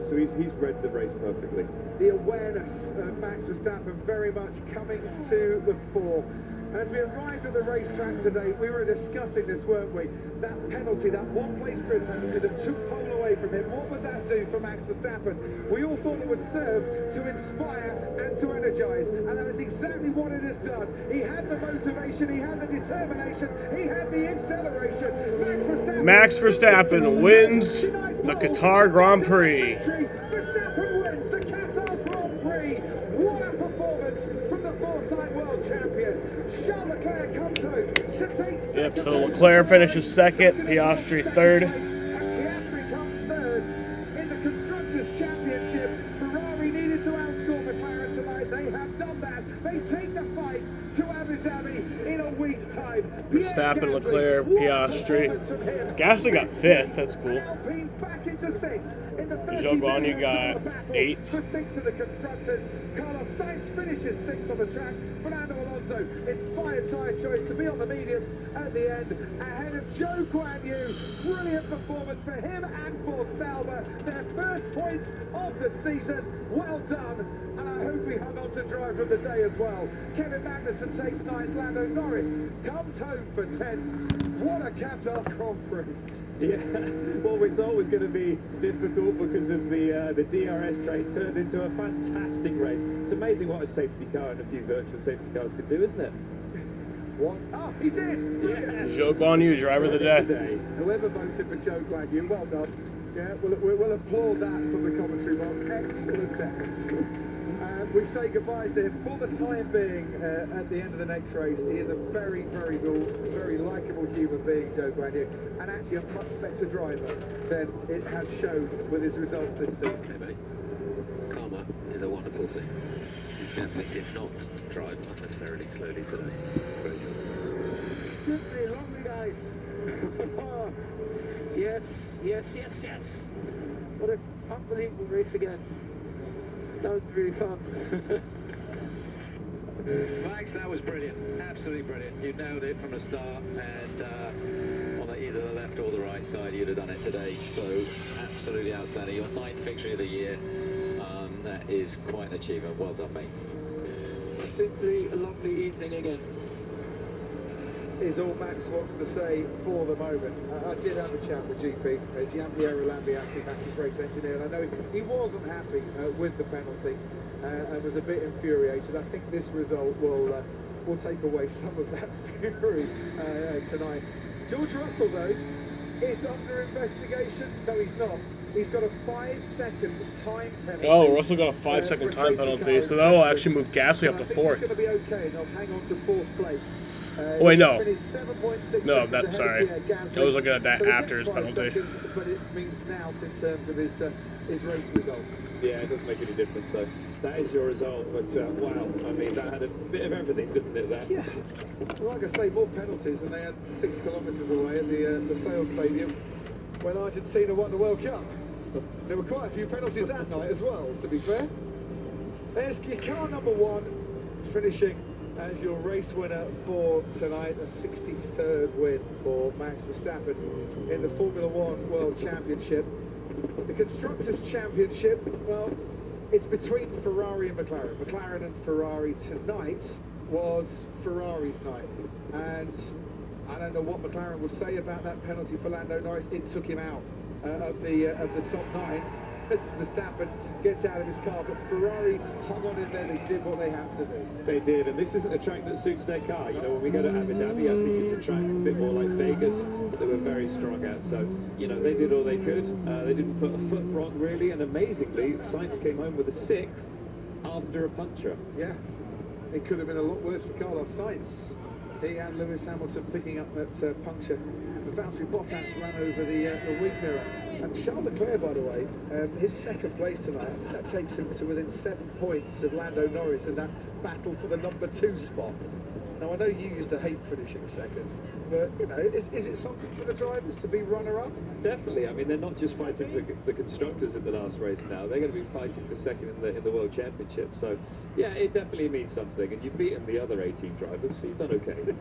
So he's read the race perfectly. The awareness of Max Verstappen very much coming to the fore. As we arrived at the racetrack today, we were discussing this, weren't we? That penalty, that one-place grid penalty that took pole away from him, what would that do for Max Verstappen? We all thought it would serve to inspire and to energise, and that is exactly what it has done. He had the motivation, he had the determination, he had the acceleration. Max Verstappen wins the Qatar Grand Prix. Verstappen wins the Qatar Grand Prix. What a performance from the four-time world champion. Charles Leclerc comes home to take second. Yep, so Leclerc finishes second, Piastri third. Piastri comes third in the Constructors' Championship. Ferrari needed to outscore McLaren tonight. They have done that. They take the fight to Abu Dhabi in a week's time. Verstappen, Leclerc, Piastri. Gasly got 5th, that's cool. Back into 6th in the 30 Zhou Guanyu got 8th. For 6th of the Constructors. Carlos Sainz finishes 6th on the track. Fernando Alonso, inspired tyre choice to be on the mediums at the end, ahead of Zhou Guanyu. Brilliant performance for him and for Sauber. Their first points of the season. Well done. And I hope he hung on to driver of the day as well. Kevin Magnussen takes 9th. Lando Norris comes home for 10th. What a Qatar Grand Prix. Yeah, what we thought was going to be difficult because of the DRS train turned into a fantastic race. It's amazing what a safety car and a few virtual safety cars could do, isn't it? What? Oh, he did! Yes. Zhou Guanyu, driver of the day. Whoever voted for Zhou Guanyu, well done. Yeah, we'll applaud that from the commentary box. Excellent efforts. We say goodbye to him for the time being at the end of the next race. He is a very, very good, very likeable human being, Zhou Guanyu, and actually a much better driver than it has shown with his results this season. Hey, mate. Karma is a wonderful thing. You definitely did not drive unnecessarily slowly today. Great job. Simply lovely, guys. Yes, yes, yes, yes. What an unbelievable race again. That was really fun. Max, that was brilliant. Absolutely brilliant. You nailed it from the start, and on either the left or the right side, you'd have done it today. So, absolutely outstanding. Your 9th victory of the year. That is quite an achievement. Well done, mate. Simply a lovely evening again. Is all Max wants to say for the moment. I did have a chat with GP, Gianpiero Lambiase, Max's race engineer, and I know he wasn't happy with the penalty and was a bit infuriated. I think this result will take away some of that fury tonight. George Russell, though, is under investigation. No, he's not. He's got a 5-second time penalty. Oh, Russell got a 5-second time penalty, so that will actually move Gasly up to 4th. He's going to be okay, and he'll hang on to 4th place. Oh, wait, no. No, that, sorry. I was looking at that after his penalty. Seconds, but it means now in terms of his race result. Yeah, it doesn't make any difference, so that is your result, but wow, I mean, that had a bit of everything, didn't it, there? Yeah. Well, like I say, more penalties than they had 6 kilometres away at the Sale Stadium when Argentina won the World Cup. There were quite a few penalties that night as well, to be fair. There's your car number 1 finishing as your race winner for tonight, a 63rd win for Max Verstappen in the Formula 1 World Championship. The Constructors' Championship, well, it's between Ferrari and McLaren. McLaren and Ferrari tonight was Ferrari's night. And I don't know what McLaren will say about that penalty for Lando Norris. It took him out of the top 9. As Verstappen gets out of his car, but Ferrari hung on in there. They did what they had to do. They did, and this isn't a track that suits their car. You know, when we go to Abu Dhabi, I think it's a track a bit more like Vegas that they were very strong at. So, you know, they did all they could. They didn't put a foot wrong, really, and amazingly, Sainz came home with a 6th. after a puncture. Yeah, it could have been a lot worse for Carlos Sainz. He and Lewis Hamilton picking up that puncture. And Valtteri Bottas ran over the wing mirror. And Charles Leclerc, by the way, his second place tonight, that takes him to within 7 points of Lando Norris in that battle for the number 2 spot. Now, I know you used to hate finishing second, but, you know, is it something for the drivers to be runner-up? Definitely. I mean, they're not just fighting for the constructors in the last race now. They're going to be fighting for second in the World Championship. So, yeah, it definitely means something. And you've beaten the other 18 drivers, so you've done okay.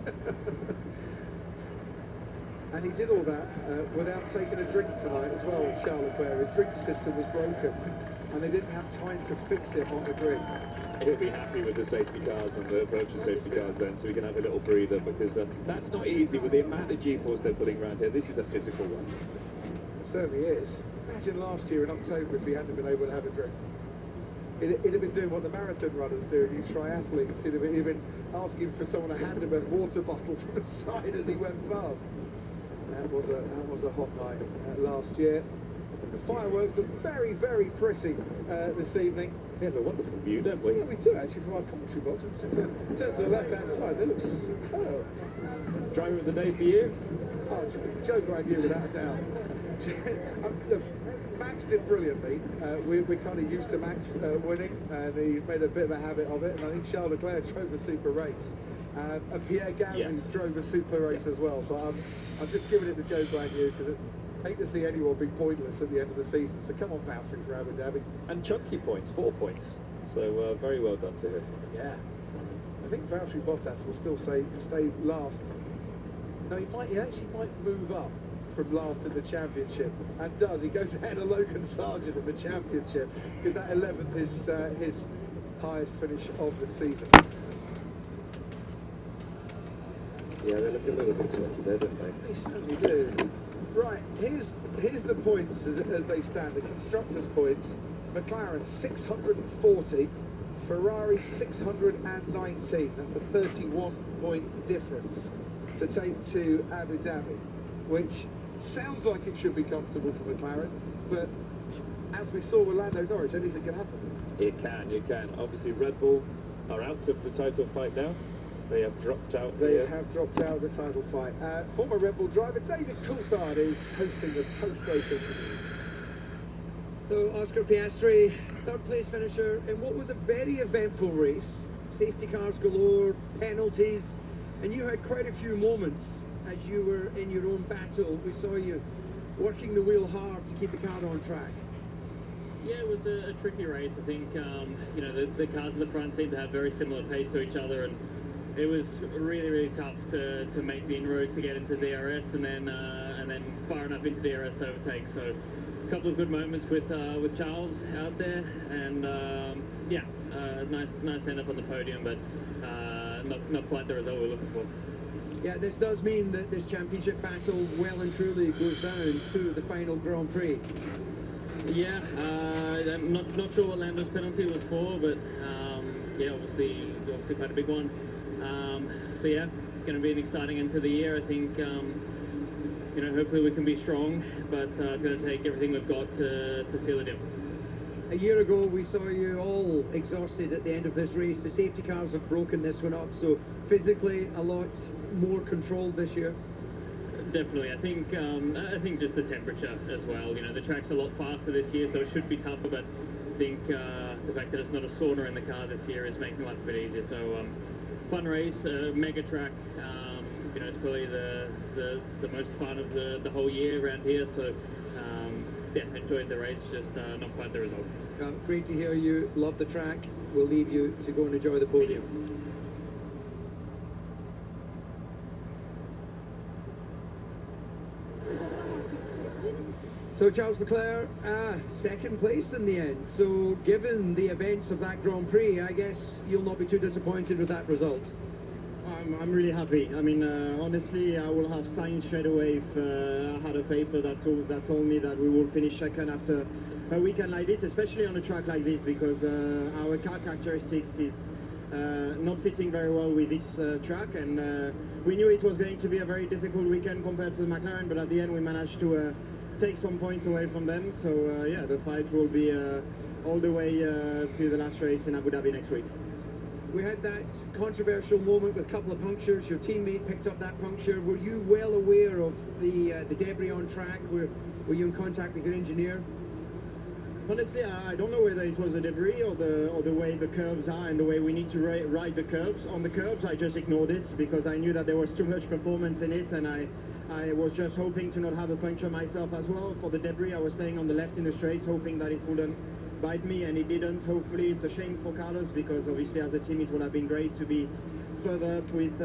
And he did all that without taking a drink tonight as well, Charles Leclerc. His drink system was broken, and they didn't have time to fix it on the grid. He'll be happy with the safety cars and the virtual safety cars then, so we can have a little breather, because that's not easy with the amount of G-force they're putting around here. This is a physical one. It certainly is. Imagine last year in October if he hadn't been able to have a drink. He'd have been doing what the marathon runners do, you triathletes. He'd have been asking for someone to hand him a water bottle from the side as he went past. That was a hot night last year. The fireworks are very, very pretty this evening. We have a wonderful view, don't we? Yeah, we do actually from our commentary box. Just turn to the left-hand side. They look superb. Driver of the day for you? Oh, Joe Guanyu, without a doubt. Look, Max did brilliantly. We're kind of used to Max winning, and he's made a bit of a habit of it. And I think Charles Leclerc drove a super race. And Pierre Gasly drove a super race as well. But I'm just giving it to Joe Guanyu because I hate to see anyone be pointless at the end of the season. So come on, Valtteri, for Abu Dhabi. And chunky points, 4 points. So very well done to him. Yeah. I think Valtteri Bottas will still stay last. No, he actually might move up from last in the championship, and does. He goes ahead of Logan Sargent in the championship because that 11th is his highest finish of the season. Yeah, they look a little bit sweaty there, don't they? They certainly do. Right, here's the points as they stand. The constructors' points: McLaren 640, Ferrari 619. That's a 31-point difference to take to Abu Dhabi, which sounds like it should be comfortable for McLaren, but as we saw with Lando Norris, anything can happen. It can. Obviously, Red Bull are out of the title fight now. They have dropped out. They have dropped out of the title fight. Former Red Bull driver David Coulthard is hosting the post-race interviews. So Oscar Piastri, third place finisher in what was a very eventful race. Safety cars galore, penalties, and you had quite a few moments as you were in your own battle. We saw you working the wheel hard to keep the car on track. Yeah, it was a tricky race. I think you know, the cars at the front seemed to have very similar pace to each other, and it was really, really tough to make the inroads to get into DRS, and then far enough into DRS to overtake. So a couple of good moments with Charles out there, and yeah, nice to end up on the podium, but not quite the result we're looking for. Yeah, this does mean that this championship battle well and truly goes down to the final Grand Prix. Yeah, I'm not sure what Lando's penalty was for, but yeah, obviously quite a big one. So yeah, it's going to be an exciting end to the year. I think you know, hopefully we can be strong, but it's going to take everything we've got to seal the deal. A year ago, we saw you all exhausted at the end of this race. The safety cars have broken this one up, so physically a lot more controlled this year. Definitely, I think just the temperature as well. You know, the track's a lot faster this year, so it should be tougher. But I think the fact that it's not a sauna in the car this year is making life a bit easier. So fun race, mega track. You know, it's probably the most fun of the whole year around here. So yeah, enjoyed the race, just not quite the result. Great to hear you love the track. We'll leave you to go and enjoy the podium. So Charles Leclerc, second place in the end. So given the events of that Grand Prix, I guess you'll not be too disappointed with that result. I'm really happy. I mean, honestly, I will have signed straight away if I had a paper that told me that we will finish second after a weekend like this, especially on a track like this, because our car characteristics is not fitting very well with this track, and we knew it was going to be a very difficult weekend compared to the McLaren, but at the end we managed to take some points away from them. So yeah, the fight will be all the way to the last race in Abu Dhabi next week. We had that controversial moment with a couple of punctures. Your teammate picked up that puncture. Were you well aware of the debris on track? Were you in contact with your engineer? Honestly, I don't know whether it was the debris or the way the curves are and the way we need to ride the curves. On the curves, I just ignored it because I knew that there was too much performance in it, and I was just hoping to not have a puncture myself as well. For the debris, I was staying on the left in the straights, hoping that it wouldn't bite me, and it didn't. Hopefully, it's a shame for Carlos because obviously as a team it would have been great to be further up with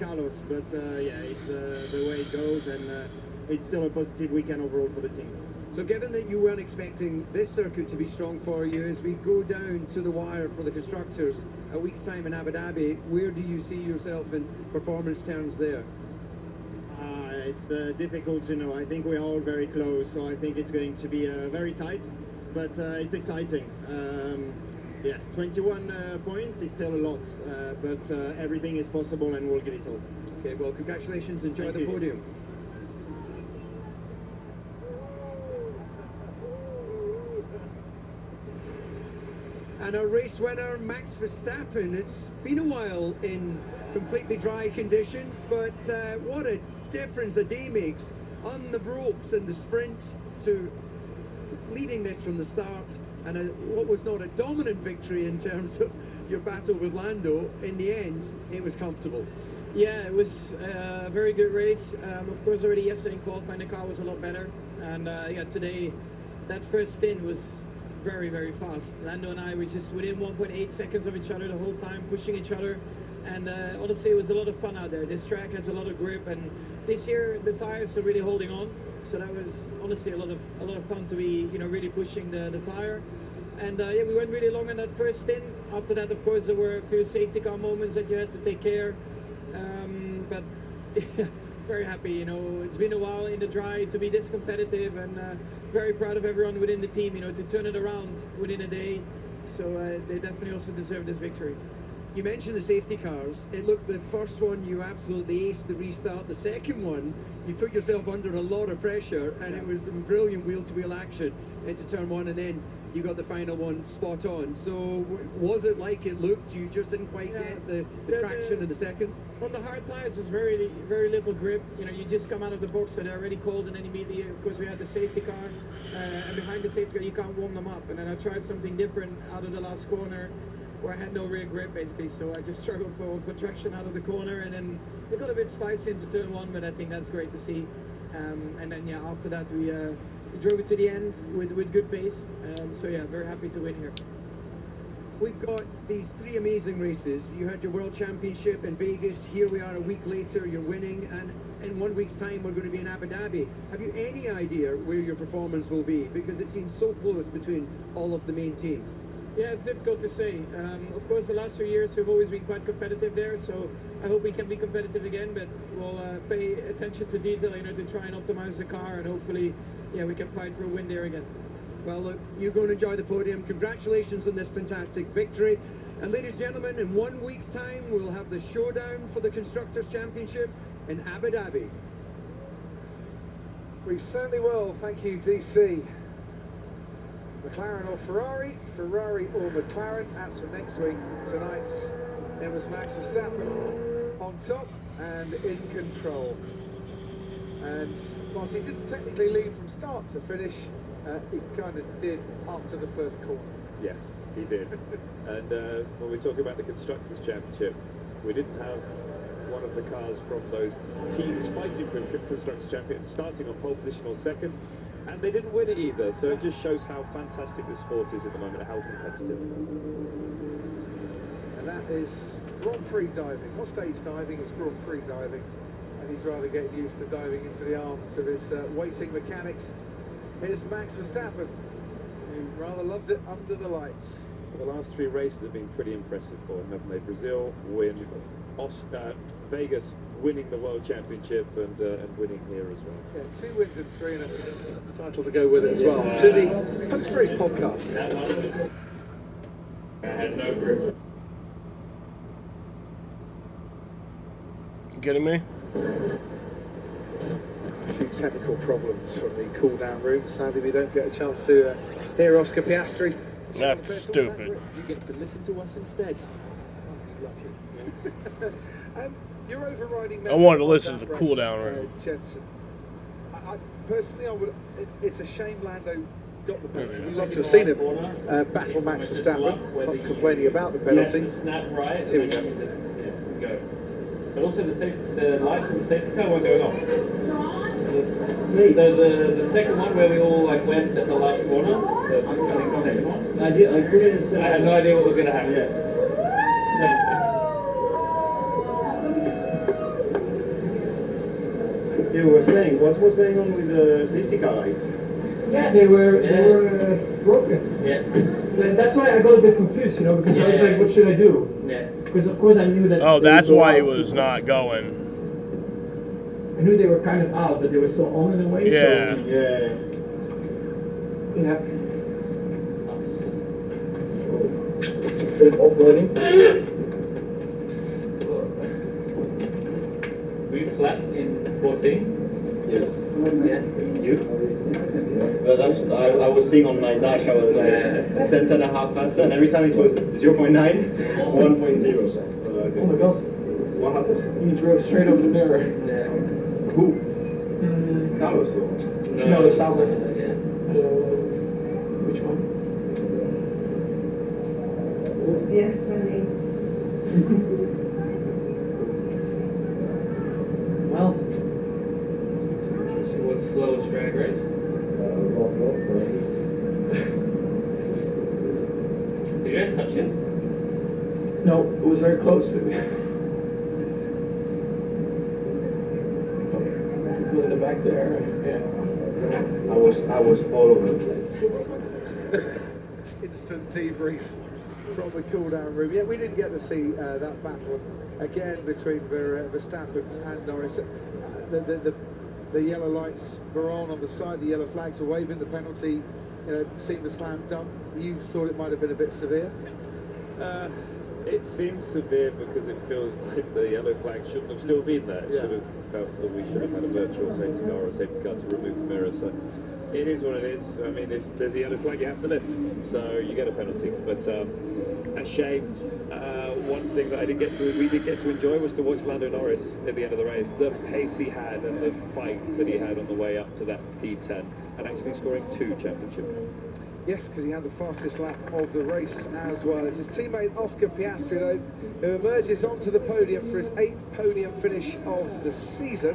Carlos. But yeah, it's the way it goes, and it's still a positive weekend overall for the team. So given that you weren't expecting this circuit to be strong for you, as we go down to the wire for the constructors a week's time in Abu Dhabi, where do you see yourself in performance terms there? It's difficult to know. I think we're all very close, so I think it's going to be very tight, but it's exciting. Yeah, 21 points is still a lot, but everything is possible and we'll give it all. Okay, well, congratulations. Enjoy the podium. And our race winner, Max Verstappen. It's been a while in completely dry conditions, but what a difference a day makes on the ropes and the sprint to leading this from the start, and what was not a dominant victory in terms of your battle with Lando. In the end, it was comfortable. Yeah, it was a very good race. Of course, already yesterday in qualifying, the car was a lot better, and yeah, today that first stint was very, very fast. Lando and I were just within 1.8 seconds of each other the whole time, pushing each other, and honestly, it was a lot of fun out there. This track has a lot of grip, and this year the tires are really holding on. So that was honestly a lot of fun to be, you know, really pushing the tire. And yeah, we went really long on that first stint. After that, of course, there were a few safety car moments that you had to take care. But very happy, you know, it's been a while in the dry to be this competitive, and very proud of everyone within the team, you know, to turn it around within a day. So they definitely also deserve this victory. You mentioned the safety cars. It looked, the first one you absolutely aced the restart. The second one, you put yourself under a lot of pressure, and it was some brilliant wheel-to-wheel action into turn one, and then you got the final one spot on. So was it like it looked? You just didn't quite get the traction in the second? On the hard tires, there's very little grip. You know, you just come out of the box, so they're already cold, and then immediately, of course, we had the safety car, and behind the safety car, you can't warm them up. And then I tried something different out of the last corner, where I had no rear grip basically, so I just struggled for traction out of the corner, and then it got a bit spicy into turn one, but I think that's great to see. And then yeah, after that we drove it to the end with good pace. So yeah, very happy to win here. We've got these three amazing races. You had your World Championship in Vegas. Here we are a week later, you're winning, and in 1 week's time we're going to be in Abu Dhabi. Have you any idea where your performance will be? Because it seems so close between all of the main teams. Yeah, it's difficult to say. Of course, the last few years we've always been quite competitive there, so I hope we can be competitive again, but we'll pay attention to detail, you know, to try and optimize the car, and hopefully, yeah, we can fight for a win there again. Well, look, you're going to enjoy the podium. Congratulations on this fantastic victory. And ladies and gentlemen, in 1 week's time, we'll have the showdown for the Constructors' Championship in Abu Dhabi. We certainly will. Thank you, DC. McLaren or Ferrari, Ferrari or McLaren, that's for next week. Tonight's, it was Max Verstappen on top and in control. And whilst he didn't technically lead from start to finish, he kind of did after the first corner. Yes, he did. And when we talk about the Constructors' Championship, we didn't have one of the cars from those teams fighting for the Constructors' Championship starting on pole position or second, and they didn't win it either. So it just shows how fantastic this sport is at the moment, how competitive. And that is Grand Prix diving, not stage diving, it's Grand Prix diving. And he's rather getting used to diving into the arms of his waiting mechanics. Here's Max Verstappen, who rather loves it under the lights. The last three races have been pretty impressive for him, haven't they? Brazil win, Vegas winning the World Championship, and winning here as well. Yeah, 2 wins and 3 and a title to go with it as well. To the post-race podcast. I had no grip. Getting me? A few technical problems from the cool-down room. Sadly, we don't get a chance to hear Oscar Piastri That's stupid. You get to listen to us instead. Lucky. Your overriding. I wanted to listen to the cool down room. Jensen. I personally, I would. It's a shame Lando got the penalty. We'd love to have seen him battle Max Verstappen. Not complaining about the penalty. Yes, snap right. Here we go. Go. But also the lights on the safety car weren't going on. So the second one where we all like went at the last corner, I think the second one. I couldn't understand. I had no idea what was going to happen. You were saying, what's going on with the safety car lights? Yeah, they were broken. Yeah. And that's why I got a bit confused, you know, because I was like, what should I do? Yeah. Because of course I knew that. Oh, they that's would go why he out. was not going. I knew they were kind of out, but they were still on in a way. Yeah. So, Yeah. yeah. Bit of offloading. Were you flat in 14? Yes. Yeah. You? Well, that's I was seeing on my dash. I was like 10th and a half faster, and every time it was 0.9, 1.0. Oh my god. What happened? He drove straight over the mirror. Yeah. Who? Carlos. No, it's Sauber. Yeah. Which one? Yes, plenty. Well. So what's slowest drag race? Did you guys touch it? No, it was very close, maybe. People in the back there. Yeah. I was all over the place. Instant debrief from the cool-down room. Yeah, we didn't get to see that battle again between Verstappen and Norris. The yellow lights were on the side, the yellow flags were waving, the penalty, seemed a slam dunk. You thought it might have been a bit severe? It seems severe because it feels like the yellow flag shouldn't have still been there. It should have felt that we should have had a virtual safety car or a safety car to remove the mirror. So it is what it is. I mean, if there's a yellow flag, you have to lift. So you get a penalty. But a shame. One thing that we did get to enjoy was to watch Lando Norris at the end of the race. The pace he had and the fight that he had on the way up to that P10 and actually scoring 2 championship points. Yes, because he had the fastest lap of the race as well. It's his teammate Oscar Piastri, though, who emerges onto the podium for his 8th podium finish of the season.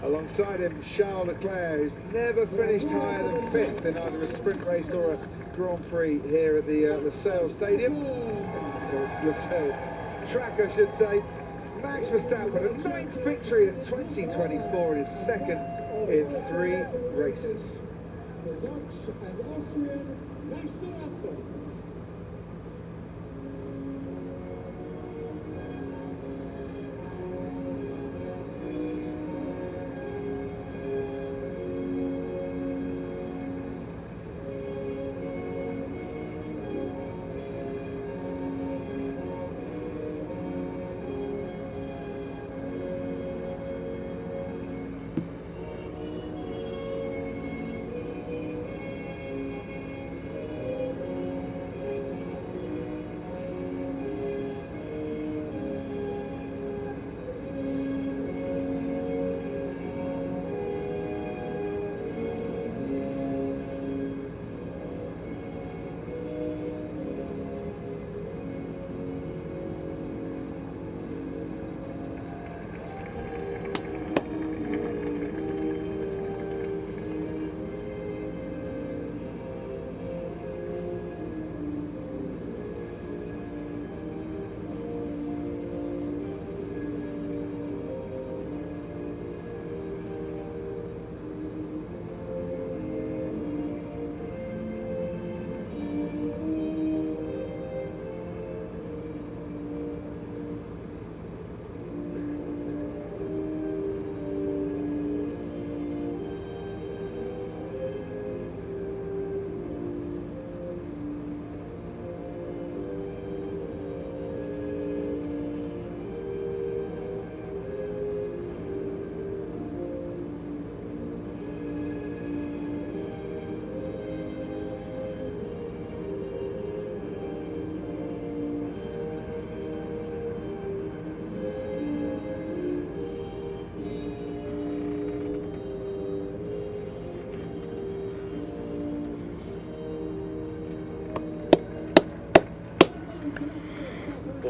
Alongside him, Charles Leclerc, who's never finished higher than 5th in either a sprint race or a Grand Prix here at the Losail Stadium. Or Losail track, I should say. Max Verstappen, a 9th victory in 2024, and his 2nd in 3 races. The Dutch and Austrian national anthems.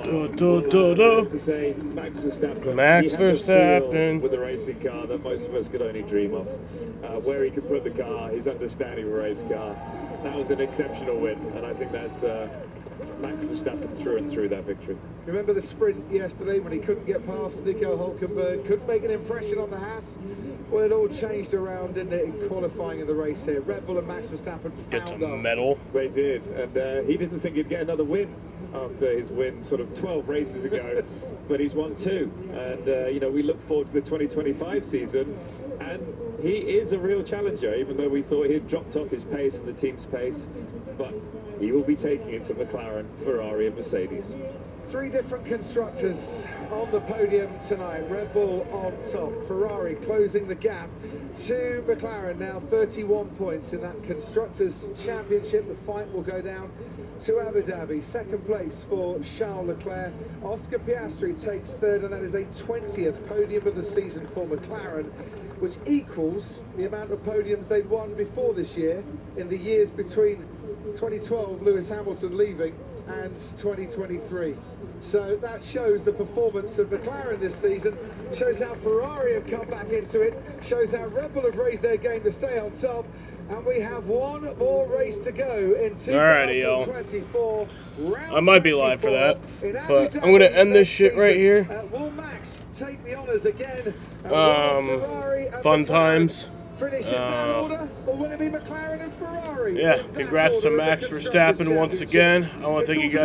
To say Max Verstappen. Max he has a Verstappen. feel with a racing car that most of us could only dream of. Where he could put the car, his understanding of a race car. That was an exceptional win, and I think that's Max Verstappen through and through that victory. Remember the sprint yesterday when he couldn't get past Nico Hülkenberg, couldn't make an impression on the Haas? Well, it all changed around, didn't it, in qualifying in the race here. Red Bull and Max Verstappen Get to found medal. They did, and he didn't think he'd get another win after his win sort of 12 races ago, but he's won 2. And, you know, we look forward to the 2025 season, and he is a real challenger, even though we thought he'd dropped off his pace and the team's pace, but he will be taking it to McLaren, Ferrari and Mercedes. 3 different constructors on the podium tonight. Red Bull on top, Ferrari closing the gap to McLaren, now 31 points in that Constructors' Championship. The fight will go down to Abu Dhabi. Second place for Charles Leclerc. Oscar Piastri takes 3rd, and that is a 20th podium of the season for McLaren, which equals the amount of podiums they'd won before this year in the years between 2012, Lewis Hamilton leaving, and 2023. So that shows the performance of McLaren this season, shows how Ferrari have come back into it, shows how Red Bull have raised their game to stay on top, and we have one more race to go in 2024. I might be live for that, but I'm going to end this shit right here. Will Max take the honours again? Fun times. Finish in that order, or will it be McLaren and Ferrari? Yeah, congrats to Max Verstappen once again. I want to thank you guys.